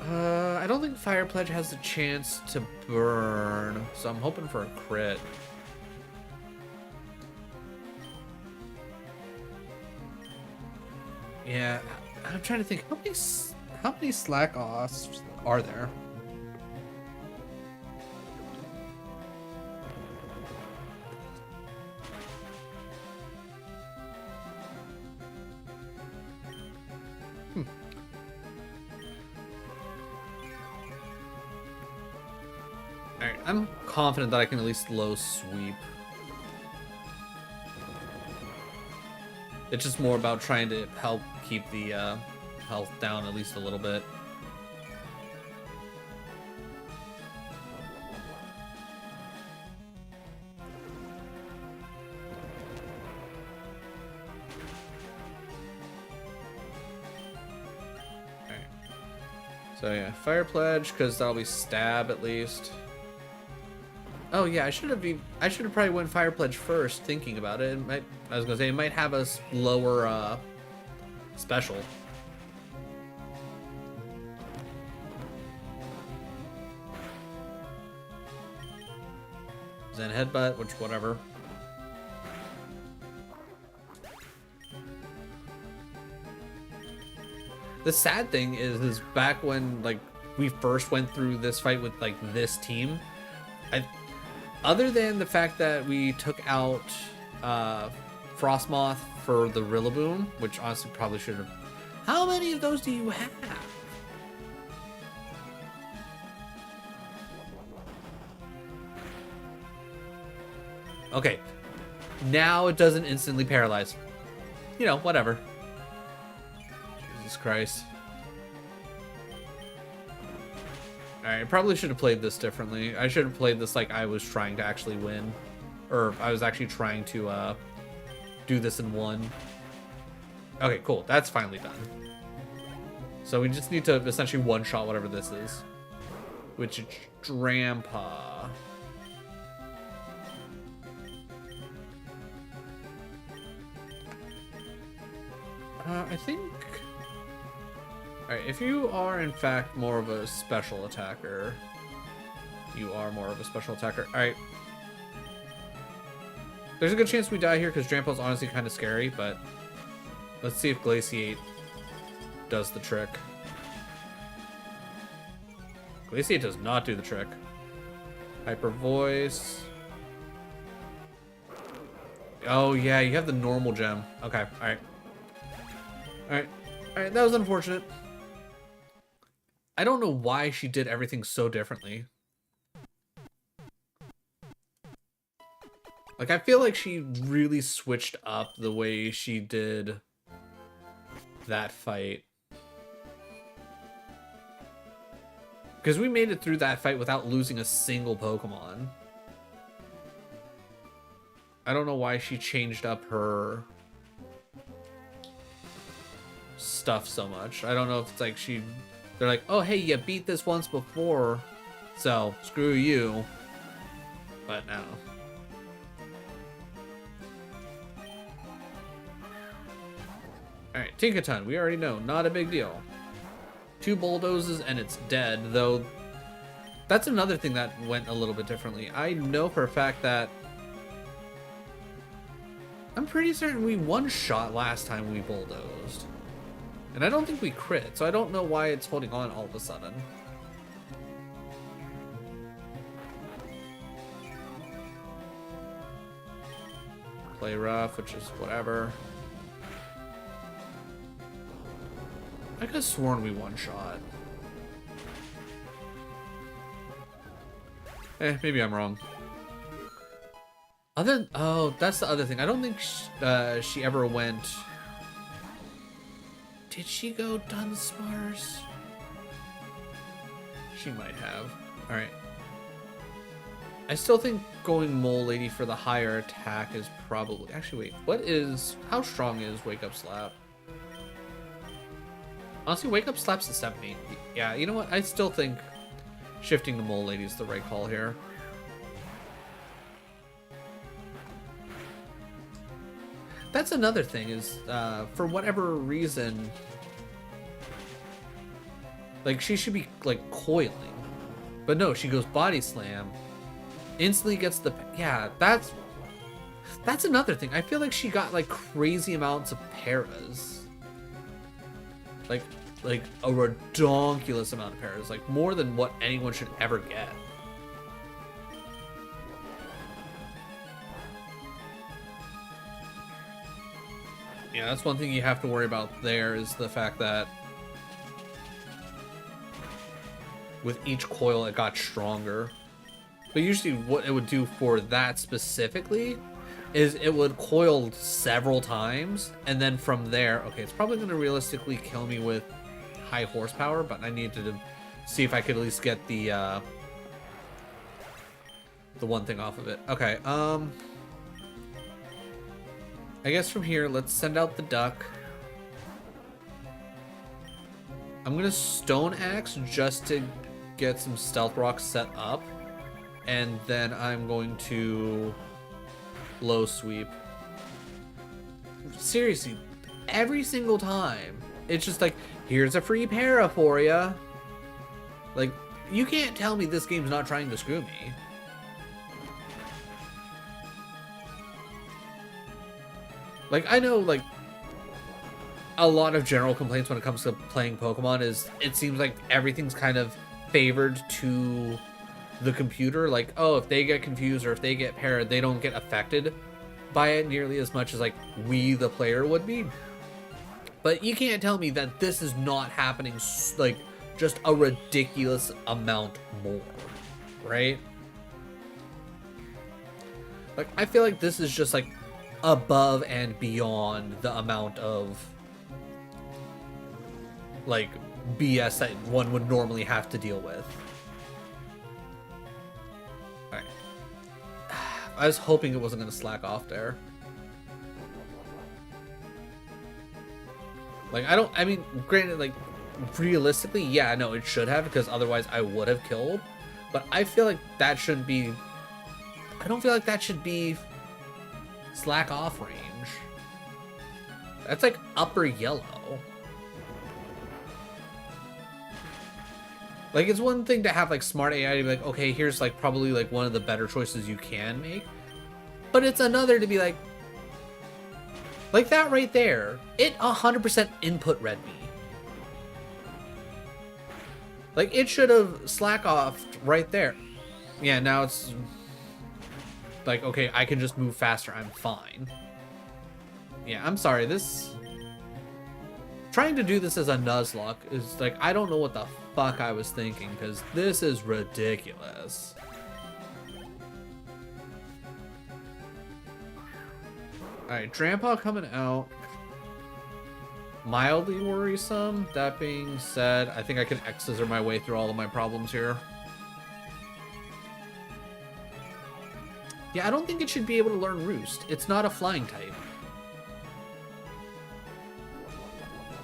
I don't think Fire Pledge has a chance to burn, so I'm hoping for a crit. Yeah, I'm trying to think, how many Slack Offs are there? Alright, I'm confident that I can at least low sweep. It's just more about trying to help keep the health down at least a little bit. Alright. So yeah, Fire Pledge, because that'll be stab at least. Oh yeah, I should have probably went Fire Pledge first, thinking about it. I was gonna say it might have a lower special. Zen Headbutt, which whatever. The sad thing is back when like we first went through this fight with like this team, other than the fact that we took out Frostmoth for the Rillaboom, which honestly probably should have... How many of those do you have? Okay. Now it doesn't instantly paralyze. You know, whatever. Jesus Christ. Alright, I probably should have played this differently. I should have played this like I was trying to actually win. Or I was actually trying to do this in one. Okay, cool. That's finally done. So we just need to essentially one-shot whatever this is. Which is Drampa. I think... Alright, if you are in fact more of a special attacker... You are more of a special attacker. Alright. There's a good chance we die here because Drampa's honestly kind of scary, but... Let's see if Glaciate does the trick. Glaciate does not do the trick. Hyper Voice. Oh yeah, you have the normal gem. Okay, alright. Alright. Alright, that was unfortunate. I don't know why she did everything so differently. Like, I feel like she really switched up the way she did that fight. Because we made it through that fight without losing a single Pokemon. I don't know why she changed up her stuff so much. I don't know if it's like they're like, oh hey, you beat this once before, so screw you. But no. Alright, Tinkaton, we already know, not a big deal. 2 bulldozes and it's dead, though that's another thing that went a little bit differently. I know for a fact that I'm pretty certain we one-shot last time we bulldozed. And I don't think we crit, so I don't know why it's holding on all of a sudden. Play rough, which is whatever. I could have sworn we one-shot. Maybe I'm wrong. Oh, that's the other thing. I don't think she ever went... Did she go Dunsparce? She might have. Alright. I still think going Mole Lady for the higher attack is probably... Actually, wait. How strong is Wake Up Slap? Honestly, Wake Up Slap's the 70. Yeah, you know what? I still think shifting to Mole Lady is the right call here. That's another thing is, for whatever reason, like, she should be, like, coiling. But no, she goes Body Slam, instantly gets the... Yeah, that's another thing. I feel like she got, like, crazy amounts of paras. Like a redonkulous amount of paras. Like, more than what anyone should ever get. Yeah, that's one thing you have to worry about there is the fact that with each coil it got stronger. But usually what it would do for that specifically is it would coil several times, and then from there, okay, it's probably going to realistically kill me with high horsepower, but I need to see if I could at least get the one thing off of it. Okay, I guess from here, let's send out the duck. I'm gonna Stone Axe just to get some Stealth Rocks set up, and then I'm going to Low Sweep. Seriously, every single time, it's just like, here's a free para for ya. Like, you can't tell me this game's not trying to screw me. Like, I know, like, a lot of general complaints when it comes to playing Pokemon is it seems like everything's kind of favored to the computer. Like, oh, if they get confused or if they get paired, they don't get affected by it nearly as much as, like, we, the player, would be. But you can't tell me that this is not happening, like, just a ridiculous amount more, right? Like, I feel like this is just, like, above and beyond the amount of, like, BS that one would normally have to deal with. Alright. I was hoping it wasn't going to slack off there. Like, I mean, granted, like, realistically, yeah, no, it should have, because otherwise I would have killed. But I feel like that shouldn't be... I don't feel like that should be slack off range. That's like upper yellow. Like, it's one thing to have, like, smart AI to be like, okay, here's, like, probably, like, one of the better choices you can make. But it's another to be like that right there. It 100% input read me. Like, it should have slack offed right there. Yeah, now it's like, okay, I can just move faster. I'm fine. Yeah, I'm sorry. Trying to do this as a Nuzlocke is like, I don't know what the fuck I was thinking, because this is ridiculous. Alright, Grandpa coming out. Mildly worrisome. That being said, I think I can X-scissor my way through all of my problems here. Yeah, I don't think it should be able to learn Roost. It's not a flying type.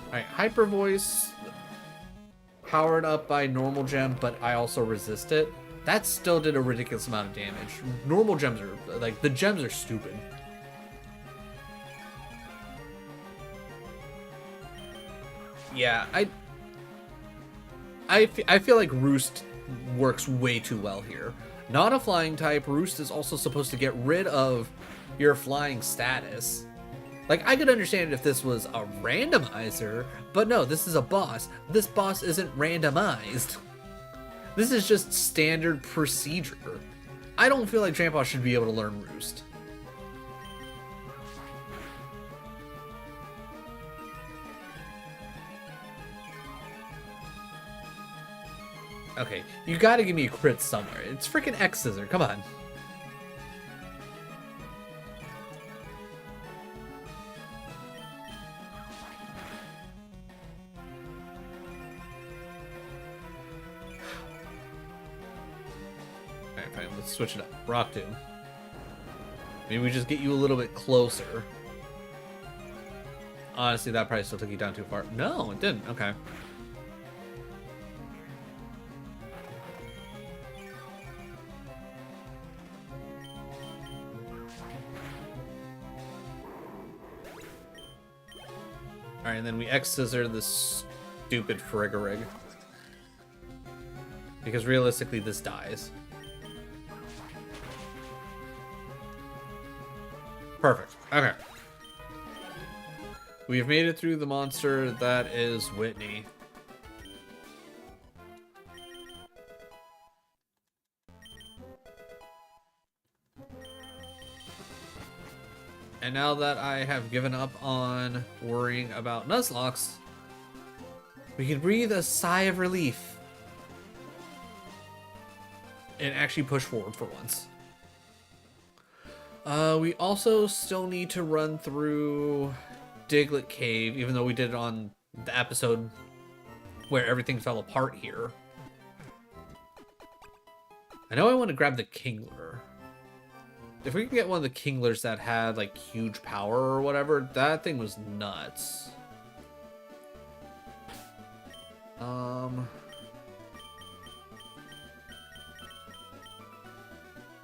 Alright, Hyper Voice. Powered up by normal gem, but I also resist it. That still did a ridiculous amount of damage. Normal gems are, like, the gems are stupid. Yeah, I feel like Roost works way too well here. Not a flying type, Roost is also supposed to get rid of your flying status. Like, I could understand if this was a randomizer, but no, this is a boss. This boss isn't randomized. This is just standard procedure. I don't feel like Grandpa should be able to learn Roost. Okay, you gotta give me a crit somewhere. It's freaking X-Scissor, come on. Alright, fine, let's switch it up. Rock Tomb. Maybe we just get you a little bit closer. Honestly, that probably still took you down too far. No, it didn't. Okay. Alright, and then we X-Scissor this stupid Friggerig. Because realistically, this dies. Perfect. Okay. We've made it through the monster that is Whitney. And now that I have given up on worrying about Nuzlocks, we can breathe a sigh of relief and actually push forward for once. We also still need to run through Diglett Cave, even though we did it on the episode where everything fell apart here. I know I want to grab the Kingler. If we can get one of the Kinglers that had, like, huge power or whatever, that thing was nuts.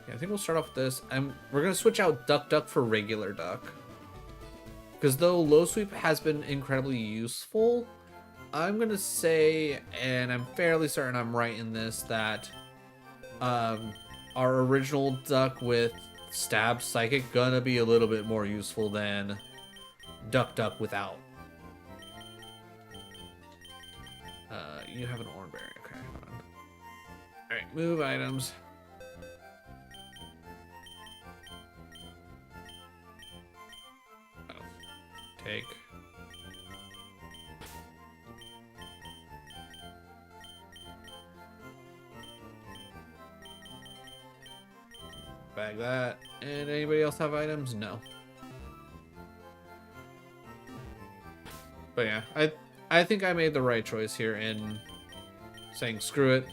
Yeah, I think we'll start off with this. We're going to switch out Duck Duck for regular Duck. Because though Low Sweep has been incredibly useful, I'm going to say, and I'm fairly certain I'm right in this, that our original Duck with Stab Psychic gonna be a little bit more useful than Duck Duck without. You have an Oranberry. Okay, hold on. Alright, move items. Oh. Take. Bag that. And anybody else have items? No. But yeah, I think I made the right choice here in saying screw it.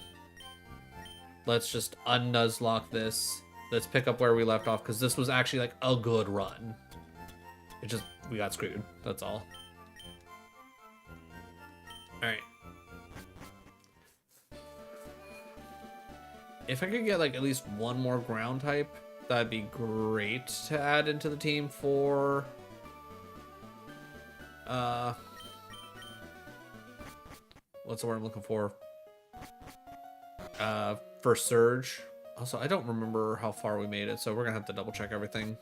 Let's just un-Nuzlocke this. Let's pick up where we left off, because this was actually like a good run. It just, we got screwed. That's all. Alright. If I could get like at least one more ground type, that'd be great to add into the team for what's the word I'm looking for? For Surge. Also, I don't remember how far we made it, so we're gonna have to double check everything.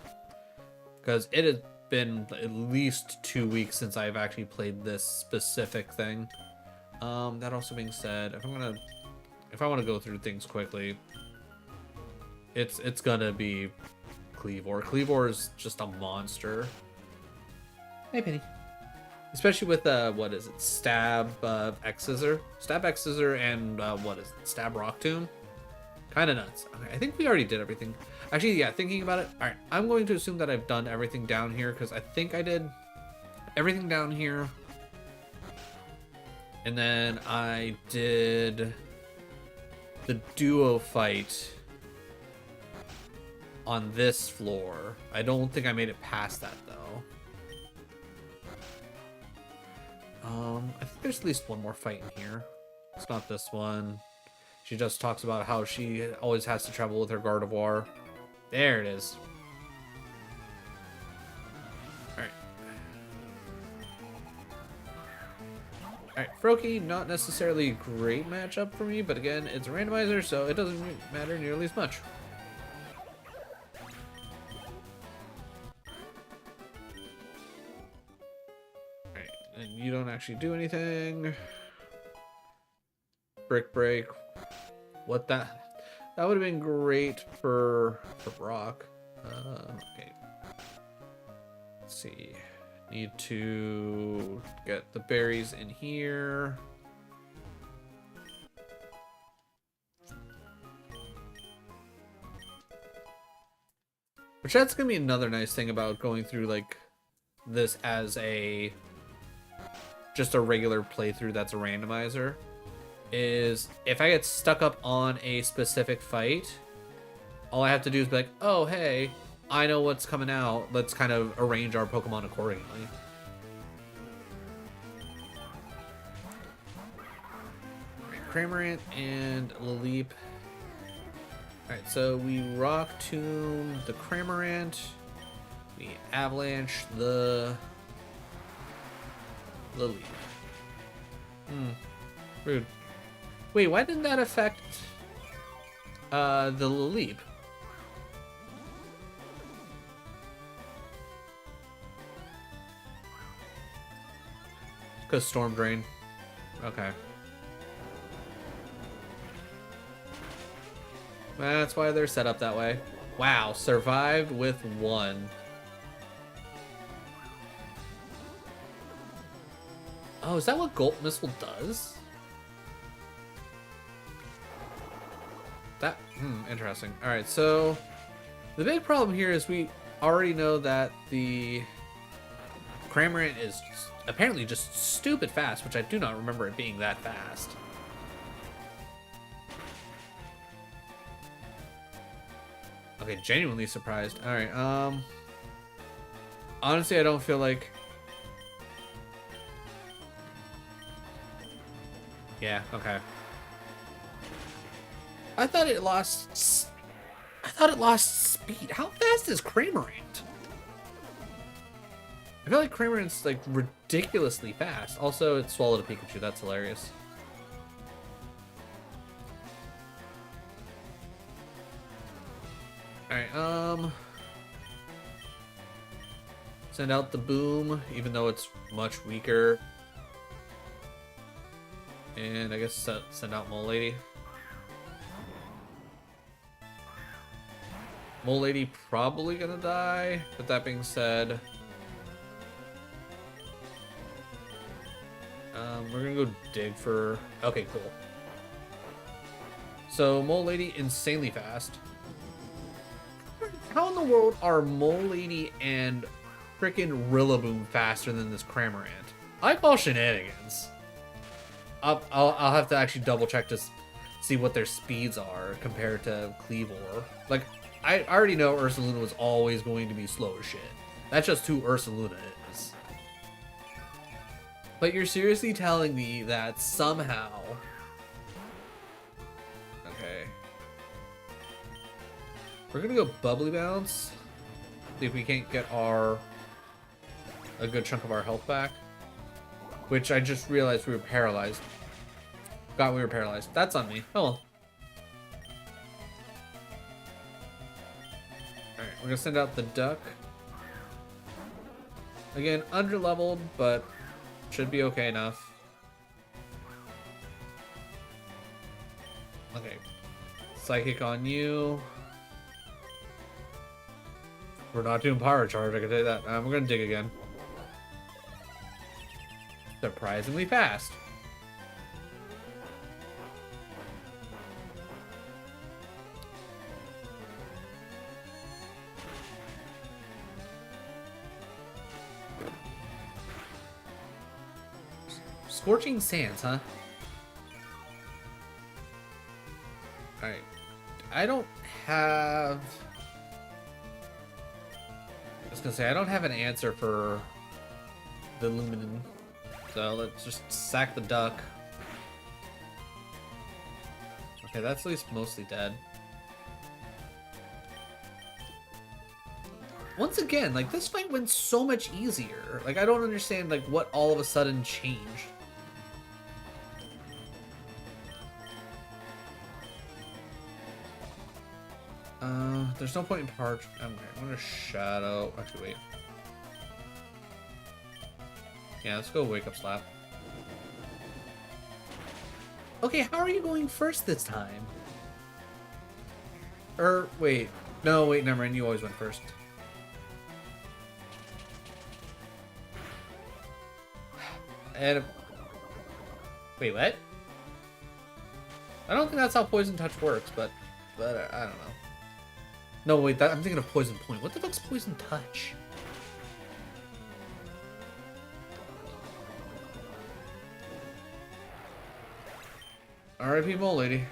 Because it has been at least 2 weeks since I've actually played this specific thing. That also being said, if I want to go through things quickly, it's gonna be Cleavor. Cleavor is just a monster. Hey, Penny. Especially with what is it? Stab X Scissor, Stab X Scissor, and what is it? Stab Rock Tomb. Kind of nuts. Okay, I think we already did everything. Actually, yeah. Thinking about it, all right. I'm going to assume that I've done everything down here because I think I did everything down here, and then I did the duo fight on this floor. I don't think I made it past that though. I think there's at least one more fight in here. It's not this one. She just talks about how she always has to travel with her Gardevoir. There it is. Alright. Alright, Froakie, not necessarily a great matchup for me, but again, it's a randomizer, so it doesn't matter nearly as much. Alright, and you don't actually do anything. Brick Break. What that would have been great for Brock. Okay. Let's see. Need to get the berries in here. Which that's gonna be another nice thing about going through like this as just a regular playthrough that's a randomizer. Is if I get stuck up on a specific fight, all I have to do is be like, oh, hey, I know what's coming out. Let's kind of arrange our Pokemon accordingly. Right, Cramorant and Laleep. Alright, so we Rock Tomb the Cramorant. We Avalanche the Laleep. Rude. Wait, why didn't that affect the Laleep? Because Storm Drain. Okay. That's why they're set up that way. Wow, survived with 1. Oh, is that what Gulp Missile does? That, interesting. Alright, so the big problem here is we already know that the Cramorant is apparently just stupid fast, which I do not remember it being that fast. Okay, genuinely surprised. Alright, honestly, I don't feel like... Yeah, okay. I thought it lost speed. How fast is Cramorant? I feel like Cramorant's like ridiculously fast. Also, it swallowed a Pikachu. That's hilarious. Alright, send out the Boom, even though it's much weaker. And I guess send out Mole Lady. Mole Lady probably gonna die, but that being said, we're gonna go dig for... Okay, cool. So Mole Lady insanely fast. How in the world are Mole Lady and frickin' Rillaboom faster than this Cramorant? I call shenanigans. I'll have to actually double check to see what their speeds are compared to Cleavor. Like, I already know Ursaluna was always going to be slow as shit. That's just who Ursaluna is. But you're seriously telling me that somehow... Okay. We're gonna go Bubbly Bounce. See if we can't get a good chunk of our health back. Which I just realized we were paralyzed. Forgot we were paralyzed. That's on me. Oh well. Alright, we're gonna send out the duck. Again, under-leveled, but should be okay enough. Okay. Psychic on you. We're not doing Power Charge, I can tell you that. We're gonna dig again. Surprisingly fast. Scorching Sands, huh? Alright. I don't have... I was gonna say, I don't have an answer for the Luminen. So let's just sack the duck. Okay, that's at least mostly dead. Once again, like, this fight went so much easier. Like, I don't understand, like, what all of a sudden changed. There's no point in Parch. I'm gonna Shadow. Actually, wait. Yeah, let's go Wake Up Slap. Okay, how are you going first this time? Wait. No, wait, never mind. You always went first. And... Wait, what? I don't think that's how Poison Touch works, but I don't know. No, wait, I'm thinking of Poison Point. What the fuck's Poison Touch? R.I.P. Mole Lady.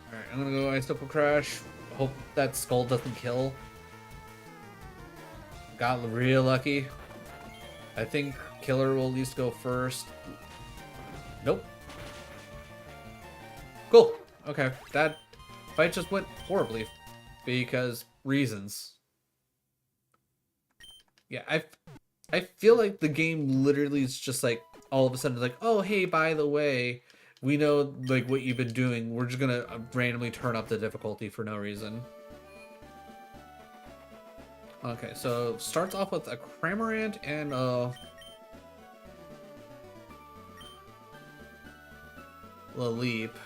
Alright, I'm gonna go Ice Double Crash. Hope that Skull doesn't kill. Got real lucky. I think Killer will at least go first. Nope. Cool. Okay, that fight just went horribly because reasons. Yeah, I feel like the game literally is just like all of a sudden like, oh hey, by the way, we know like what you've been doing. We're just gonna randomly turn up the difficulty for no reason. Okay, so starts off with a Cramorant and a Leap.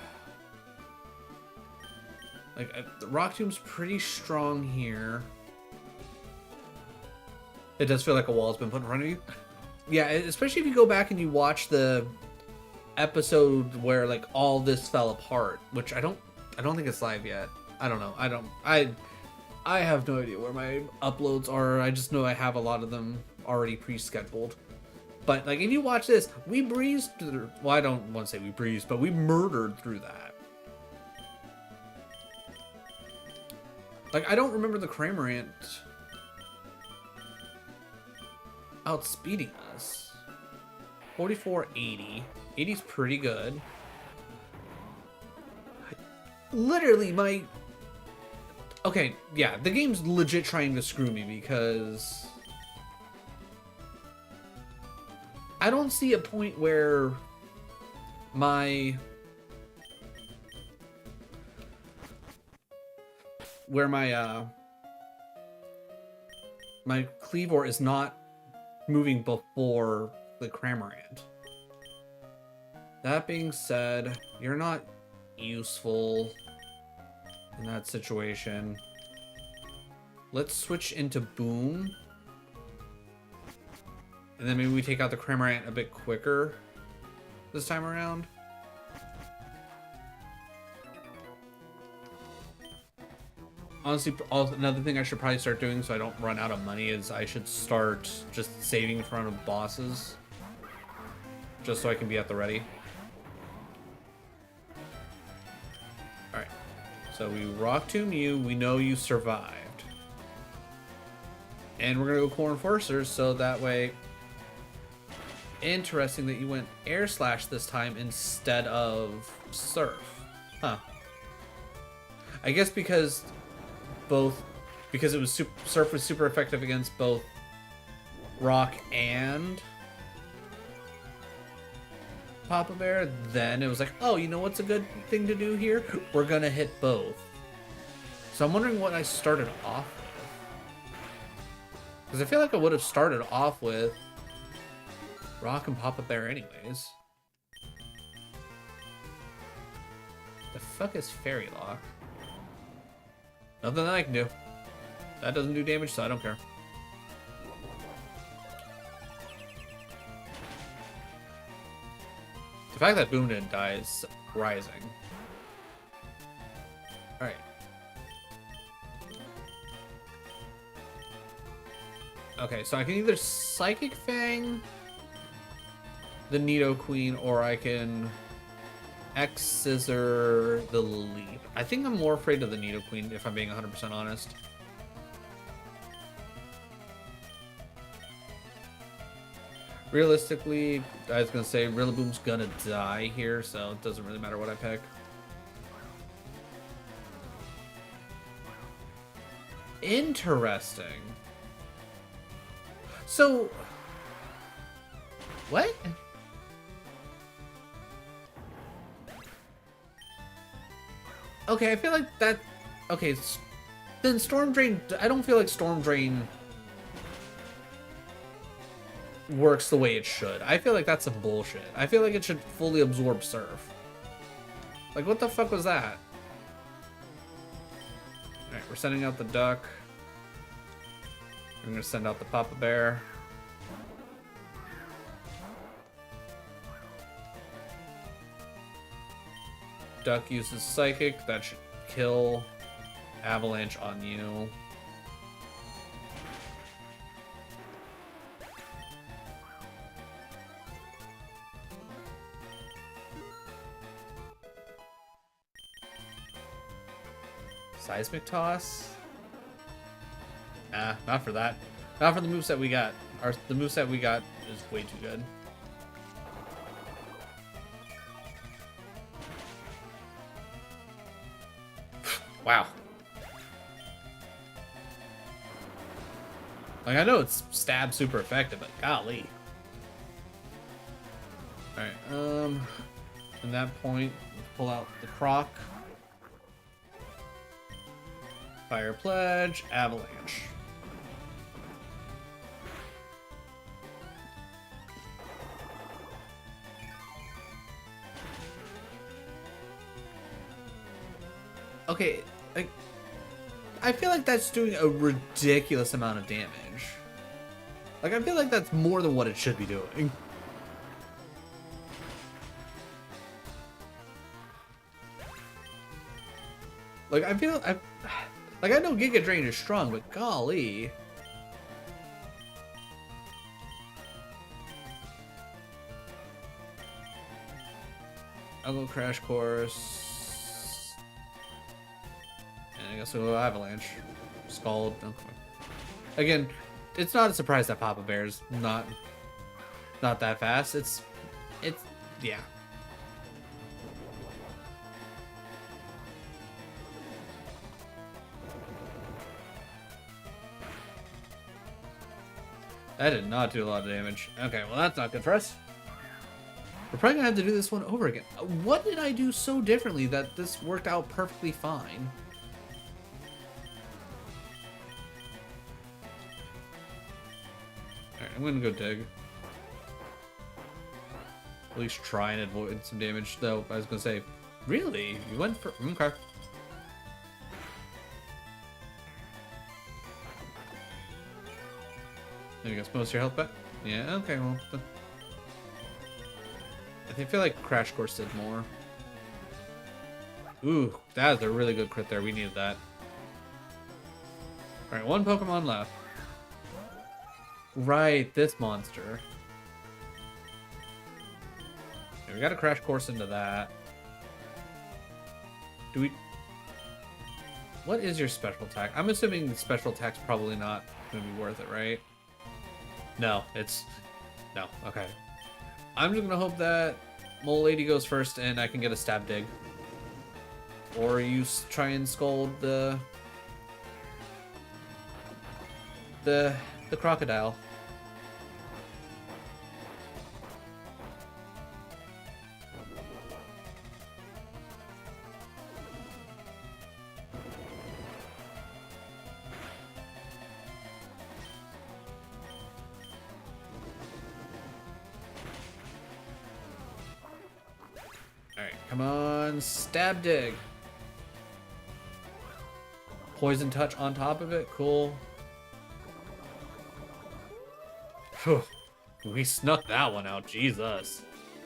Like, the Rock Tomb's pretty strong here. It does feel like a wall's been put in front of you. Yeah, especially if you go back and you watch the episode where like all this fell apart, which I don't think it's live yet. I don't know. I have no idea where my uploads are. I just know I have a lot of them already pre-scheduled. But like, if you watch this, we breezed through. Well, I don't want to say we breezed, but we murdered through that. Like, I don't remember the Cramorant outspeeding us. 44.80. 80's pretty good. Literally, my... Okay, yeah, the game's legit trying to screw me because... I don't see a point where my Cleavor is not moving before the Cramorant. That being said, you're not useful in that situation. Let's switch into Boom. And then maybe we take out the Cramorant a bit quicker this time around. Honestly, also, another thing I should probably start doing so I don't run out of money is I should start just saving in front of bosses. Just so I can be at the ready. Alright. So we rock tomb you. We know you survived. And we're going to go core enforcers so that way... Interesting that you went air slash this time instead of surf. Huh. I guess because it was surf was super effective against both rock and Papa Bear, then it was like, oh, you know what's a good thing to do here? We're gonna hit both. So I'm wondering what I started off with. Because I feel like I would have started off with rock and Papa Bear anyways. The fuck is Fairy Lock? Nothing that I can do. That doesn't do damage, so I don't care. The fact that Boom didn't die is surprising. Alright. Okay, so I can either Psychic Fang the Nidoqueen, or I can X-Scissor the Leap. I think I'm more afraid of the Nidoqueen, if I'm being 100% honest. Realistically, I was gonna say Rillaboom's gonna die here, so it doesn't really matter what I pick. Interesting. So, what? Okay, I feel like that... Okay, then Storm Drain... I don't feel like Storm Drain works the way it should. I feel like that's some bullshit. I feel like it should fully absorb Surf. Like, what the fuck was that? Alright, we're sending out the Duck. I'm gonna send out the Papa Bear. Duck uses Psychic. That should kill Avalanche on you. Seismic Toss? Nah, not for that. Not for the moveset we got. The moveset we got is way too good. Wow. Like, I know it's stab super effective, but golly. Alright, from that point, pull out the Croc. Fire Pledge, Avalanche. Okay, like, I feel like that's doing a ridiculous amount of damage. Like, I feel like that's more than what it should be doing. Like, I know Giga Drain is strong, but golly. I'll go Crash Course. And I guess we'll go Avalanche. Scald. Okay. Again, it's not a surprise that Papa Bear's not that fast. It's yeah. That did not do a lot of damage. Okay, well that's not good for us. We're probably gonna have to do this one over again. What did I do so differently that this worked out perfectly fine? Alright, I'm gonna go dig. At least try and avoid some damage, though. I was gonna say, really? You went for... Okay. There you go, most of your health back? Yeah, okay, well... I feel like Crash Course did more. Ooh, that was a really good crit there. We needed that. Alright, one Pokemon left. Right, this monster. Okay, we got a crash course into that. Do we... What is your special attack? I'm assuming the special attack's probably not going to be worth it, right? No, it's... No, okay. I'm just going to hope that Mole Lady goes first and I can get a stab dig. Or you try and scold the crocodile. Alright, come on, stab dig. Poison touch on top of it, cool. Whew. We snuck that one out, Jesus.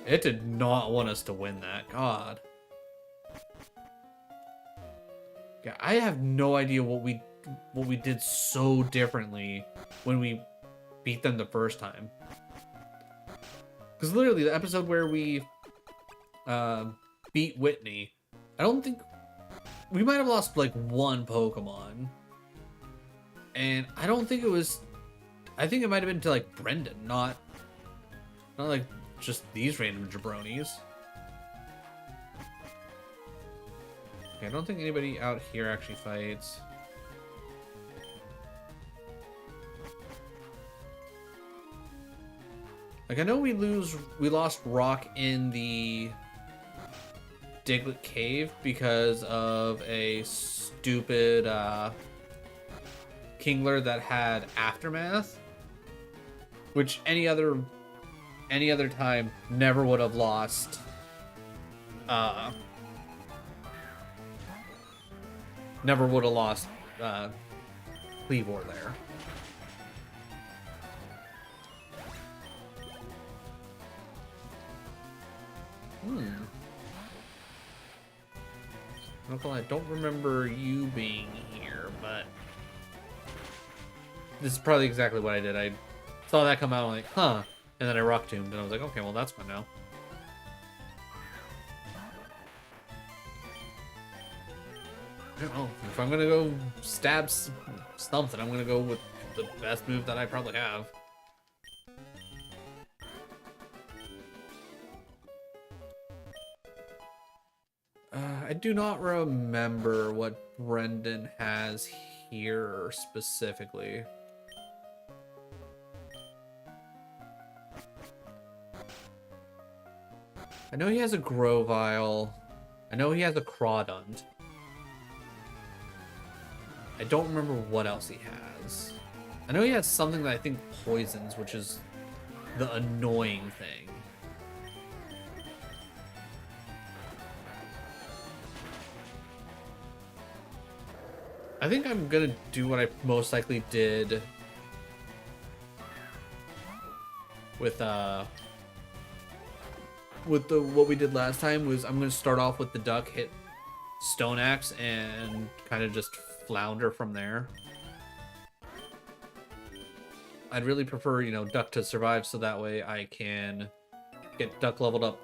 It did not want us to win that, God. Yeah, I have no idea what we did so differently when we beat them the first time. Because literally, the episode where we beat Whitney, I don't think... We might have lost, like, one Pokemon. And I don't think it was... I think it might have been to, like, Brendan, not like, just these random jabronis. Okay, I don't think anybody out here actually fights. Like, I know we lost Rock in the Diglett Cave because of a stupid Kingler that had Aftermath, which any other time never would have lost Cleavor there. Uncle, I don't remember you being here, but this is probably exactly what I did. I saw that come out, I'm like, huh, and then I rock tombed, and I was like, okay, well, that's fun now. I don't know. If I'm gonna go stab something, I'm gonna go with the best move that I probably have. I do not remember what Brendan has here specifically. I know he has a Grovyle. I know he has a Crawdont. I don't remember what else he has. I know he has something that I think poisons, which is the annoying thing. I think I'm gonna do what I most likely did with what we did last time, was I'm gonna start off with the duck, hit Stone Axe, and kind of just flounder from there. I'd really prefer, you know, duck to survive, so that way I can get duck leveled up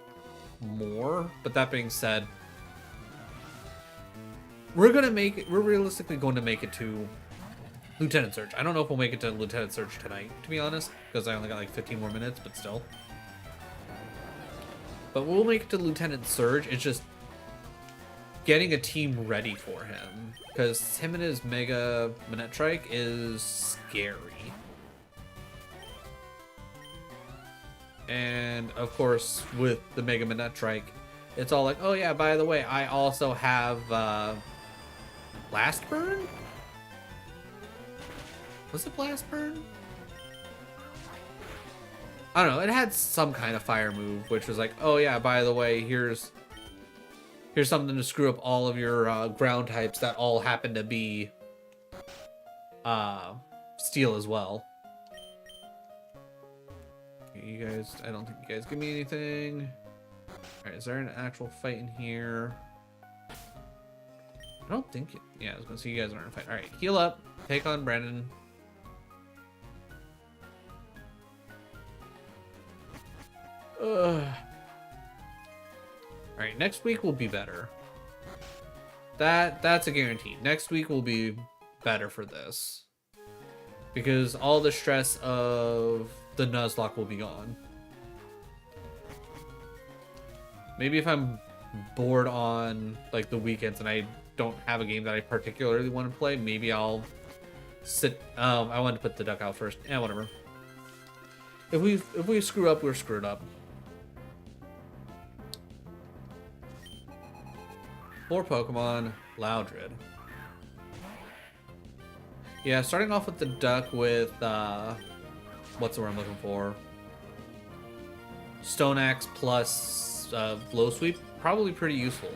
more. But that being said, we're realistically going to make it to Lieutenant Surge. I don't know if we'll make it to Lieutenant Surge tonight, to be honest, because I only got like 15 more minutes, but still. But we'll make it to Lieutenant Surge. It's just getting a team ready for him, because him and his Mega Manetrike is scary. And of course, with the Mega Manetrike, it's all like, oh yeah, by the way, I also have Blast Burn? Was it Blast Burn? I don't know, it had some kind of fire move, which was like, oh yeah, by the way, here's something to screw up all of your ground types that all happen to be steel as well. Okay, you guys, I don't think you guys give me anything. Alright, is there an actual fight in here? I don't think it, yeah, I was gonna say you guys aren't in a fight. Alright, heal up. take on Brandon. Ugh. Alright, next week will be better. That's a guarantee. Next week will be better for this. Because all the stress of the Nuzlocke will be gone. Maybe if I'm bored on like the weekends and I don't have a game that I particularly want to play, maybe I'll sit. I wanted to put the duck out first. Yeah, whatever. If we screw up, we're screwed up. More Pokemon, Loudred. Yeah, starting off with the duck with what's the word I'm looking for? Stone Axe plus Blow Sweep, probably pretty useful.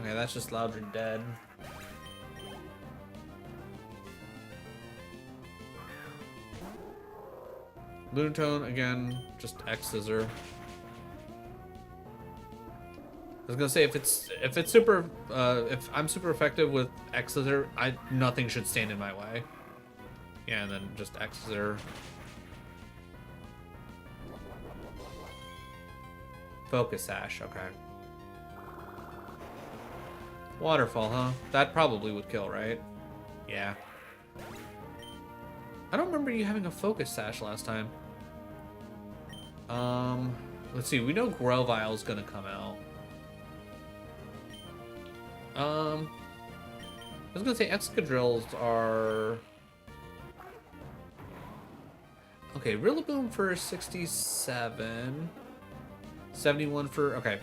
Okay, that's just Loudred dead. Lunatone again, just X Scissor. I was gonna say if it's super if I'm super effective with X Scissor, nothing should stand in my way. Yeah, and then just X Scissor. Focus Sash, okay. Waterfall, huh? That probably would kill, right? Yeah. I don't remember you having a Focus Sash last time. Let's see. We know Grovile's gonna come out. I was gonna say Excadrills are... Okay, Rillaboom for 67. 71 for... Okay.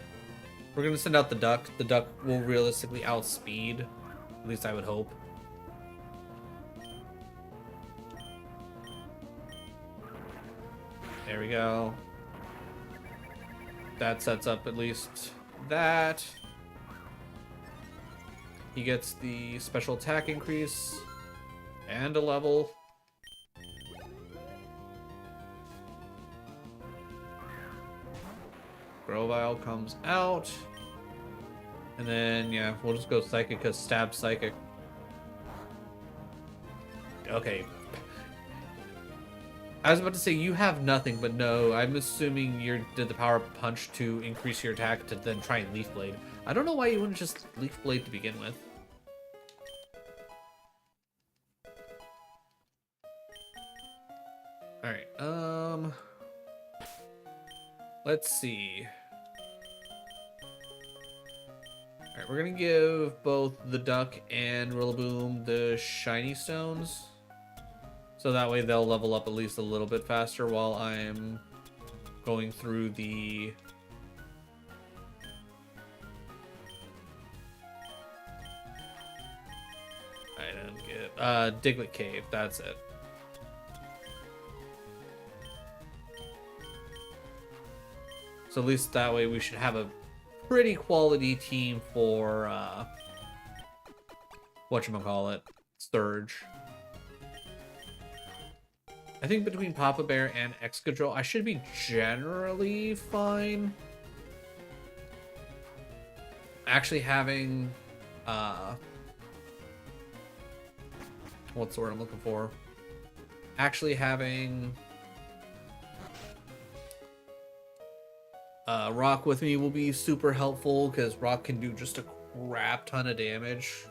We're gonna send out the duck. The duck will realistically outspeed. At least I would hope. There we go. That sets up at least that. He gets the special attack increase and a level. Grovyle comes out. And then, yeah, we'll just go Psychic because Stab Psychic. Okay. I was about to say you have nothing, but no, I'm assuming you did the Power Punch to increase your attack to then try and Leaf Blade. I don't know why you wouldn't just Leaf Blade to begin with. Alright, let's see. Alright, we're gonna give both the Duck and Rillaboom the Shiny Stones. So that way they'll level up at least a little bit faster while I'm going through the... I don't get... Diglett Cave, that's it. So at least that way we should have a pretty quality team for, whatchamacallit, Surge. I think between Papa Bear and Excadrill, I should be generally fine. Actually having, what's the word I'm looking for? Actually having Rock with me will be super helpful because Rock can do just a crap ton of damage.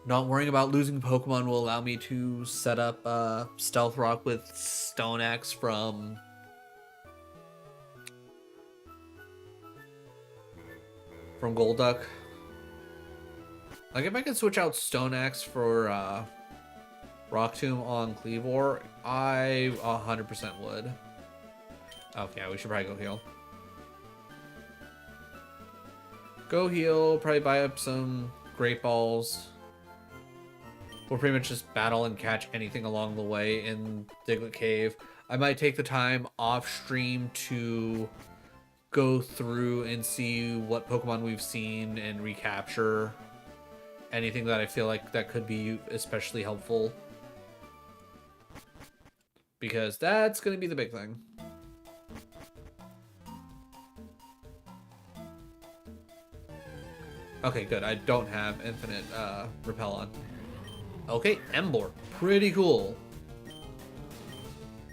Not worrying about losing Pokemon will allow me to set up Stealth Rock with Stone Axe from Golduck. Like if I could switch out Stone Axe for Rock Tomb on Cleavor, I 100% would. Okay, we should probably go heal. Go heal, probably buy up some Great Balls. We'll pretty much just battle and catch anything along the way in Diglett Cave. I might take the time off stream to go through and see what Pokemon we've seen and recapture anything that I feel like that could be especially helpful. Because that's going to be the big thing. Okay, good. I don't have infinite repel on. Okay, Embor. Pretty cool.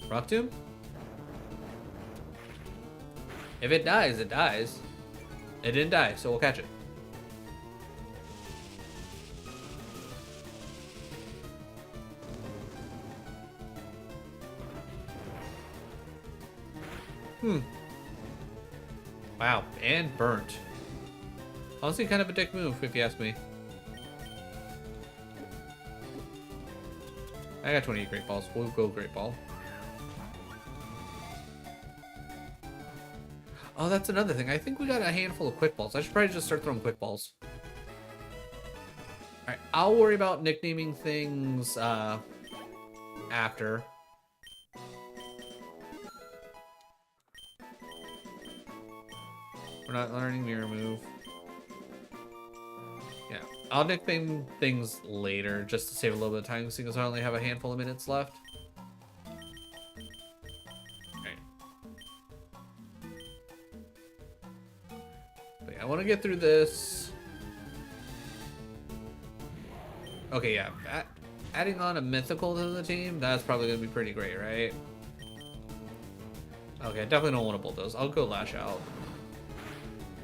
Rock Tomb? If it dies, it dies. It didn't die, so we'll catch it. Wow, and burnt. Honestly, kind of a dick move, if you ask me. I got 28 Great Balls. We'll go Great Ball. Oh, that's another thing. I think we got a handful of Quick Balls. I should probably just start throwing Quick Balls. Alright, I'll worry about nicknaming things after. We're not learning Mirror Move. Yeah, I'll nickname things later just to save a little bit of time because I only have a handful of minutes left. Alright. But yeah, I want to get through this. Okay, yeah. Adding on a mythical to the team, that's probably going to be pretty great, right? Okay, I definitely don't want to bulldoze. I'll go Lash Out.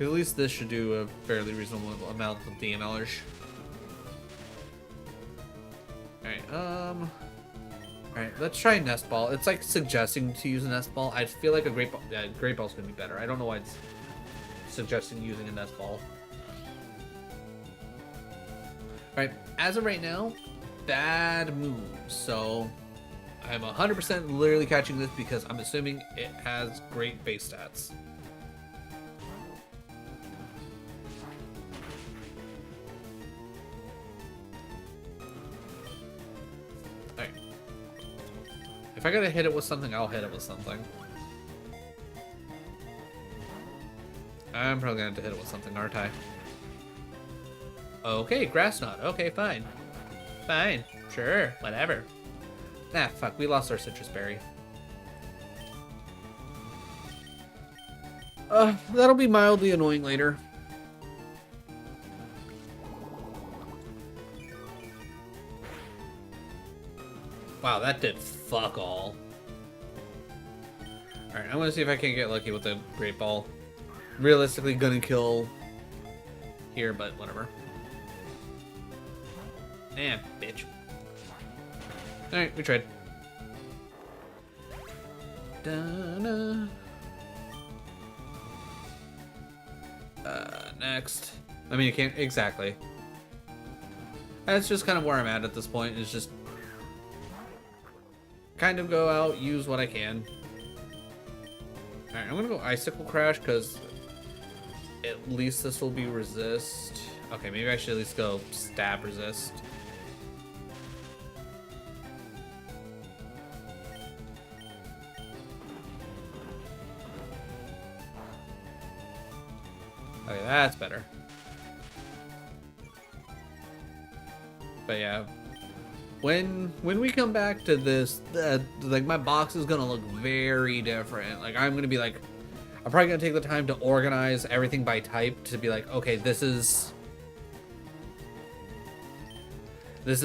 At least this should do a fairly reasonable amount of DMLers. Alright, let's try Nest Ball. It's like suggesting to use a Nest Ball. I feel like a Great Ball, yeah, Great Ball's gonna be better. I don't know why it's suggesting using a Nest Ball. Alright, as of right now, bad moves. So I'm 100% literally catching this because I'm assuming it has great base stats. If I gotta hit it with something, I'll hit it with something. I'm probably gonna have to hit it with something, aren't I? Okay, Grass Knot. Okay, fine. Fine. Sure, whatever. Nah, fuck, we lost our Citrus Berry. That'll be mildly annoying later. Wow, that did fuck all. Alright, I want to see if I can get lucky with the Great Ball. Realistically, gonna kill here, but whatever. Bitch. Alright, we tried. Da-na. Next. I mean, you can't... Exactly. That's just kind of where I'm at this point, is just... kind of go out, use what I can. Alright, I'm gonna go Icicle Crash, because at least this will be resist. Okay, maybe I should at least go Stab Resist. Okay, that's better. But yeah, when we come back to this, like, my box is gonna look very different. Like, I'm gonna be like, I'm probably gonna take the time to organize everything by type to be like, okay, this is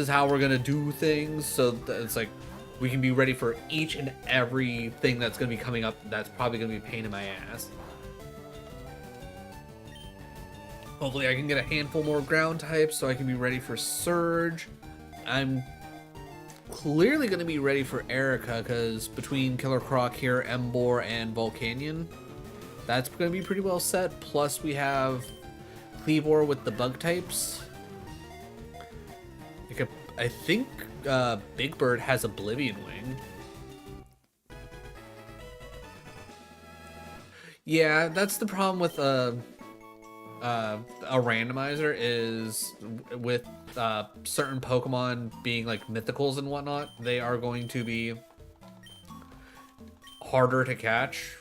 how we're gonna do things, so that it's like we can be ready for each and everything that's gonna be coming up. That's probably gonna be a pain in my ass. Hopefully I can get a handful more ground types so I can be ready for Surge. I'm clearly going to be ready for Erica, because between Killer Croc here, Embor, and Volcanion, that's going to be pretty well set. Plus we have Cleavor with the bug types. I think Big Bird has Oblivion Wing. Yeah, that's the problem with a randomizer, is with certain Pokemon being like mythicals and whatnot, they are going to be harder to catch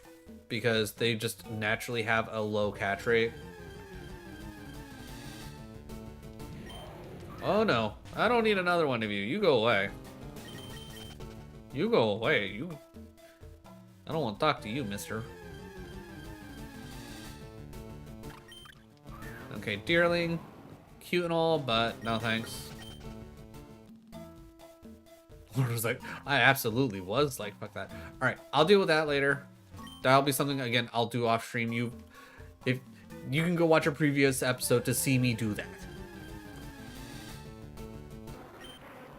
because they just naturally have a low catch rate. Oh no, I don't need another one of you. You go away. You go away. I don't want to talk to you, mister. Okay, Deerling. cute and all, but no thanks. Lord was like, I absolutely was like, fuck that. All right, I'll deal with that later. That'll be something, again, I'll do off stream. If you can go watch a previous episode to see me do that.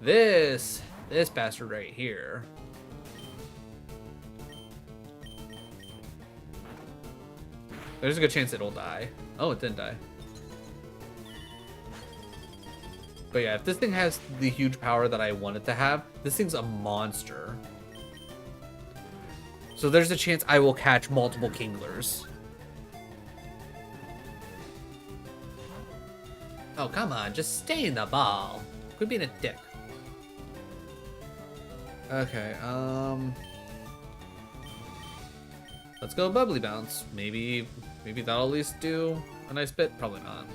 This bastard right here. There's a good chance it'll die. Oh, it didn't die. But yeah, if this thing has the huge power that I want it to have, this thing's a monster. So there's a chance I will catch multiple Kinglers. Oh, come on, just stay in the ball. Quit being a dick. Okay, let's go Bubbly Bounce. Maybe that'll at least do a nice bit. Probably not.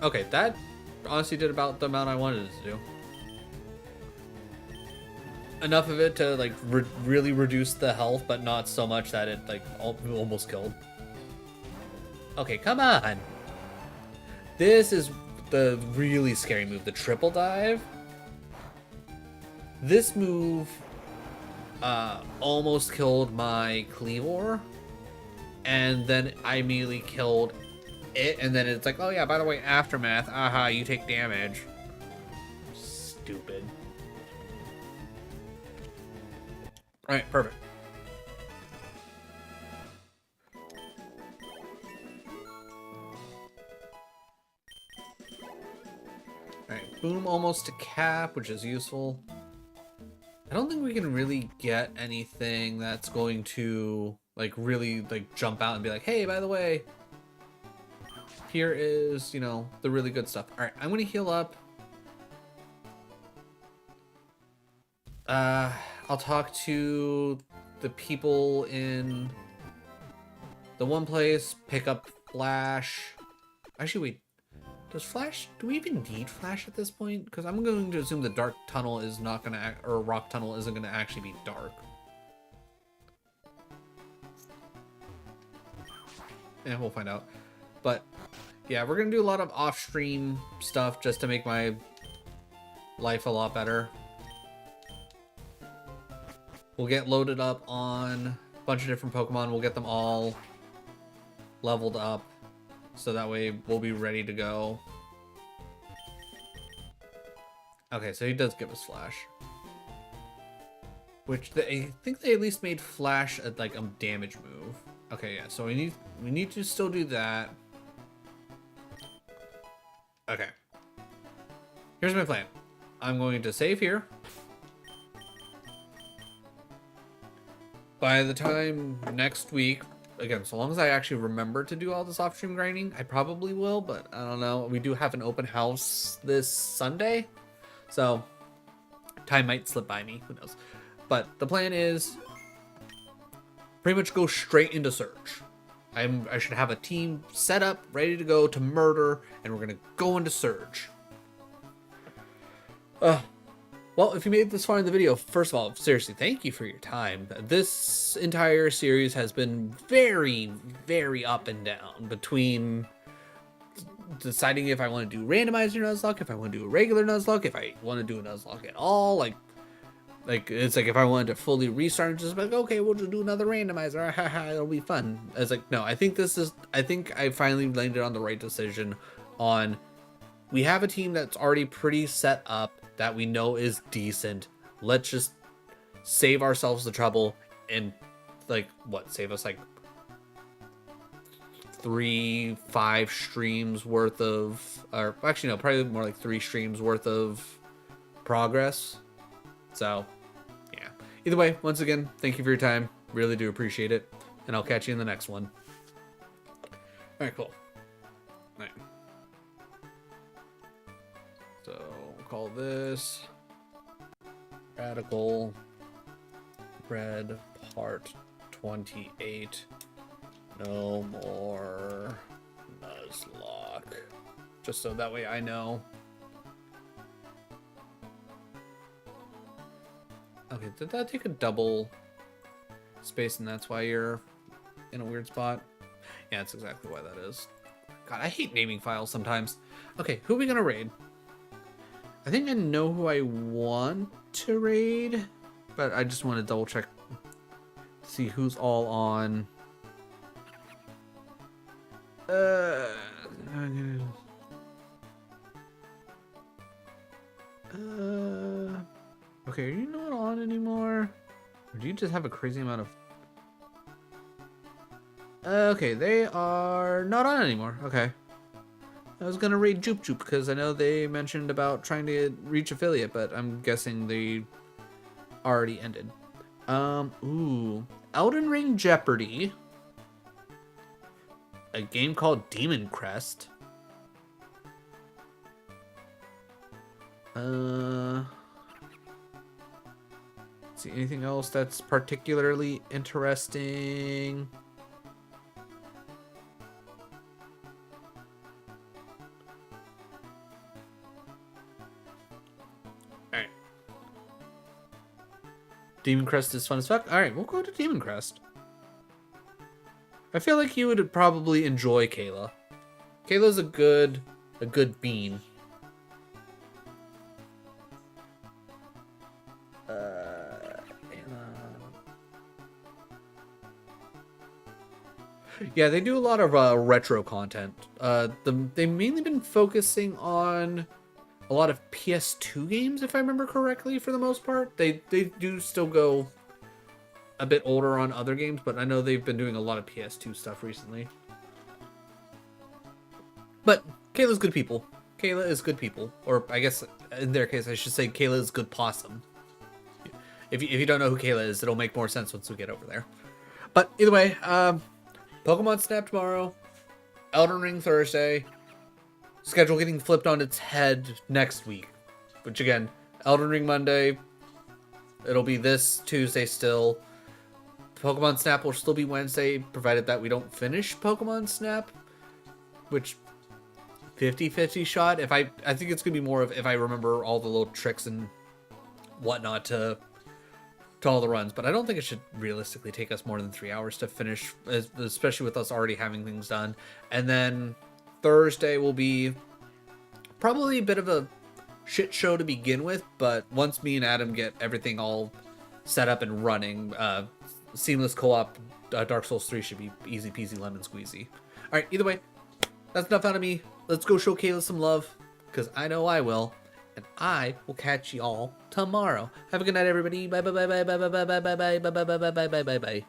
Okay, that honestly did about the amount I wanted it to do. Enough of it to like really reduce the health, but not so much that it like almost killed. Okay, come on. This is the really scary move, the triple dive. This move almost killed my Cleavor, and then I immediately killed it, and then it's like, oh yeah, by the way, aftermath, aha, you take damage. Stupid. Alright, perfect. Alright, boom almost to cap, which is useful. I don't think we can really get anything that's going to like really like jump out and be like, hey, by the way, here is, you know, the really good stuff. Alright, I'm gonna heal up. I'll talk to the people in the one place, pick up Flash. Actually, wait. Do we even need Flash at this point? Because I'm going to assume the dark tunnel is not going to, or rock tunnel isn't going to actually be dark. Yeah, we'll find out. But yeah, we're going to do a lot of off-stream stuff just to make my life a lot better. We'll get loaded up on a bunch of different Pokemon. We'll get them all leveled up, so that way we'll be ready to go. Okay, so he does give us Flash. Which I think they at least made Flash a like a damage move. Okay, yeah, so we need to still do that. Okay. Here's my plan. I'm going to save here. By the time next week, again, so long as I actually remember to do all this off-stream grinding, I probably will, but I don't know. We do have an open house this Sunday, so time might slip by me, who knows. But the plan is pretty much go straight into Surge. I should have a team set up, ready to go to murder, and we're gonna go into Surge. Well, if you made it this far in the video, first of all, seriously, thank you for your time. This entire series has been very, very up and down between deciding if I want to do randomizer Nuzlocke, if I want to do a regular Nuzlocke, if I want to do a Nuzlocke at all. Like it's like if I wanted to fully restart, just like, okay, we'll just do another randomizer. It'll be fun. It's like, no, I think I finally landed on the right decision on, we have a team that's already pretty set up that we know is decent. Let's just save ourselves the trouble and like save us like 3-5 streams worth of, or actually no, probably more like 3 streams worth of progress. So yeah, either way, once again, thank you for your time. Really do appreciate it, and I'll catch you in the next one. All right, cool. All right. So we'll call this Radical Red Part 28. No more Nuzlocke. Just so that way I know. Okay, did that take a double space and that's why you're in a weird spot? Yeah, that's exactly why that is. God, I hate naming files sometimes. Okay, who are we gonna raid? I think I know who I want to raid, but I just want to double check to see who's all on. Okay, are you not on anymore? Or do you just have a crazy amount of... Okay, they are not on anymore. Okay. I was gonna raid Joop Joop because I know they mentioned about trying to reach affiliate, but I'm guessing they already ended. Ooh. Elden Ring Jeopardy. A game called Demon Crest. See anything else that's particularly interesting? Alright. Demon Crest is fun as fuck. Alright, we'll go to Demon Crest. I feel like you would probably enjoy Kayla. Kayla's a good bean. Yeah, they do a lot of retro content. They've mainly been focusing on a lot of PS2 games, if I remember correctly, for the most part. They do still go a bit older on other games, but I know they've been doing a lot of PS2 stuff recently. But Kayla's good people. Kayla is good people. Or I guess in their case, I should say Kayla is good possum. If you don't know who Kayla is, it'll make more sense once we get over there. But either way, Pokemon Snap tomorrow, Elden Ring Thursday, schedule getting flipped on its head next week. Which again, Elden Ring Monday, it'll be this Tuesday still. Pokemon Snap will still be Wednesday, provided that we don't finish Pokemon Snap. Which, 50-50 shot. I think it's going to be more of if I remember all the little tricks and whatnot to all the runs, but I don't think it should realistically take us more than 3 hours to finish, especially with us already having things done. And then Thursday will be probably a bit of a shit show to begin with, but once me and Adam get everything all set up and running, seamless co-op Dark Souls 3 should be easy peasy lemon squeezy. All right, either way, that's enough out of me. Let's go show Kayla some love, because I know I will. And I will catch y'all tomorrow. Have a good night, everybody. Bye bye bye bye bye bye bye bye bye bye bye bye bye bye bye bye bye.